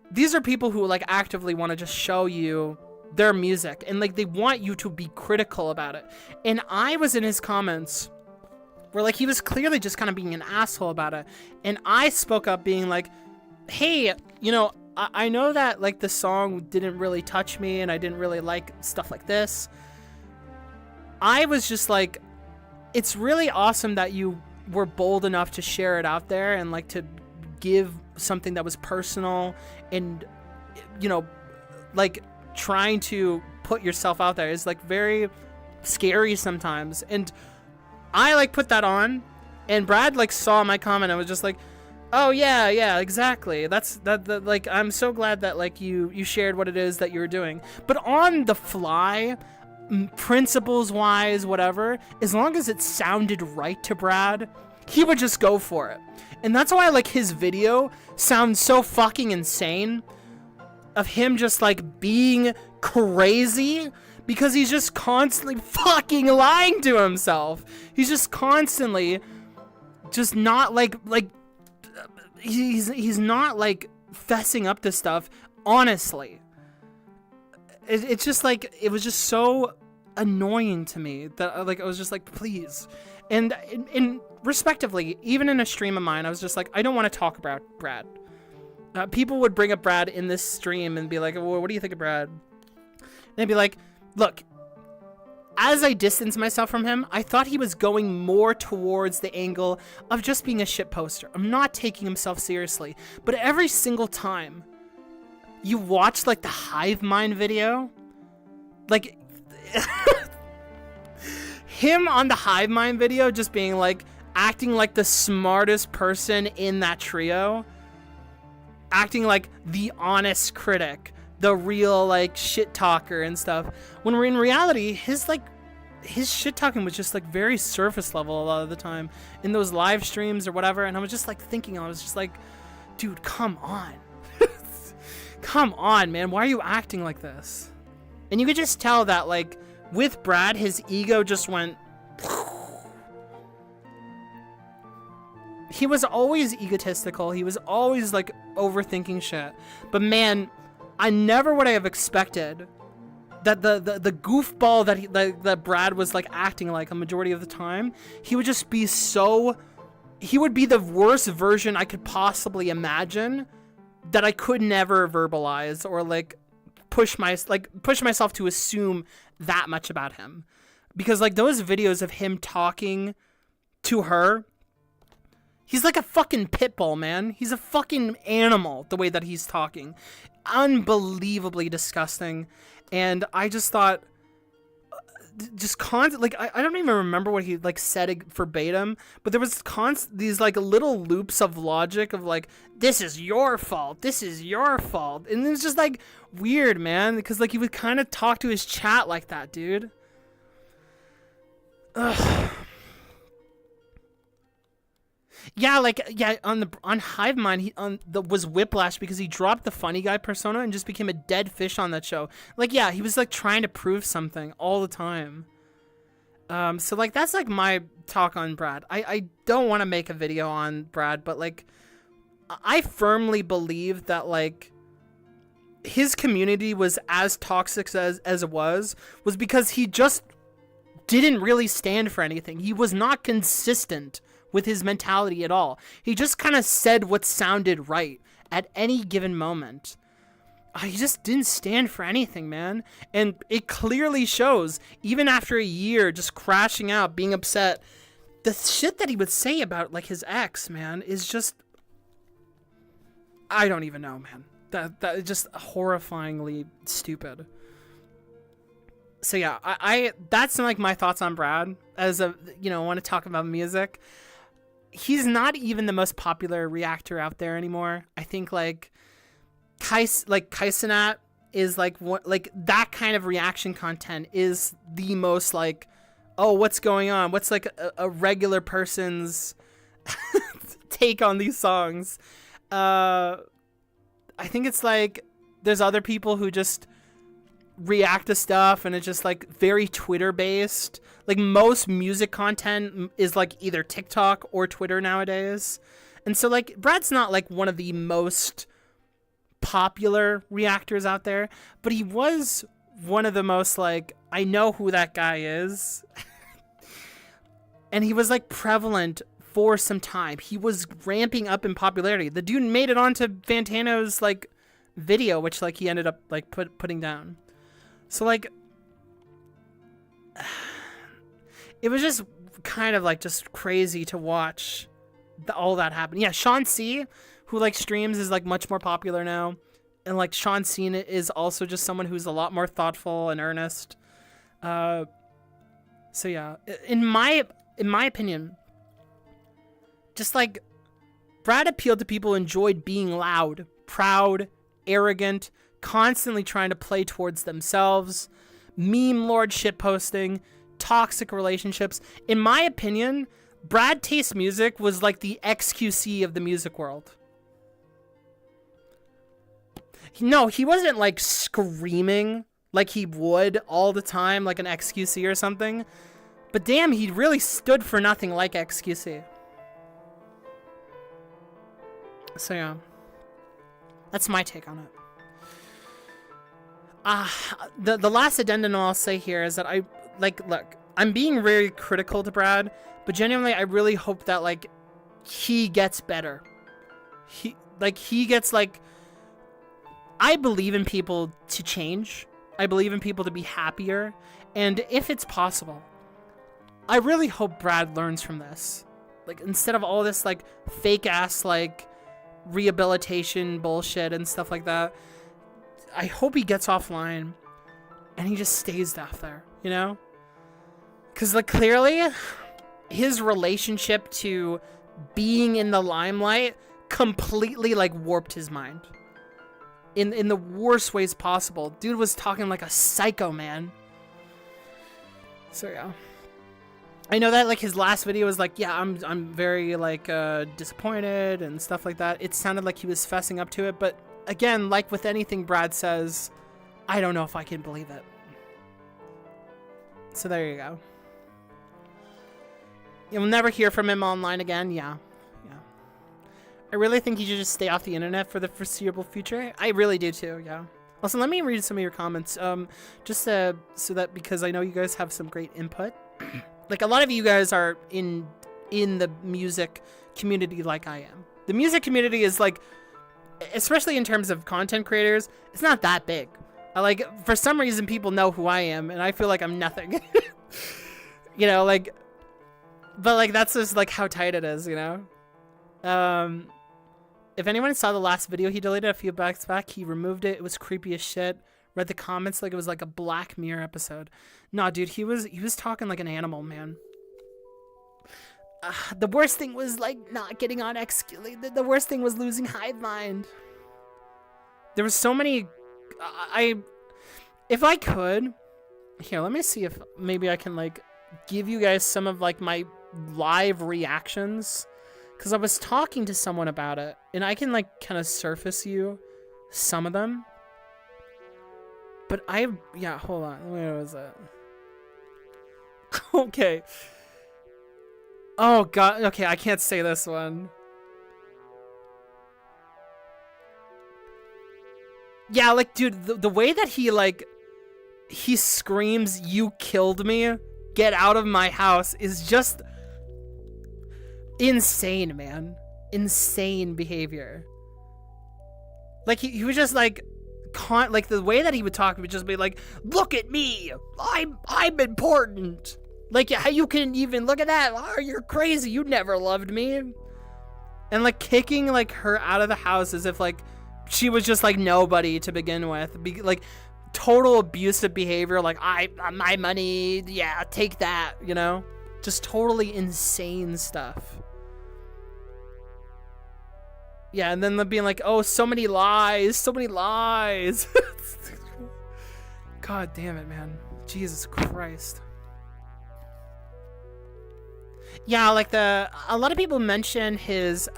these are people who like actively want to just show you their music, and like they want you to be critical about it. And I was in his comments where like he was clearly just kind of being an asshole about it, and I spoke up being like, hey, you know, I know that like the song didn't really touch me and I didn't really like stuff like this. I was just like, it's really awesome that you were bold enough to share it out there and like to give something that was personal and, you know, like trying to put yourself out there is like very scary sometimes. And I like put that on, and Brad like saw my comment and was just like, oh yeah, exactly. That's like, I'm so glad that like you shared what it is that you were doing. But on the fly, principles wise, whatever, as long as it sounded right to Brad, he would just go for it. And that's why like his video sounds so fucking insane, of him just like being crazy, because he's just constantly fucking lying to himself. He's just constantly just not like he's not like fessing up to stuff honestly. It's just like, it was just so annoying to me that like I was just like, please. And in respectively, even in a stream of mine, I was just like, I don't want to talk about Brad. People would bring up Brad in this stream and be like, well, what do you think of Brad? And I'd be like, look, as I distanced myself from him, I thought he was going more towards the angle of just being a shit poster. I'm not taking himself seriously. But every single time you watch like the Hive Mind video, like him on the Hive Mind video just being like, acting like the smartest person in that trio, acting like the honest critic, the real like shit talker and stuff, when we're in reality, his shit talking was just like very surface level a lot of the time in those live streams or whatever. And I was just like thinking, I was just like, dude, come on. Come on, man, why are you acting like this? And you could just tell that like with Brad, his ego just went. He was always egotistical. He was always like overthinking shit. But man, I never would have expected that the goofball that Brad was like acting like a majority of the time, he would just be so, he would be the worst version I could possibly imagine, that I could never verbalize or like push myself to assume that much about him. Because like those videos of him talking to her, he's like a fucking pit bull, man. He's a fucking animal, the way that he's talking. Unbelievably disgusting. And I just thought, like, I don't even remember what he, like, said verbatim, but there was these, like, little loops of logic of, like, this is your fault, this is your fault. And it was just, like, weird, man, because, like, he would kind of talk to his chat like that, dude. Ugh. Yeah, like, yeah, on Hive Mind, he was Whiplash because he dropped the funny guy persona and just became a dead fish on that show. Like, yeah, he was like trying to prove something all the time. So like that's like my talk on Brad. I don't want to make a video on Brad, but like I firmly believe that like his community was as toxic as it was because he just didn't really stand for anything. He was not consistent with his mentality at all. He just kind of said what sounded right at any given moment. He just didn't stand for anything, man. And it clearly shows, even after a year just crashing out, being upset. The shit that he would say about like his ex, man, is just, I don't even know, man. That is just horrifyingly stupid. So yeah, I that's like my thoughts on Brad. As a, you know, I want to talk about music. He's not even the most popular reactor out there anymore. I think like Kaisenat is like what, like that kind of reaction content is the most like, oh, what's going on? What's like a regular person's take on these songs? I think it's like there's other people who just react to stuff and it's just like very Twitter based. Like most music content is like either TikTok or Twitter nowadays. And so like Brad's not like one of the most popular reactors out there, but he was one of the most like, I know who that guy is. And he was like prevalent for some time. He was ramping up in popularity. The dude made it onto Fantano's like video, which like he ended up like putting down. So like it was just kind of like just crazy to watch all that happen. Yeah, Sean C, who like streams, is like much more popular now. And like Sean C is also just someone who's a lot more thoughtful and earnest. So yeah, in my opinion, just like Brad appealed to people who enjoyed being loud, proud, arrogant, constantly trying to play towards themselves, meme lord shitposting, toxic relationships. In my opinion, Brad Taste Music was like the XQC of the music world. No, he wasn't like screaming like he would all the time, like an XQC or something. But damn, he really stood for nothing like XQC. So yeah, that's my take on it. The last addendum I'll say here is that I like, look, I'm being very critical to Brad, but genuinely I really hope that like he gets better. He gets like, I believe in people to change. I believe in people to be happier, and if it's possible, I really hope Brad learns from this. Like instead of all this like fake ass like rehabilitation bullshit and stuff like that, I hope he gets offline and he just stays off there, you know? Because like clearly his relationship to being in the limelight completely like warped his mind in the worst ways possible. Dude was talking like a psycho, man. So yeah, I know that like his last video was like, yeah, I'm very like disappointed and stuff like that. It sounded like he was fessing up to it, but again, like with anything Brad says, I don't know if I can believe it. So there you go. You'll never hear from him online again. Yeah. I really think he should just stay off the internet for the foreseeable future. I really do too, yeah. Also, let me read some of your comments, just so that, because I know you guys have some great input. Like, a lot of you guys are in the music community like I am. The music community is, like, especially in terms of content creators, it's not that big. Like, for some reason, people know who I am, and I feel like I'm nothing. You know, like, but, like, that's just, like, how tight it is, you know? If anyone saw the last video he deleted a few bucks back, he removed it. It was creepy as shit. Read the comments like it was like a Black Mirror episode. Nah, dude, he was talking like an animal, man. The worst thing was like not getting on the worst thing was losing Hive Mind. There was so many. If I could, here, let me see if maybe I can like give you guys some of like my live reactions. Because I was talking to someone about it, and I can, like, kind of surface you some of them. But yeah, hold on. Where was it? Okay. Oh, God. Okay, I can't say this one. Yeah, like, dude, the way that he, like, he screams, "You killed me, get out of my house," is just insane, man. Insane behavior. Like he was just like like the way that he would talk would just be like, "Look at me, I'm important. Like, how you can even look at that? Oh, you're crazy. You never loved me." And like kicking like her out of the house as if like she was just like nobody to begin with. Like total abusive behavior. Like, my money, yeah, take that. You know, just totally insane stuff. Yeah, and then they're being like, "Oh, so many lies, so many lies." God damn it, man. Jesus Christ. Yeah, like a lot of people mention his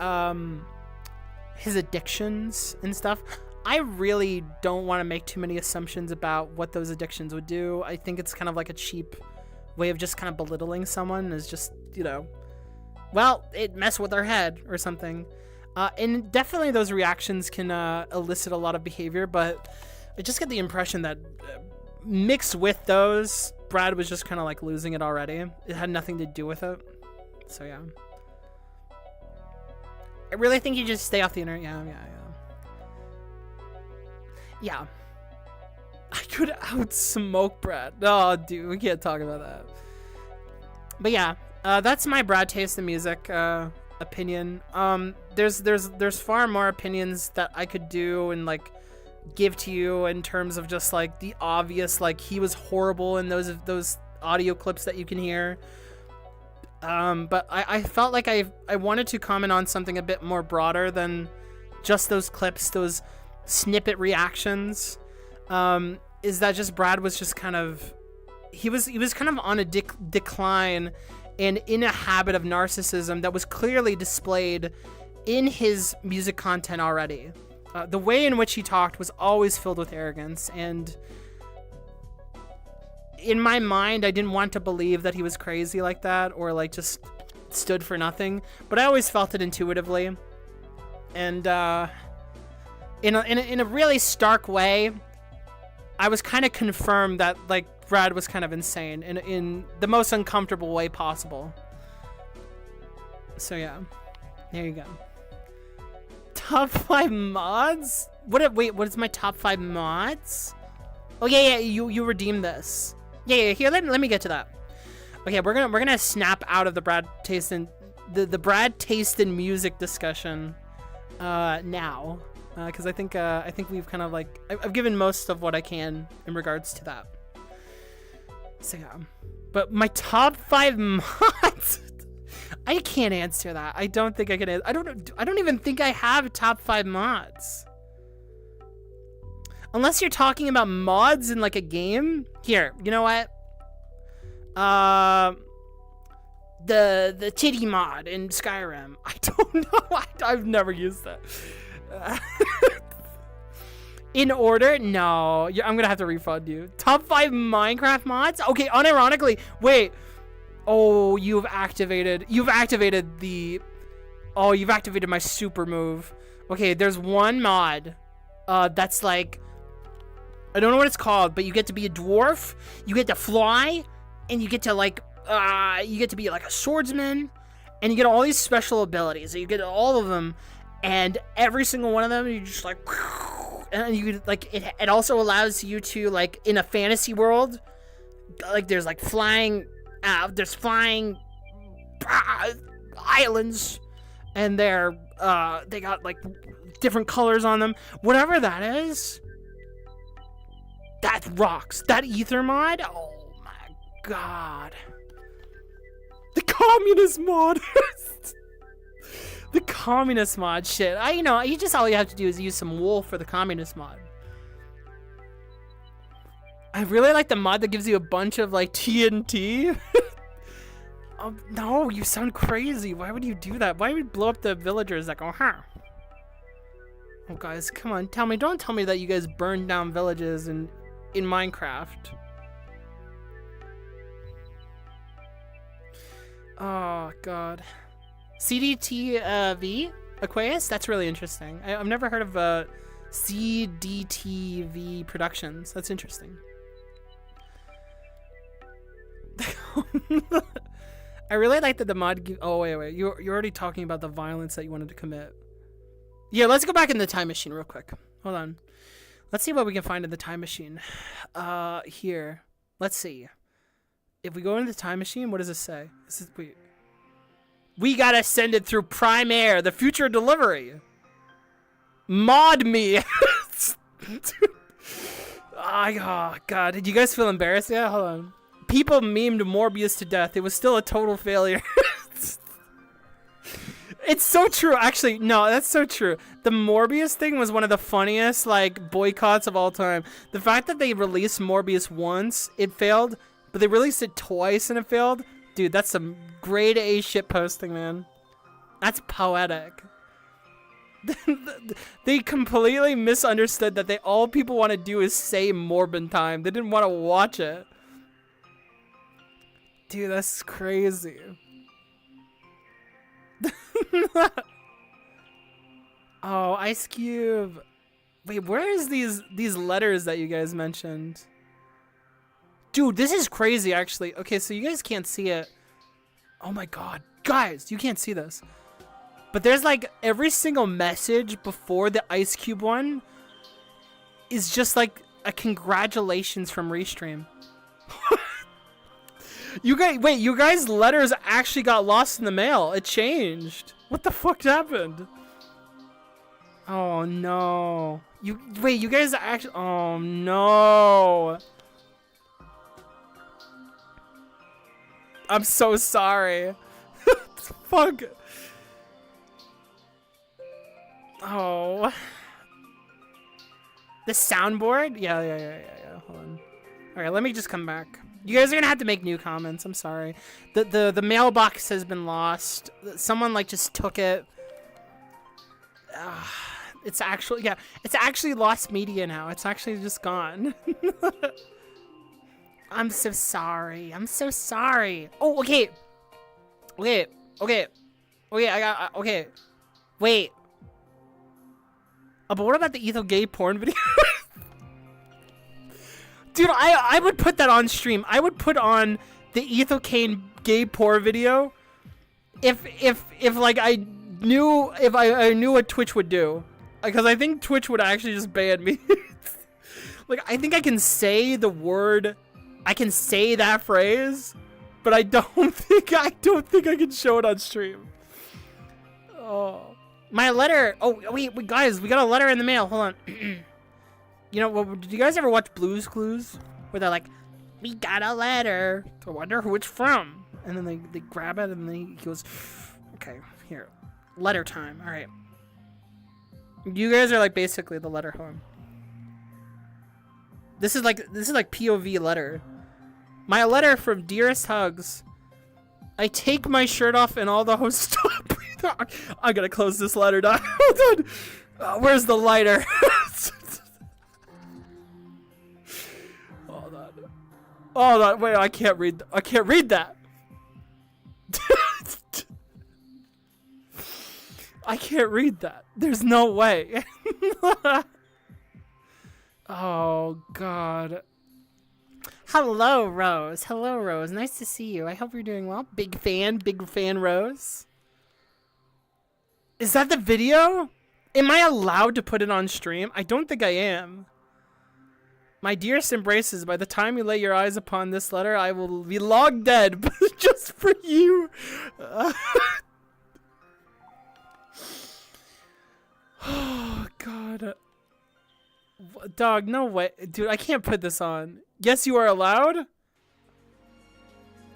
addictions and stuff. I really don't want to make too many assumptions about what those addictions would do. I think it's kind of like a cheap way of just kind of belittling someone, is just, you know, well, it messed with their head or something. And definitely those reactions can elicit a lot of behavior, but I just get the impression that mixed with those, Brad was just kind of like losing it already. It had nothing to do with it. So yeah. I really think you just stay off the internet. Yeah. I could outsmoke Brad. Oh, dude, we can't talk about that. But yeah, that's my Brad taste in music opinion. There's far more opinions that I could do and like give to you in terms of just like the obvious, like he was horrible in those audio clips that you can hear. But I felt like I wanted to comment on something a bit more broader than just those clips, those snippet reactions. Is that just Brad was just kind of, he was kind of on a decline and in a habit of narcissism that was clearly displayed in his music content already. The way in which he talked was always filled with arrogance, and in my mind, I didn't want to believe that he was crazy like that or like just stood for nothing, but I always felt it intuitively. And in a really stark way, I was kind of confirmed that like Brad was kind of insane in the most uncomfortable way possible. So yeah, there you go. Top 5 mods? Wait, what is my top 5 mods? Oh yeah, you redeemed this. Yeah, here, let me get to that. Okay, we're gonna snap out of the Brad taste in the Brad taste in music discussion now, because I think we've kind of like I've given most of what I can in regards to that. So yeah, but my top 5 mods, I can't answer that. I don't think I can. I don't even think I have top 5 mods. Unless you're talking about mods in like a game. Here, you know what? The titty mod in Skyrim. I don't know. I've never used that. In order? No. I'm gonna have to refund you. Top 5 Minecraft mods? Okay, unironically, wait. Oh, you've activated my super move. Okay, there's one mod that's like, I don't know what it's called, but you get to be a dwarf, you get to fly, and you get to like you get to be like a swordsman, and you get all these special abilities. So you get all of them, and every single one of them you just like, and you like it also allows you to like in a fantasy world, like there's like flying islands, and they got like different colors on them. Whatever that is, that rocks. That ether mod, oh my god. The communist mod. The communist mod shit. All you have to do is use some wool for the communist mod. I really like the mod that gives you a bunch of like TNT. Oh, no, you sound crazy. Why would you do that? Why would you blow up the villagers that go, huh? Oh guys, come on, don't tell me that you guys burned down villages in Minecraft. Oh god. CDTV Aquarius? That's really interesting. I've never heard of CDTV Productions. That's interesting. I really like that the mod oh wait, you're already talking about the violence that you wanted to commit. Yeah, let's go back in the time machine real quick. Hold on. Let's see what we can find in the time machine. Here. Let's see. If we go into the time machine, what does it say? Wait. We gotta send it through Prime Air, the future delivery. Mod me. Oh god, did you guys feel embarrassed? Yeah, hold on. People memed Morbius to death. It was still a total failure. It's so true. Actually, no, that's so true. The Morbius thing was one of the funniest like boycotts of all time. The fact that they released Morbius once, it failed, but they released it twice and it failed. Dude, that's some grade A shit posting, man. That's poetic. They completely misunderstood that all people want to do is say Morbin time. They didn't want to watch it. Dude, that's crazy. Oh, Ice Cube. Wait, where is these letters that you guys mentioned? Dude, this is crazy actually. Okay, so you guys can't see it. Oh my god. Guys, you can't see this. But there's like every single message before the Ice Cube one is just like a congratulations from Restream. You guys' letters actually got lost in the mail. It changed. What the fuck happened? Oh no. You guys actually, oh no. I'm so sorry. Fuck. Oh. The soundboard? Yeah. Hold on. Alright, let me just come back. You guys are gonna have to make new comments. I'm sorry. The mailbox has been lost. Someone like just took it. It's actually lost media now. It's actually just gone. I'm so sorry. I'm so sorry. Oh, okay. Okay. Wait. But what about the Etho gay porn video? Dude, I would put that on stream. I would put on the Etho Kane gay porn video if like I knew what Twitch would do. Because I think Twitch would actually just ban me. Like, I think I can say the word, I can say that phrase, but I don't think I can show it on stream. Oh. My letter. Oh, wait, guys, we got a letter in the mail. Hold on. You know, well, did you guys ever watch Blue's Clues? Where they're like, we got a letter. I wonder who it's from. And then they grab it and then he goes, okay, here. Letter time. All right. You guys are like basically the letter home. This is like POV letter. My letter from dearest Hugz. I take my shirt off and all the hosts stop breathing. I gotta close this letter down. Hold on. Where's the lighter? Hold on. Wait, I can't read that. I can't read that. There's no way. Oh, God. Hello, Rose. Hello, Rose. Nice to see you. I hope you're doing well. Big fan, Rose. Is that the video? Am I allowed to put it on stream? I don't think I am. My dearest embraces, by the time you lay your eyes upon this letter, I will be long dead, but just for you. Oh, God. Dog, no way. Dude, I can't put this on. Yes, you are allowed?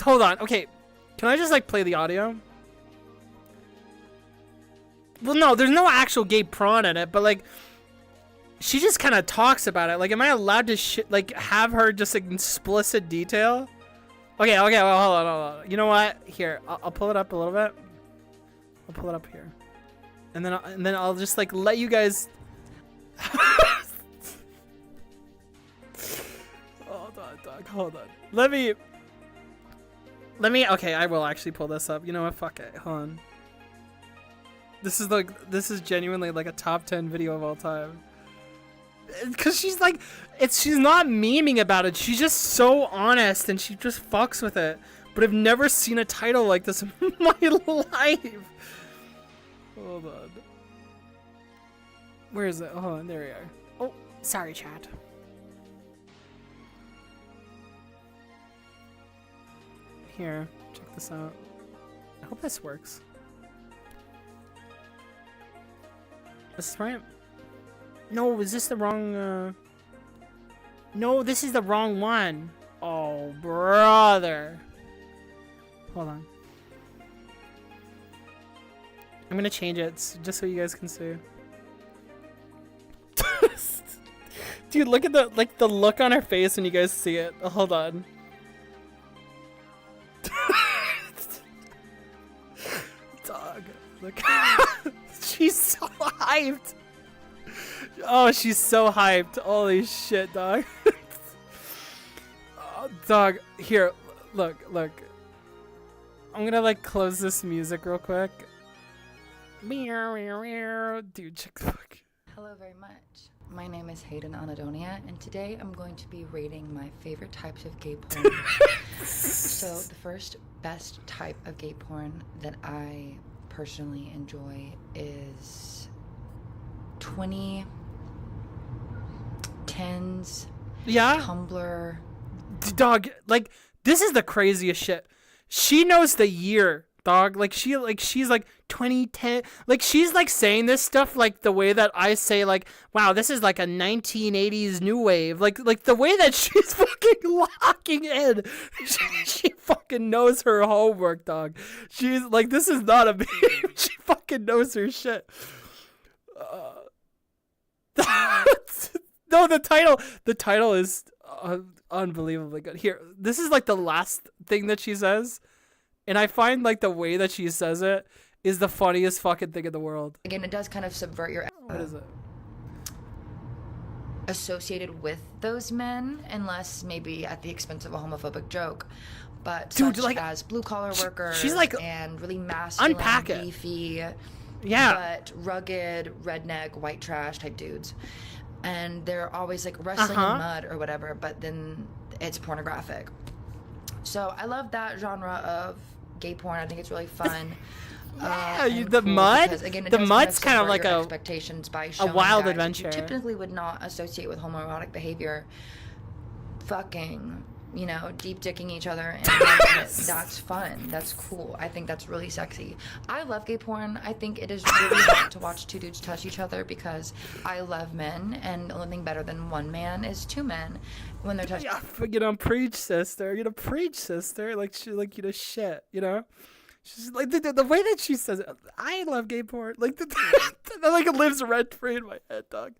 Hold on. Okay. Can I just, like, play the audio? Well, no, there's no actual gay prawn in it, but, like, she just kind of talks about it. Like, am I allowed to, like, have her just, like, explicit detail? Okay, well, hold on. You know what? Here, I'll pull it up a little bit. I'll pull it up here. And then I'll just, like, let you guys... Hold on, dog. Hold on. Let me... Okay, I will actually pull this up. You know what? Fuck it. Hold on. This is genuinely, like, a top 10 video of all time. Because she's, like... She's not memeing about it. She's just so honest, and she just fucks with it. But I've never seen a title like this in my life. Hold on. Where is it? Hold on, there we are. Oh, sorry, chat. Here, check this out. I hope this works. This is right. No, is this the wrong, No, this is the wrong one. Oh, brother. Hold on. I'm gonna change it just so you guys can see. Dude, look at the look on her face when you guys see it. Oh, hold on. Dog, look. She's so hyped. Oh, she's so hyped. Holy shit, dog. Oh, dog, here, look. I'm gonna like close this music real quick. Dude, check the fuck. Hello very much. My name is Hayden Anadonia, and today I'm going to be rating my favorite types of gay porn. So the first best type of gay porn that I personally enjoy is 2010s, Yeah? Tumblr. Dog, like, this is the craziest shit. She knows the year, dog. She's like 2010. Like, she's like saying this stuff like the way that I say, like, wow, this is like a 1980s new wave. Like the way that she's fucking locking in. She fucking knows her homework, dog. She's like, this is not a meme. She fucking knows her shit. No, the title is unbelievably good. Here, this is like the last thing that she says, and I find like the way that she says it is the funniest fucking thing in the world. Again, it does kind of subvert your What is it? associated with those men, unless maybe at the expense of a homophobic joke. But Dude, such like, as blue collar workers, she's like, and really masculine, unpack it. beefy, Yeah. but rugged, redneck, white trash type dudes. And they're always like wrestling in mud or whatever, but then it's pornographic. So I love that genre of gay porn. I think it's really fun. Yeah, and the cool mud. because, again, it The does mud's kind of subvert like your a expectations by showing wild guys adventure. that you typically would not associate with homoerotic behavior, fucking, you know, deep dicking each other, and that's fun. That's cool. I think that's really sexy. I love gay porn. I think it is really hot to watch two dudes touch each other because I love men, and the only thing better than one man is two men when they're touching. Yeah, you know, preach, sister. You know, preach, sister. Like, she, like, you know, shit. You know, she's like the way that she says it. I love gay porn. Like, that like it lives rent free in my head, dog.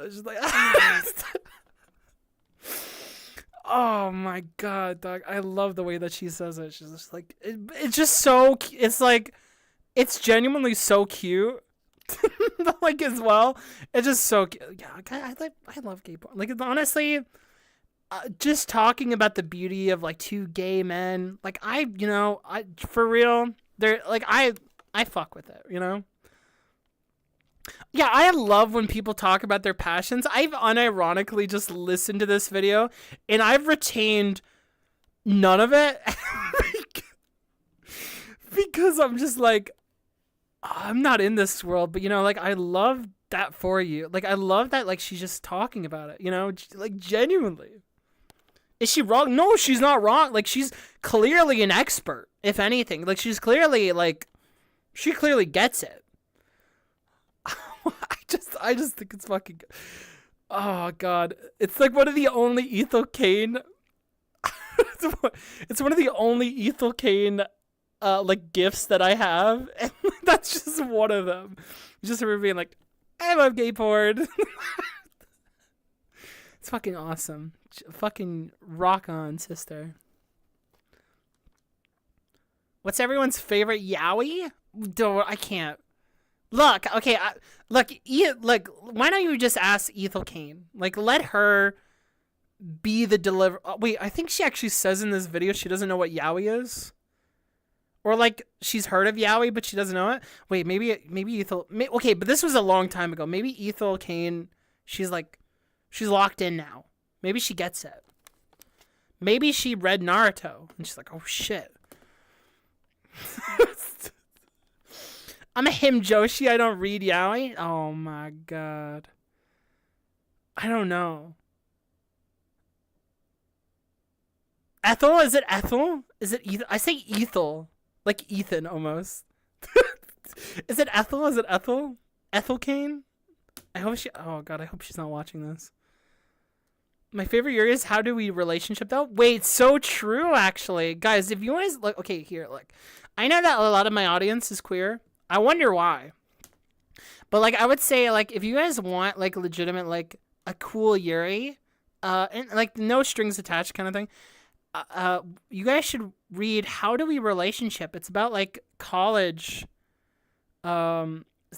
She's like, oh my god, dog. I love the way that she says it. She's just like, it's just so. It's like, it's genuinely so cute. Like, as well, it's just so cute. Yeah, I love gay porn. Like, honestly. Just talking about the beauty of like two gay men, like I for real, they're like I fuck with it, you know. Yeah, I love when people talk about their passions. I've unironically just listened to this video, and I've retained none of it because I'm just like, I'm not in this world, but you know, like I love that for you. Like I love that, like she's just talking about it, you know, like genuinely. Is she wrong? No, she's not wrong. Like, she's clearly an expert, if anything. Like, she's clearly, like, she clearly gets it. I just think it's fucking good. Oh, God. It's like one of the only Ethel Kane. It's one of the only Ethel Kane, like, gifts that I have. And that's just one of them. Just her being like, I love gay porn. It's fucking awesome. Fucking rock on, sister. What's everyone's favorite yaoi? I can't. Look, okay, look, why don't you just ask Ethel Kane? Like, let her be the deliver. Wait, I think she actually says in this video she doesn't know what yaoi is. Or, like, she's heard of yaoi, but she doesn't know it. Wait, maybe Ethel. Okay, but this was a long time ago. Maybe Ethel Kane, she's locked in now. Maybe she gets it. Maybe she read Naruto and she's like, oh shit. I'm a him Joshi. I don't read yaoi. Oh my god. I don't know. Ethel? Is it Ethel? Is it Ethel? I say Ethel. Like Ethan almost. Is it Ethel? Is it Ethel? Ethel Kane? I hope she. Oh god, I hope she's not watching this. My favorite area is how do we relationship though? Wait, so true actually, guys. If you guys look, okay, here, look. I know that a lot of my audience is queer. I wonder why. But like, I would say like, if you guys want like legitimate like a cool yuri, and like no strings attached kind of thing, you guys should read How Do We Relationship. It's about like college,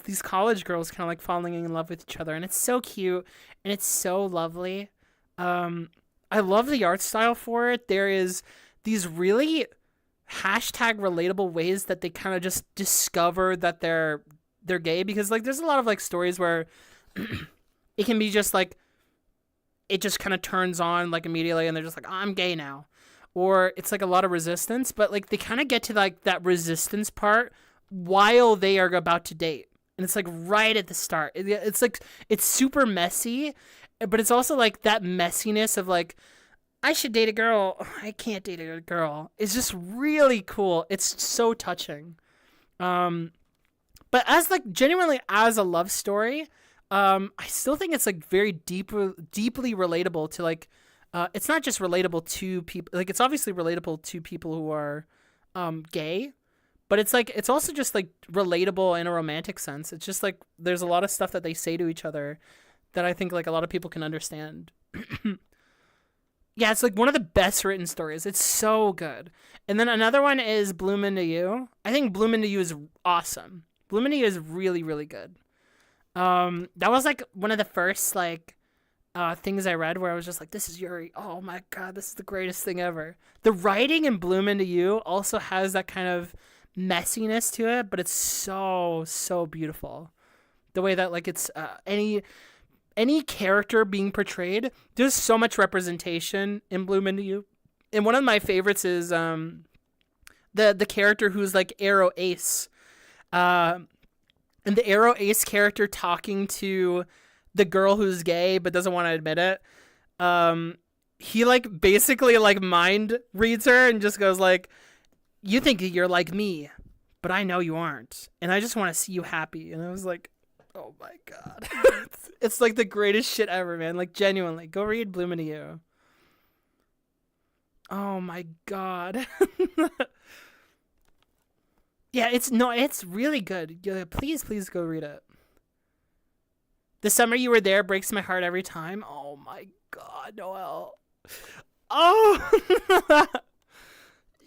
these college girls kind of like falling in love with each other, and it's so cute and it's so lovely. I love the art style for it. There is these really hashtag relatable ways that they kind of just discover that they're gay, because like there's a lot of like stories where it can be just like it just kind of turns on like immediately and they're just like, oh, I'm gay now, or it's like a lot of resistance, but like they kind of get to like that resistance part while they are about to date, and it's like right at the start. It's like it's super messy, but it's also like that messiness of like, I should date a girl, I can't date a girl. It's just really cool. It's so touching. But as like genuinely as a love story, I still think it's like very deeply relatable to like, it's not just relatable to people, like it's obviously relatable to people who are gay, but it's like, it's also just like relatable in a romantic sense. It's just like, there's a lot of stuff that they say to each other that I think like a lot of people can understand. Yeah, it's like one of the best written stories. It's so good. And then another one is Bloom Into You. I think Bloom Into You is awesome. Bloom Into You is really, really good. That was like one of the first like things I read where I was just like, this is Yuri. Oh my God, this is the greatest thing ever. The writing in Bloom Into You also has that kind of messiness to it, but it's so, so beautiful. The way that like it's any character being portrayed, there's so much representation in Bloom Into You. And one of my favorites is the character who's like Arrow Ace. And the Arrow Ace character talking to the girl who's gay but doesn't want to admit it. He like basically like mind reads her and just goes like, you think you're like me, but I know you aren't. And I just want to see you happy. And I was like, oh my God. It's like the greatest shit ever, man. Like genuinely, go read Bloom Into You. Oh my God. Yeah, it's really good. Yeah, please go read it. The Summer You Were There breaks my heart every time. Oh my God, Noelle. Oh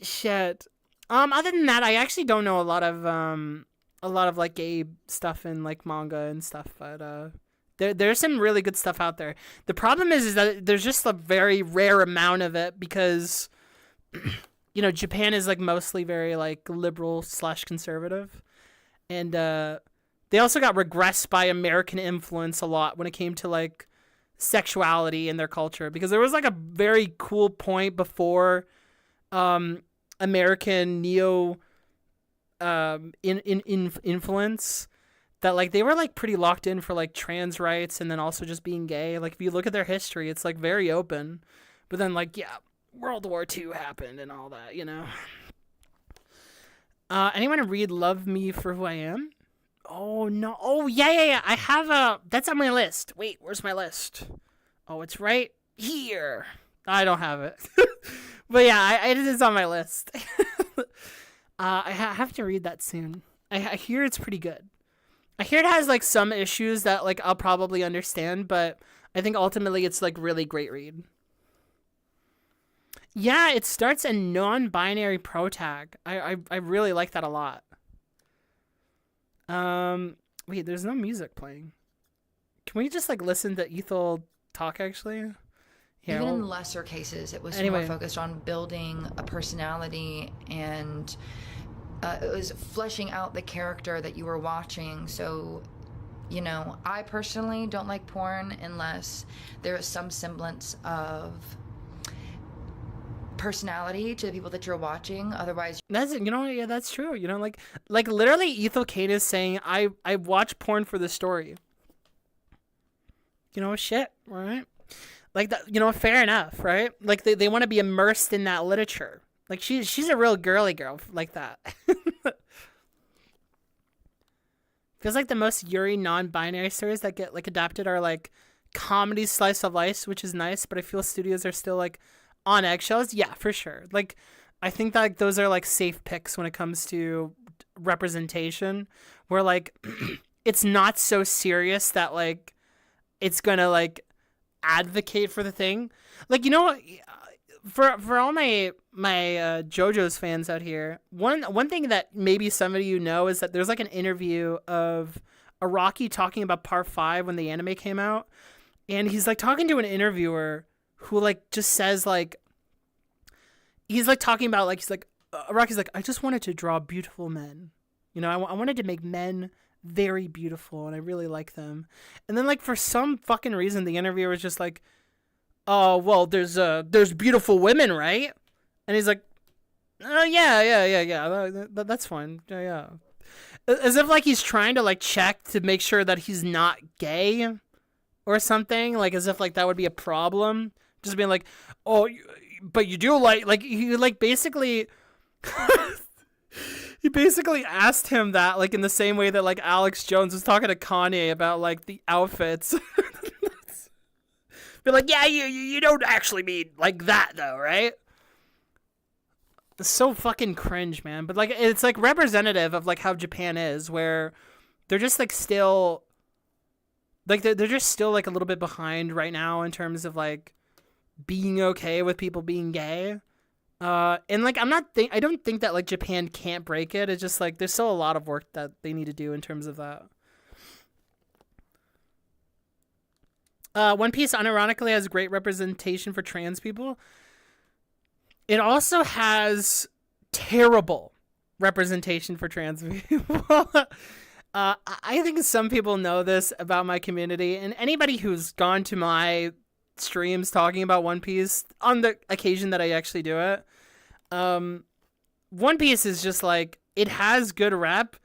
shit. Other than that, I actually don't know a lot of like gay stuff in like manga and stuff, but there's some really good stuff out there. The problem is that there's just a very rare amount of it because you know, Japan is like mostly very like liberal / conservative, and they also got regressed by American influence a lot when it came to like sexuality in their culture, because there was like a very cool point before American neo influence that like they were like pretty locked in for like trans rights and then also just being gay. Like if you look at their history, it's like very open, but then like, yeah, World War II happened and all that, you know. Anyone read Love Me for Who I Am? Oh no. Oh yeah. I have that's on my list. Wait, where's my list? Oh, it's right here. I don't have it. But yeah, it is on my list. I have to read that soon. I hear it's pretty good. I hear it has like some issues that like I'll probably understand, but I think ultimately it's like really great read. Yeah, it starts a non-binary protag. I really like that a lot. Wait, there's no music playing. Can we just like listen to Ethel talk actually? Yeah, Even in lesser cases, it was more focused on building a personality, and it was fleshing out the character that you were watching. So, you know, I personally don't like porn unless there is some semblance of personality to the people that you're watching. Otherwise, that's, you know, yeah, that's true. You know, like literally Ethel Kane is saying, I watch porn for the story. You know, shit, all right? Like that, you know, fair enough, right? Like they want to be immersed in that literature. Like she's a real girly girl like that. Feels like the most Yuri non-binary stories that get like adapted are like comedy slice of life, which is nice, but I feel studios are still like on eggshells. Yeah, for sure. Like I think that like, those are like safe picks when it comes to representation, where like it's not so serious that like it's gonna like advocate for the thing. Like, you know, for all my JoJo's fans out here, one thing that maybe some of you know is that there's like an interview of Araki talking about Part 5 when the anime came out, and he's like talking to an interviewer who like just says like, he's like talking about like, he's like, Araki's like, I just wanted to draw beautiful men, you know, I wanted to make men very beautiful and I really like them. And then like for some fucking reason the interviewer was just like, oh well, there's beautiful women, right? And he's like, oh yeah, that's fine, yeah. As if like he's trying to like check to make sure that he's not gay or something, like as if like that would be a problem. Just being like, oh, but you do like he like basically he basically asked him that like in the same way that like Alex Jones was talking to Kanye about like the outfits. Be like, yeah, you don't actually mean like that though, right? It's so fucking cringe, man. But like it's like representative of like how Japan is, where they're just like still like they're just still like a little bit behind right now in terms of like being okay with people being gay. And like I don't think that like Japan can't break it. It's just like there's still a lot of work that they need to do in terms of that. One Piece unironically has great representation for trans people. It also has terrible representation for trans people. I think some people know this about my community, and anybody who's gone to my streams talking about One Piece on the occasion that I actually do it, One Piece is just like, it has good rep,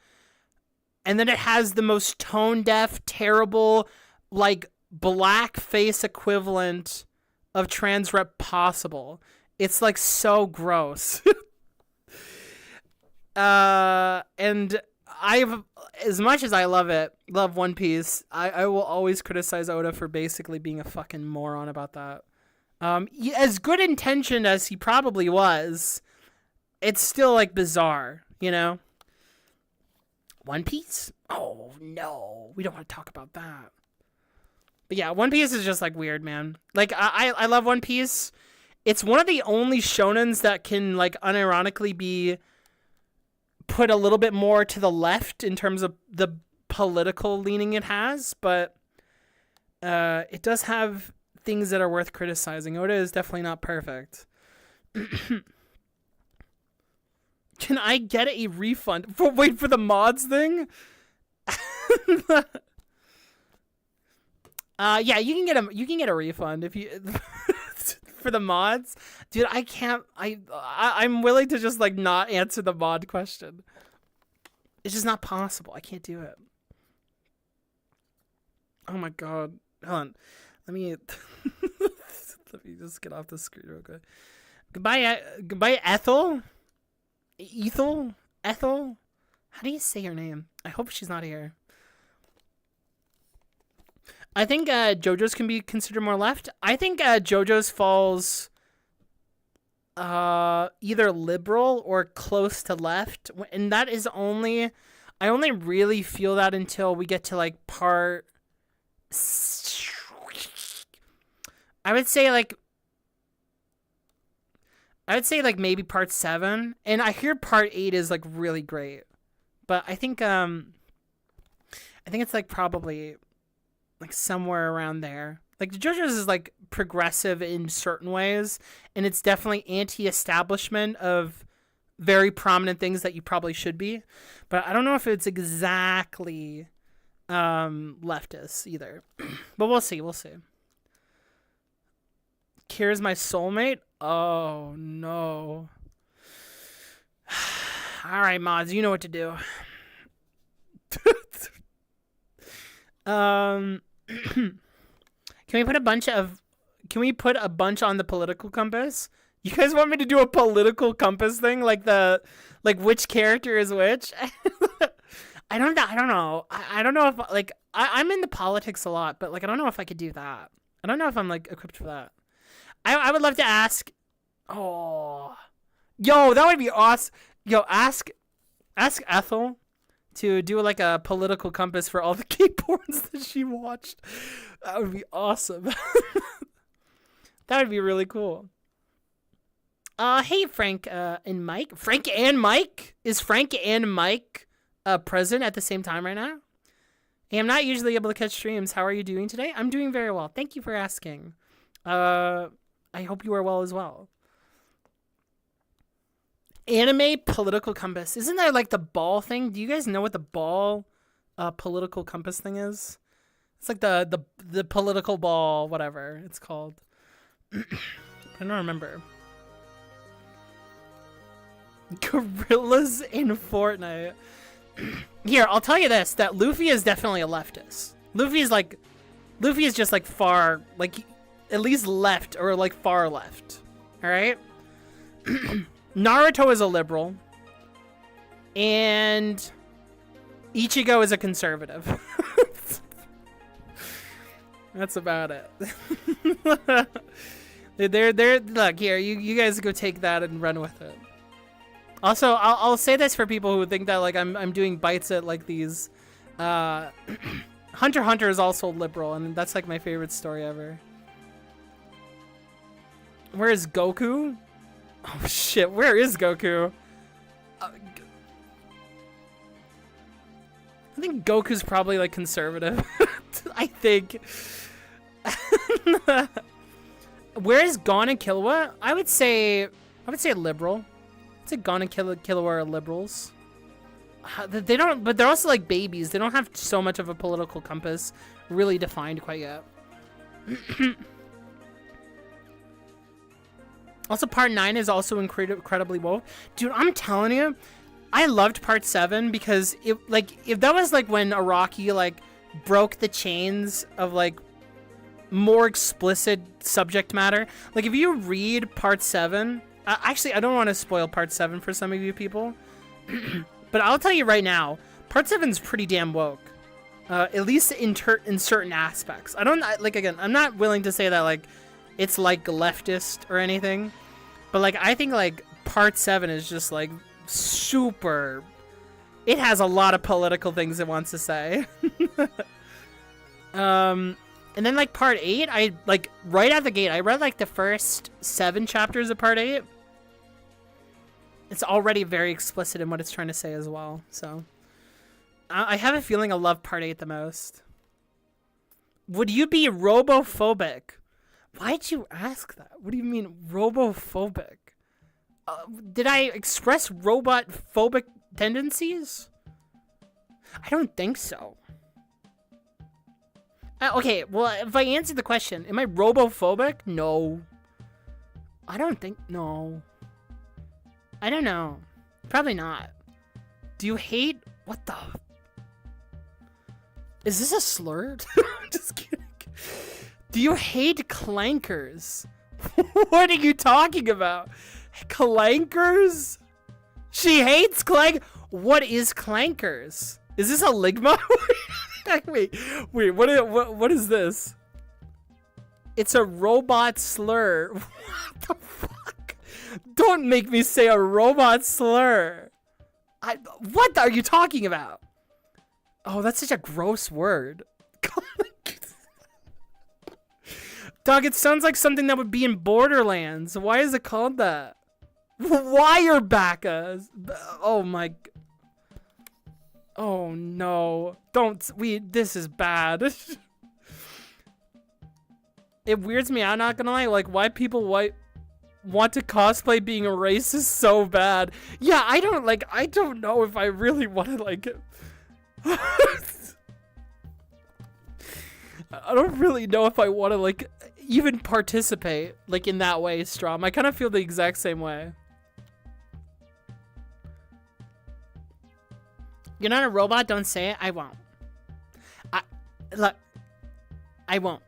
and then it has the most tone deaf, terrible, like blackface equivalent of trans rep possible. It's like so gross. And I've, as much as I love One Piece, I will always criticize Oda for basically being a fucking moron about that. As good intentioned as he probably was, it's still like bizarre, you know? One Piece? Oh no, we don't want to talk about that. But yeah, One Piece is just like weird, man. Like I love One Piece. It's one of the only shonens that can like unironically be put a little bit more to the left in terms of the political leaning it has, but it does have things that are worth criticizing. Oda is definitely not perfect. Can I get a refund? Wait for the mods thing? Yeah, you can get a refund if you for the mods. Dude, I can't I'm willing to just like not answer the mod question. It's just not possible. I can't do it. Oh my god. Hold on. Let me just get off the screen real quick. Goodbye Ethel? Ethel? How do you say her name? I hope she's not here. I think JoJo's can be considered more left. I think JoJo's falls either liberal or close to left, and that is I only really feel that until we get to like I would say maybe part 7, and I hear part 8 is like really great, but I think it's like probably like somewhere around there. Like JoJo's is like progressive in certain ways, and it's definitely anti-establishment of very prominent things that you probably should be, but I don't know if it's exactly leftist either. But we'll see. Kira's my soulmate? Oh no. Alright, mods, you know what to do. Can we put a bunch on the political compass? You guys want me to do a political compass thing, like which character is which? I don't know. I don't know if like I'm into politics a lot, but like I don't know if I could do that. I don't know if I'm like equipped for that. I would love to ask. Oh, yo, that would be awesome. Yo, ask Ethel to do like a political compass for all the gay porns that she watched. That would be awesome. That would be really cool. Hey, Frank and Mike. Frank and Mike? Is Frank and Mike present at the same time right now? Hey, I'm not usually able to catch streams. How are you doing today? I'm doing very well. Thank you for asking. I hope you are well as well. Anime political compass. Isn't there like the ball thing? Do you guys know what the ball political compass thing is? It's like the political ball, whatever it's called. I don't remember. Gorillas in Fortnite. Here, I'll tell you this, that Luffy is definitely a leftist. Luffy is just like far, like at least left or like far left. Alright? Naruto is a liberal. And Ichigo is a conservative. That's about it. They're look here, you guys go take that and run with it. Also, I'll say this for people who think that like I'm doing bites at like these. Hunter x Hunter is also liberal, and that's like my favorite story ever. Where is Goku? Oh shit, where is Goku? I think Goku's probably like conservative. I think. Where is Gon and Killua? I would say liberal. I'd say Gon and Killua are liberals. They don't, but they're also like babies. They don't have so much of a political compass really defined quite yet. Also, part 9 is also incredibly woke. Dude, I'm telling you, I loved part 7 because if that was like when Araki like broke the chains of like more explicit subject matter. Like if you read part 7, actually I don't want to spoil part 7 for some of you people, but I'll tell you right now, part 7's pretty damn woke. At least in certain aspects. Again, I'm not willing to say that like it's like leftist or anything, but like I think like part 7 is just like super. It has a lot of political things it wants to say. And then like part 8, I like right out the gate, I read like the first 7 chapters of part 8. It's already very explicit in what it's trying to say as well. So I have a feeling I love part 8 the most. Would you be robophobic? Why'd you ask that? What do you mean robophobic? Did I express robot phobic tendencies? I don't think so. Okay, well, if I answer the question, am I robophobic? No. I don't think, no. I don't know. Probably not. Do you hate, what the? Is this a slur? Just kidding. Do you hate clankers? What are you talking about? Clankers? She hates clank. What is clankers? Is this a ligma? Wait, what is this? It's a robot slur. What the fuck? Don't make me say a robot slur. What are you talking about? Oh, that's such a gross word. Dog, it sounds like something that would be in Borderlands. Why is it called that? Wirebackas. Oh my. Oh no. This is bad. It weirds me out, not gonna lie. Like, why people want to cosplay being a racist so bad. Yeah, I don't know if I really want to, like. I don't really know if I want to, like, even participate, like, in that way, Strom. I kind of feel the exact same way. You're not a robot, don't say it. I won't. Look, I won't.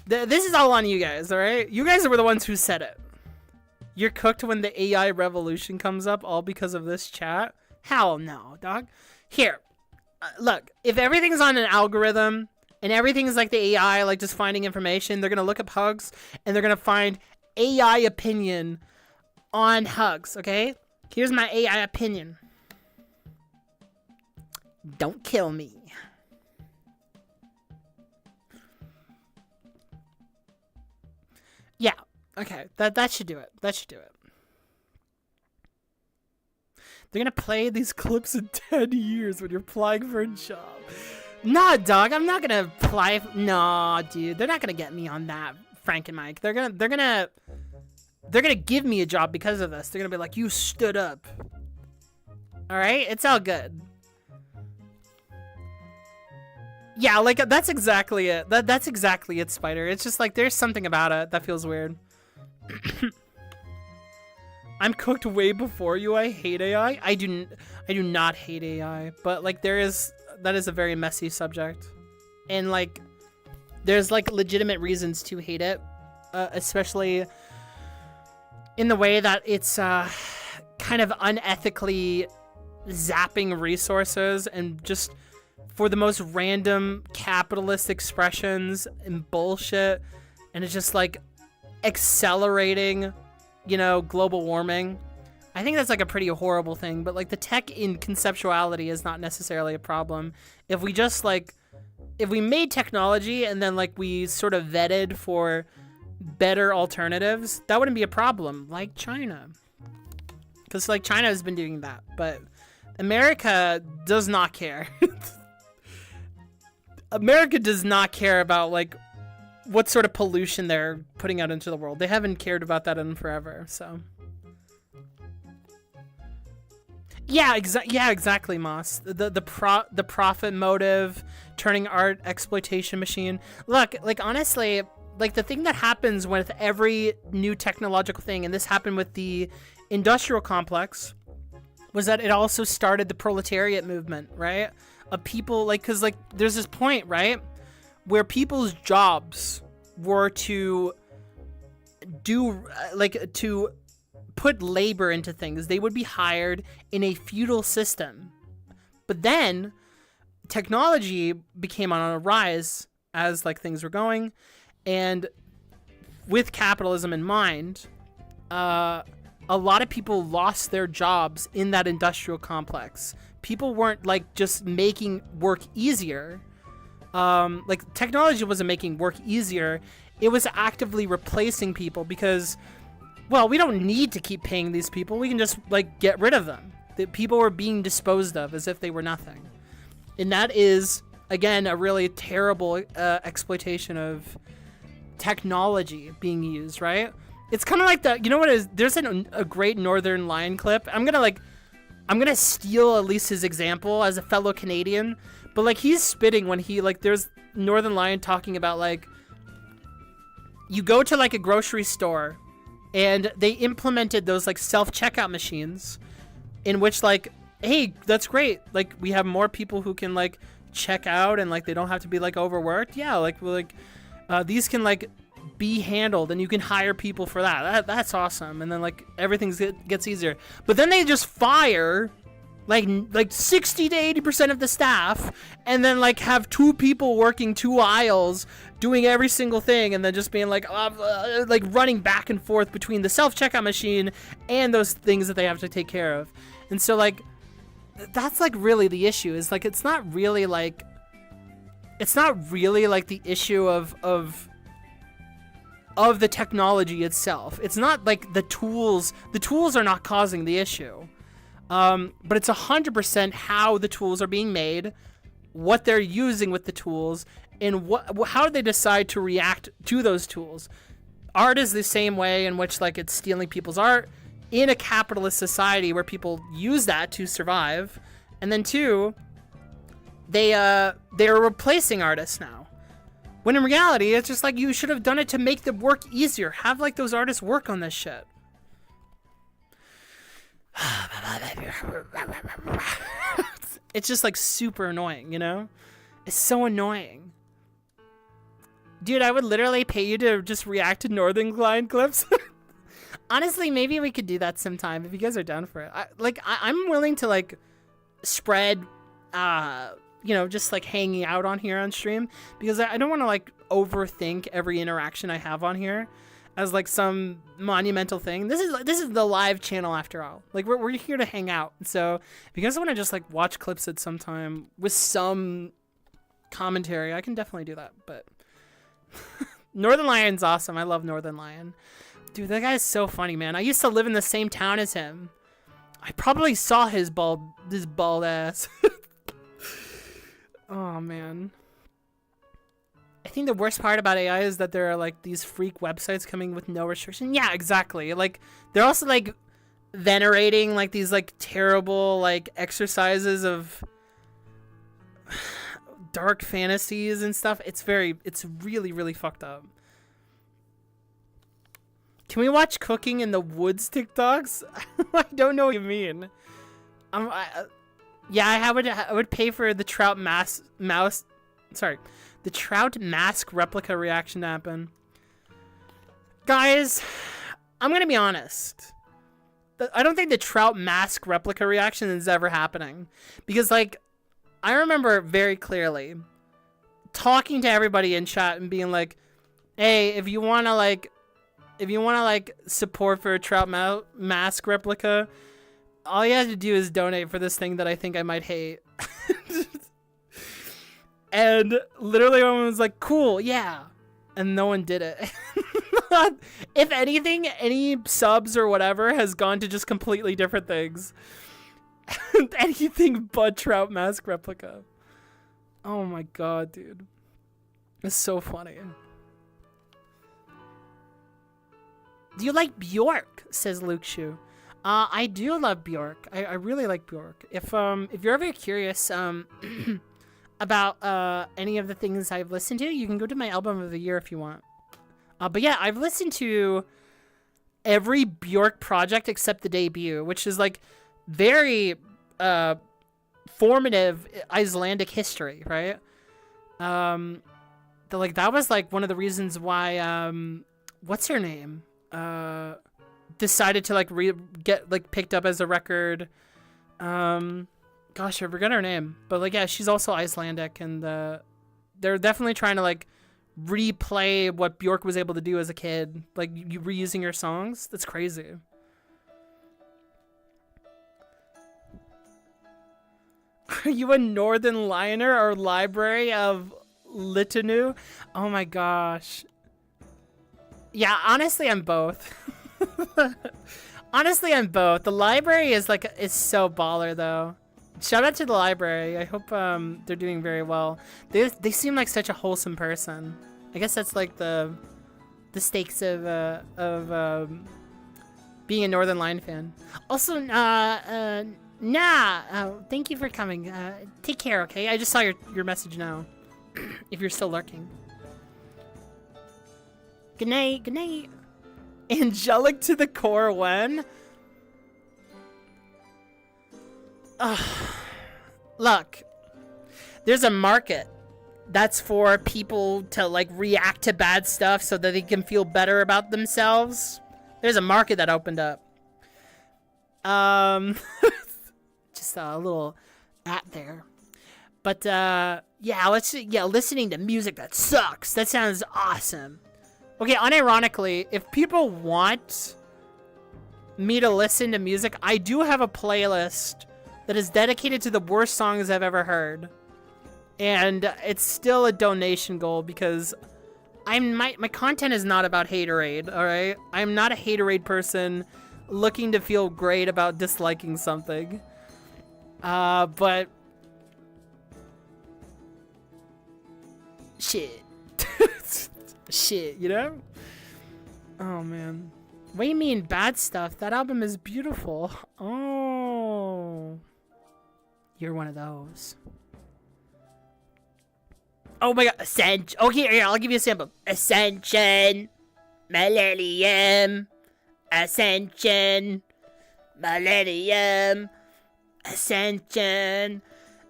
This is all on you guys, alright? You guys were the ones who said it. You're cooked when the AI revolution comes up, all because of this chat? Hell no, dog. Here, look, if everything's on an algorithm, and everything's like the AI, like just finding information, they're gonna look up Hugz, and they're gonna find AI opinion on Hugz, okay? Here's my AI opinion. Don't kill me. Yeah. Okay, that should do it. That should do it. They're gonna play these clips in 10 years when you're applying for a job. Nah, dog, I'm not gonna apply. Nah, dude, they're not gonna get me on that, Frank and Mike. They're gonna give me a job because of this. They're gonna be like, you stood up. All right, it's all good. Yeah, like that's exactly it. That's exactly it, Spider. It's just like there's something about it that feels weird. I'm cooked way before you. I hate AI. I do not hate AI, but like that is a very messy subject, and like there's like legitimate reasons to hate it, especially in the way that it's kind of unethically zapping resources and just for the most random capitalist expressions and bullshit, and it's just like accelerating, you know, global warming. I think that's like a pretty horrible thing, but like the tech in conceptuality is not necessarily a problem. If we just like, if we made technology and then like we sort of vetted for better alternatives, that wouldn't be a problem, like China. Because like China has been doing that, but America does not care. America does not care about like what sort of pollution they're putting out into the world. They haven't cared about that in forever, so. Yeah, exactly, Moss. The profit motive, turning art exploitation machine. Look, like honestly, like the thing that happens with every new technological thing, and this happened with the industrial complex, was that it also started the proletariat movement, right? Of people, like, cause like there's this point, right, where people's jobs were to do, like, to put labor into things. They would be hired in a feudal system. But then technology became on a rise as like things were going, and with capitalism in mind, a lot of people lost their jobs in that industrial complex. People weren't like just making work easier. Like technology wasn't making work easier. It was actively replacing people because, well, we don't need to keep paying these people. We can just like get rid of them. The people were being disposed of as if they were nothing. And that is, again, a really terrible exploitation of technology being used, right? It's kind of like the, you know what is, there's a great Northern Lion clip. I'm gonna steal at least his example as a fellow Canadian, but like he's spitting when he, like, there's Northern Lion talking about like, you go to like a grocery store and they implemented those like self-checkout machines in which like, hey, that's great. Like we have more people who can like check out and like they don't have to be like overworked. Yeah, like these can like be handled and you can hire people for that. That's awesome. And then like everything gets easier. But then they just fire like 60 to 80% of the staff and then like have 2 people working 2 aisles doing every single thing and then just being like running back and forth between the self-checkout machine and those things that they have to take care of. And so like that's like really the issue, is like it's not really like the issue of the technology itself. It's not like the tools are not causing the issue. But it's 100% how the tools are being made, what they're using with the tools, and how they decide to react to those tools. Art is the same way in which like it's stealing people's art in a capitalist society where people use that to survive. And then 2, they are replacing artists now. When in reality, it's just like you should have done it to make the work easier. Have like those artists work on this shit. It's just like super annoying, you know? It's so annoying. Dude, I would literally pay you to just react to Northern Lion clips. Honestly, maybe we could do that sometime if you guys are down for it. I'm willing to like spread, you know, just like hanging out on here on stream, because I don't want to like overthink every interaction I have on here as like some monumental thing. This is the live channel after all. Like we're here to hang out. So if you guys want to just like watch clips at some time with some commentary, I can definitely do that. But Northern Lion's awesome. I love Northern Lion. Dude, that guy's so funny, man. I used to live in the same town as him. I probably saw his bald ass. Oh, man. I think the worst part about AI is that there are, like, these freak websites coming with no restriction. Yeah, exactly. Like, they're also, like, venerating, like, these, like, terrible, like, exercises of dark fantasies and stuff. It's really, really fucked up. Can we watch cooking in the woods TikToks? I don't know what you mean. Yeah, I would pay for the trout the trout mask replica reaction to happen. Guys, I'm gonna be honest. I don't think the trout mask replica reaction is ever happening. Because, like, I remember very clearly talking to everybody in chat and being like, hey, if you wanna support for a trout mask replica, all you have to do is donate for this thing that I think I might hate. And literally everyone was like, cool, yeah. And no one did it. If anything, any subs or whatever has gone to just completely different things. Anything but trout mask replica. Oh my god, dude. It's so funny. Do you like Bjork? Says Luke Shu. I do love Bjork. I really like Bjork. If you're ever curious about any of the things I've listened to, you can go to my album of the year if you want. But yeah, I've listened to every Bjork project except the debut, which is like very formative Icelandic history, right? That was like one of the reasons why what's her name? Decided to like get like picked up as a record. Gosh, I forgot her name, but like, yeah, she's also Icelandic, and they're definitely trying to like replay what Bjork was able to do as a kid, like you reusing her songs. That's crazy. Are you a Northern Liner or Library of Litanu? Oh my gosh. Yeah, honestly, I'm both. Honestly, I'm both. The library is so baller though. Shout out to the library. I hope they're doing very well. They seem like such a wholesome person. I guess that's like the stakes of being a Northern Line fan. Also, thank you for coming. Take care, okay? I just saw your message now. If you're still lurking. Good night. Good night. Angelic to the core when? Look, there's a market that's for people to like react to bad stuff so that they can feel better about themselves. There's a market that opened up. Just a little at there. But listening to music that sucks. That sounds awesome. Okay, unironically, if people want me to listen to music, I do have a playlist that is dedicated to the worst songs I've ever heard. And it's still a donation goal because my content is not about haterade, alright? I'm not a haterade person looking to feel great about disliking something. But shit. Shit, you know? Oh, man. What do you mean, bad stuff? That album is beautiful. Oh. You're one of those. Oh my god. Ascension. Okay, here, I'll give you a sample. Ascension. Millennium. Ascension. Millennium. Ascension.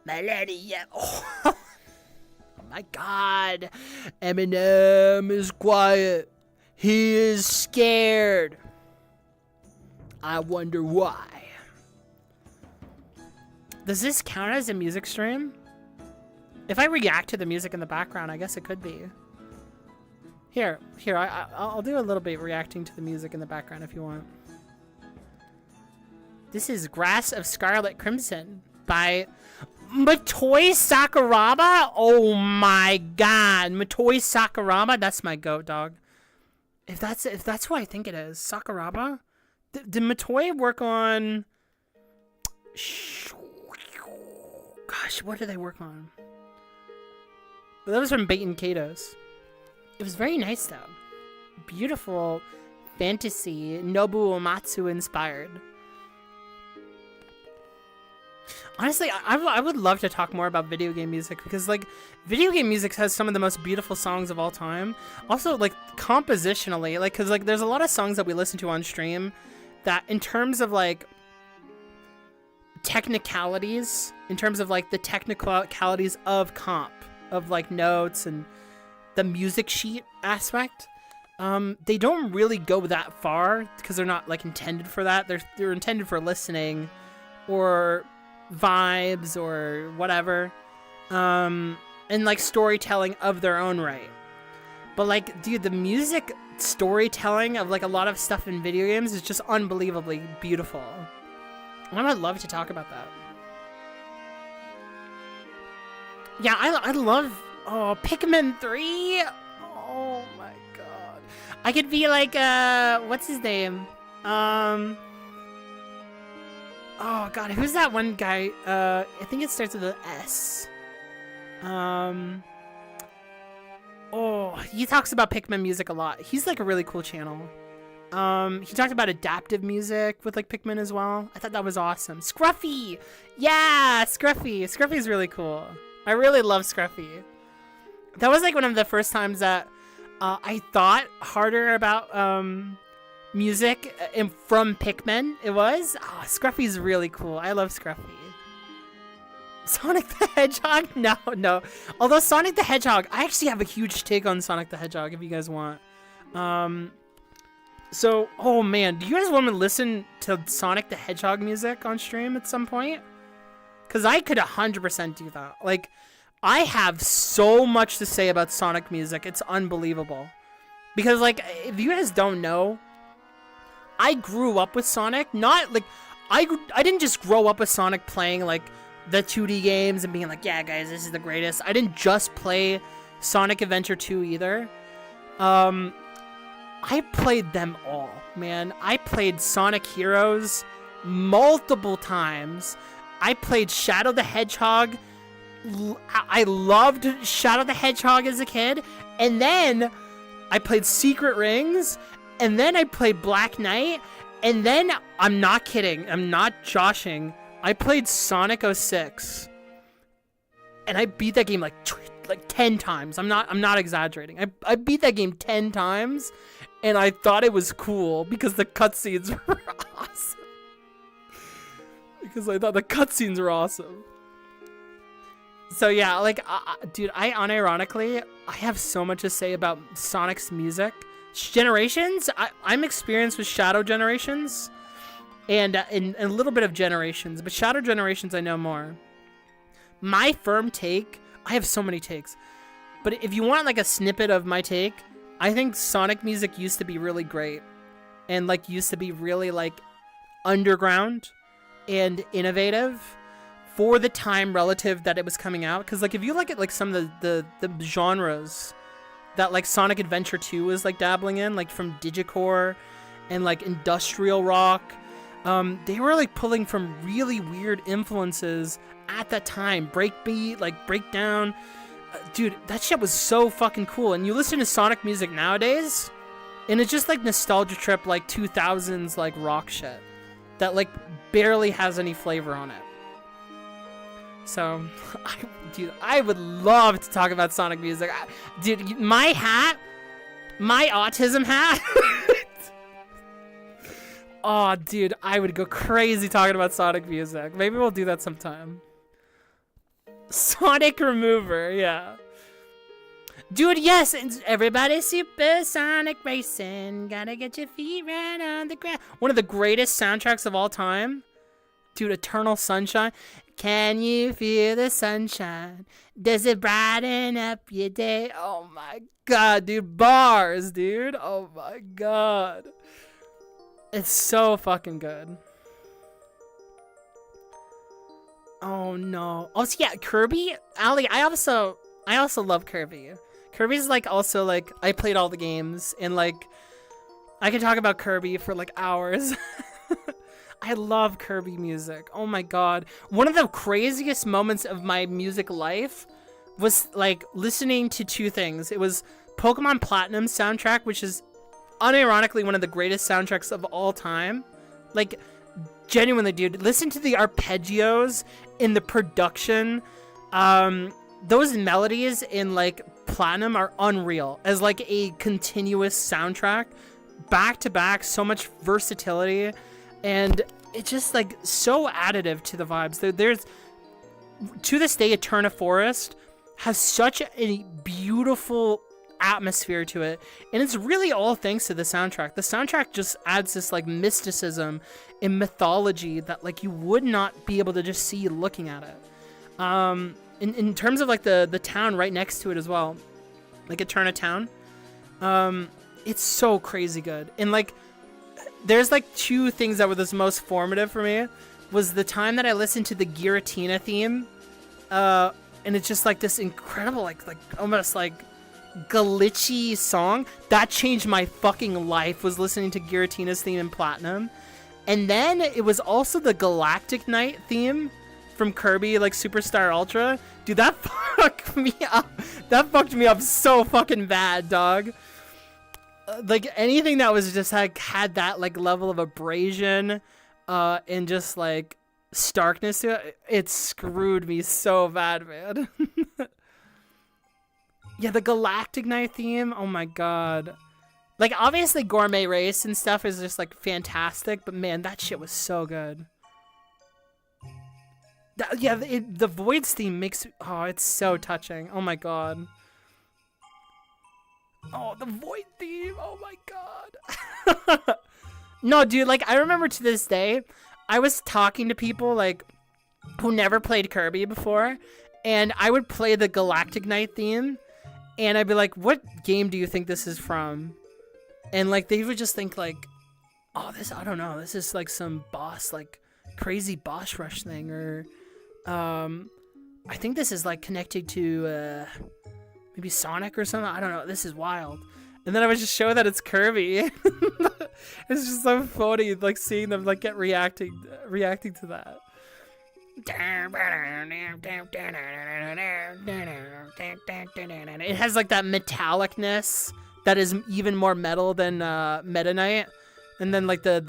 Millennium. Oh. Oh my god. Eminem is quiet. He is scared. I wonder why. Does this count as a music stream? If I react to the music in the background, I guess it could be. Here, I'll do a little bit reacting to the music in the background if you want. This is Grass of Scarlet Crimson by Motoi Sakuraba. Oh my god. Motoi Sakuraba, that's my goat, dog. If that's who I think it is, Sakuraba. Did Matoy work on? Gosh, what did they work on? But that was from Bait and Kato's. It was very nice though. Beautiful fantasy, Nobuo Uematsu inspired. Honestly, I would love to talk more about video game music because, like, video game music has some of the most beautiful songs of all time. Also, like, compositionally, like, because, like, there's a lot of songs that we listen to on stream that, in terms of, like, technicalities, in terms of, like, the technicalities of comp, of, like, notes and the music sheet aspect, they don't really go that far because they're not, like, intended for that. They're intended for listening or vibes or whatever, and like storytelling of their own right. But like, dude, the music storytelling of like a lot of stuff in video games is just unbelievably beautiful. And I would love to talk about that. Yeah, I love Pikmin 3. Oh my god, I could be like what's his name? Oh god, who's that one guy? I think it starts with an S. Oh, he talks about Pikmin music a lot. He's like a really cool channel. He talked about adaptive music with like Pikmin as well. I thought that was awesome. Scruffy! Yeah, Scruffy! Scruffy's really cool. I really love Scruffy. That was like one of the first times that I thought harder about music from Pikmin. It was Scruffy's really cool. I love Scruffy. Sonic the Hedgehog? No. Although Sonic the Hedgehog, I actually have a huge take on Sonic the Hedgehog if you guys want. So, oh man, do you guys want to listen to Sonic the Hedgehog music on stream at some point? Because I could 100% do that. Like, I have so much to say about Sonic music. It's unbelievable. Because, like, if you guys don't know, I grew up with Sonic. Not, like, I didn't just grow up with Sonic playing, like, the 2D games and being like, yeah, guys, this is the greatest. I didn't just play Sonic Adventure 2 either. I played them all, man. I played Sonic Heroes multiple times. I played Shadow the Hedgehog. I loved Shadow the Hedgehog as a kid. And then I played Secret Rings. And then I played Black Knight. And then, I'm not kidding, I'm not joshing, I played Sonic 06. And I beat that game like 10 times. I'm not exaggerating. I beat that game 10 times. And I thought it was cool because the cutscenes were awesome. Because I thought the cutscenes were awesome. So yeah, like, dude, I unironically, I have so much to say about Sonic's music. Generations, I'm experienced with Shadow Generations, and a little bit of Generations, but Shadow Generations I know more. My firm take, I have so many takes, but if you want like a snippet of my take, I think Sonic music used to be really great, and like used to be really like underground and innovative for the time relative that it was coming out. Because like if you look at like some of the genres that like Sonic Adventure 2 was like dabbling in, like from digicore and like industrial rock, they were like pulling from really weird influences at that time. Breakbeat, like breakdown. Dude, that shit was so fucking cool. And you listen to Sonic music nowadays, and it's just like nostalgia trip, like 2000s like rock shit that like barely has any flavor on it. So, dude, I would love to talk about Sonic music. Dude, my hat, my autism hat. Oh, dude, I would go crazy talking about Sonic music. Maybe we'll do that sometime. Sonic Remover, yeah. Dude, yes, it's everybody super Sonic racing. Gotta get your feet right on the ground. One of the greatest soundtracks of all time. Dude, Eternal Sunshine. Can you feel the sunshine? Does it brighten up your day? Oh my god, dude. Bars, dude. Oh my god. It's so fucking good. Oh no. Oh, so yeah, Kirby? Ali, I also love Kirby. Kirby's like also like, I played all the games, and like I could talk about Kirby for like hours. I love Kirby music. Oh my god. One of the craziest moments of my music life was like listening to two things. It was Pokemon Platinum soundtrack, which is unironically one of the greatest soundtracks of all time. Like, genuinely, dude, listen to the arpeggios in the production. Those melodies in like Platinum are unreal as like a continuous soundtrack, back to back, so much versatility, and it's just like so additive to the vibes. There's to this day, Eterna Forest has such a beautiful atmosphere to it, and it's really all thanks to the soundtrack. The soundtrack just adds this like mysticism and mythology that like you would not be able to just see looking at it. In terms of like the town right next to it as well, like Eterna Town, it's so crazy good. And like there's like two things that were the most formative for me was the time that I listened to the Giratina theme, and it's just like this incredible like almost like glitchy song that changed my fucking life, was listening to Giratina's theme in Platinum. And then it was also the Galactic Knight theme from Kirby like Superstar Ultra. Dude, that fucked me up. That fucked me up so fucking bad, dog. Like anything that was just like had that like level of abrasion and just like starkness to it, it screwed me so bad, man. Yeah, the Galactic Knight theme, oh my god. Like, obviously Gourmet Race and stuff is just, like, fantastic, but man, that shit was so good. Yeah, the Void's theme makes... Oh, it's so touching. Oh my god. Oh, the Void theme, oh my god. No, dude, like, I remember to this day, I was talking to people, like, who never played Kirby before, and I would play the Galactic Knight theme, and I'd be like, what game do you think this is from? And like they would just think like, oh, this, I don't know, this is like some boss, like crazy boss rush thing, or I think this is like connected to maybe Sonic or something. I don't know, this is wild. And then I would just show that it's Kirby. It's just so funny, like seeing them like get reacting to that. It has like that metallicness that is even more metal than Meta Knight, and then like the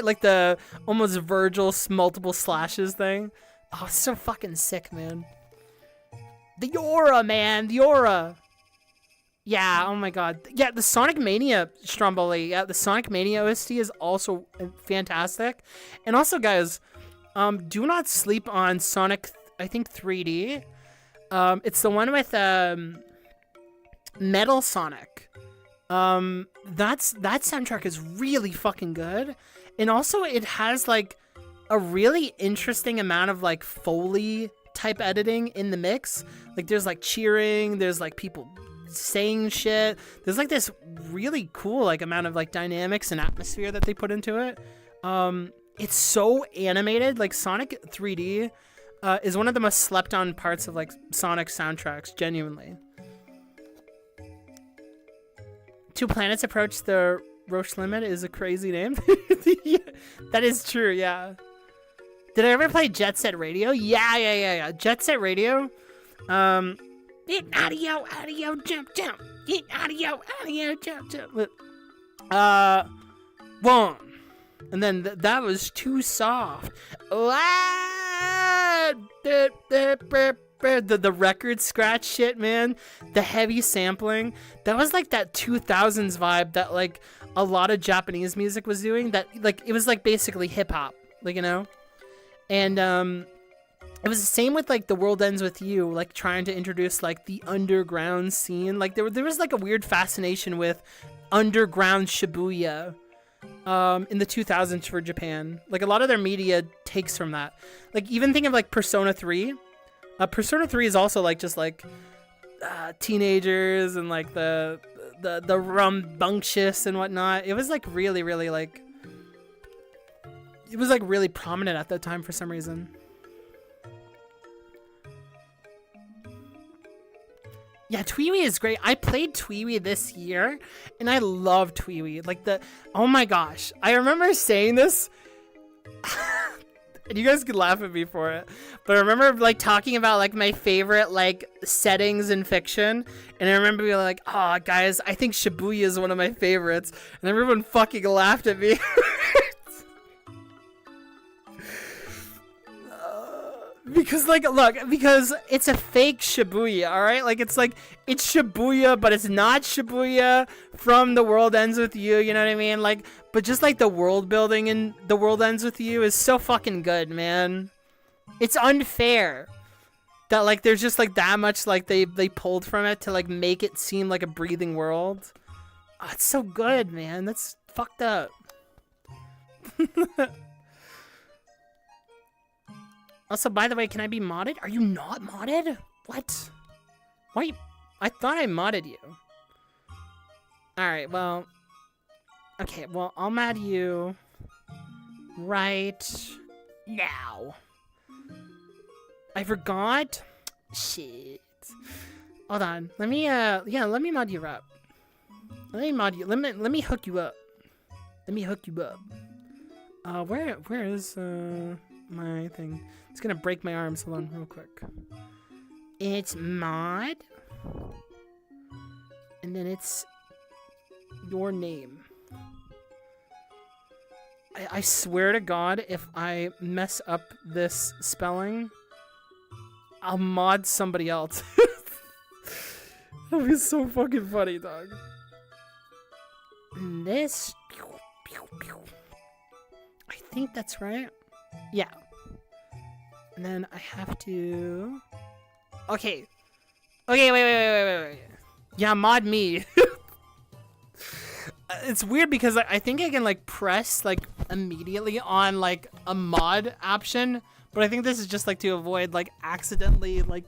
like the almost Virgil multiple slashes thing. Oh, it's so fucking sick, man. The aura, man, the aura. Yeah, oh my god. Yeah, the Sonic Mania Stromboli. Yeah, the Sonic Mania OST is also fantastic. And also, guys, do not sleep on Sonic, I think 3D. It's the one with Metal Sonic. That soundtrack is really fucking good. And also it has like a really interesting amount of like Foley type editing in the mix. Like there's like cheering, there's like people saying shit. There's like this really cool like amount of like dynamics and atmosphere that they put into it. It's so animated. Like Sonic 3D is one of the most slept on parts of like Sonic soundtracks, genuinely. Two Planets Approach the Roche Limit is a crazy name. Yeah, that is true, yeah. Did I ever play Jet Set Radio? Yeah. Jet Set Radio. Audio, jump. Audio, jump. One. And then that was too soft. The record scratch shit, man. The heavy sampling. That was like that 2000s vibe that like a lot of Japanese music was doing. That like it was like basically hip hop, like, you know. And it was the same with like The World Ends With You, like trying to introduce like the underground scene. Like there was like a weird fascination with underground Shibuya in the 2000s for Japan. Like a lot of their media takes from that. Like even think of like Persona 3. Persona 3 is also like just like teenagers and like the rambunctious and whatnot. It was like really like it was like really prominent at that time for some reason. Yeah, Tweewee is great. I played Tweewee this year, and I love Tweewee. Like oh my gosh. I remember saying this, and you guys could laugh at me for it, but I remember like talking about like my favorite like settings in fiction, and I remember being like, oh guys, I think Shibuya is one of my favorites, and everyone fucking laughed at me. Because like, look, because it's a fake Shibuya, all right? Like it's Shibuya, but it's not Shibuya from The World Ends With You, you know what I mean? Like, but just like the world building in The World Ends With You is so fucking good, man. It's unfair that like there's just like that much like they pulled from it to like make it seem like a breathing world. Oh, it's so good, man. That's fucked up. Also, by the way, can I be modded? Are you not modded? What? Why? I thought I modded you. Alright, well... Okay, well, I'll mod you... right... now. I forgot? Shit. Hold on. Let me, yeah, let me mod you up. Let me mod you. Let me hook you up. Let me hook you up. Where is, my thing? It's gonna break my arms. Hold on, real quick. It's mod, and then it's your name. I swear to God, if I mess up this spelling, I'll mod somebody else. That'd be so fucking funny, dog. And this, I think that's right. Yeah. And then I have to... Okay. Okay, wait. Yeah, mod me. It's weird because I think I can, like, press, like, immediately on, like, a mod option. But I think this is just, like, to avoid, like, accidentally, like,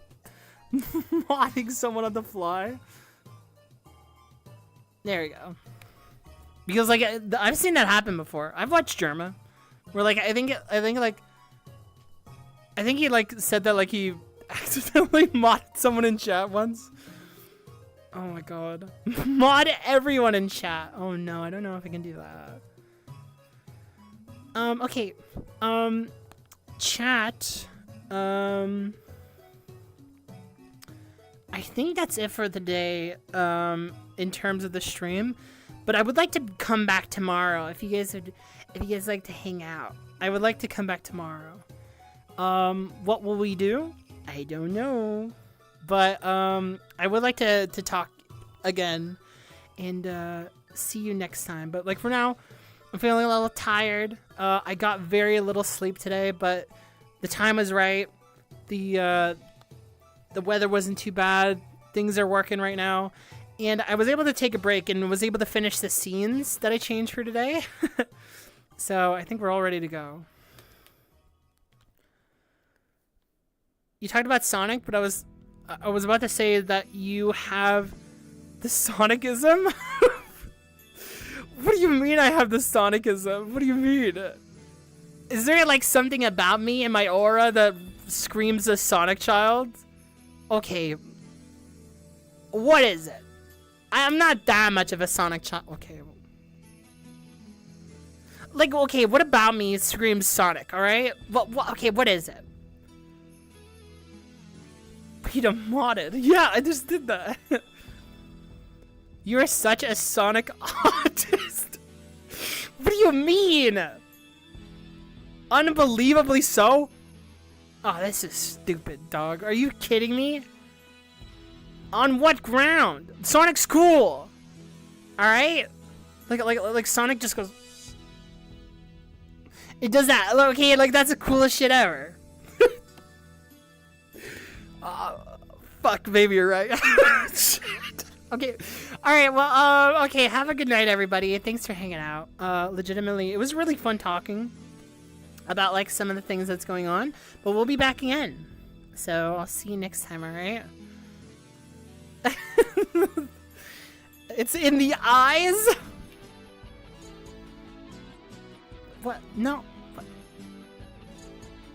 modding someone on the fly. There we go. Because, like, I've seen that happen before. I've watched Germa. Where, like, I think, he, like, said that, like, he accidentally modded someone in chat once. Oh, my God. Mod everyone in chat. Oh, no. I don't know if I can do that. Okay. Chat. I think that's it for the day, in terms of the stream. But I would like to come back tomorrow if you guys like to hang out. I would like to come back tomorrow. What will we do? I don't know. But, I would like to talk again and, see you next time. But, like, for now, I'm feeling a little tired. I got very little sleep today, but the time was right. The weather wasn't too bad. Things are working right now. And I was able to take a break and was able to finish the scenes that I changed for today. So, I think we're all ready to go. You talked about Sonic, but I was about to say that you have the Sonicism? What do you mean I have the Sonicism? What do you mean? Is there like something about me in my aura that screams a Sonic child? Okay. What is it? I'm not that much of a Sonic child. Okay. Like, okay, what about me screams Sonic, alright? Okay, what is it? Peter modded. Yeah, I just did that. You're such a Sonic artist. What do you mean? Unbelievably so? Oh, this is stupid, dog. Are you kidding me? On what ground? Sonic's cool. Alright? Like Sonic just goes... It does that. Okay, like that's the coolest shit ever. Fuck, maybe you're right. Shit. Okay. Alright, well, okay, have a good night, everybody. Thanks for hanging out. Legitimately, it was really fun talking about, like, some of the things that's going on. But we'll be back again. So, I'll see you next time, alright? It's in the eyes? What? No. What?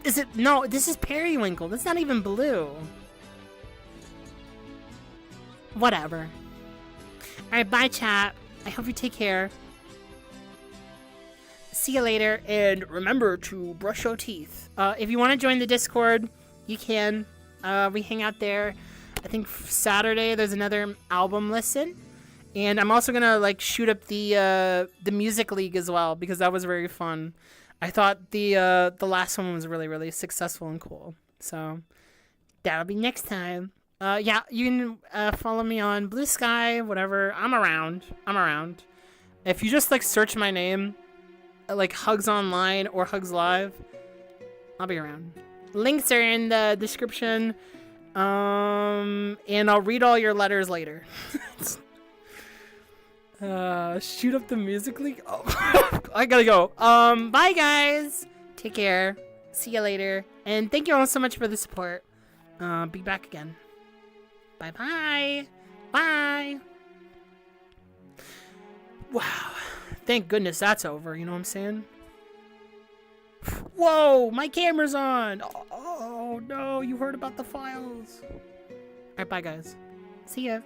Is it? No, this is periwinkle. That's not even blue. Whatever. Alright, bye chat. I hope you take care. See you later, and remember to brush your teeth. If you want to join the Discord, you can. We hang out there. I think Saturday there's another album listen, and I'm also gonna like shoot up the music league as well because that was very fun. I thought the last one was really successful and cool. So that'll be next time. Yeah, you can follow me on Blue Sky, whatever. I'm around. If you just like search my name, like Hugz Online or Hugz Live, I'll be around. Links are in the description. And I'll read all your letters later. Shoot up the music league. Oh, I gotta go. Bye guys. Take care. See you later. And thank you all so much for the support. Be back again. Bye bye. Bye. Wow. Thank goodness that's over. You know what I'm saying? Whoa, my camera's on. Oh no, you heard about the files. Alright, bye guys. See ya.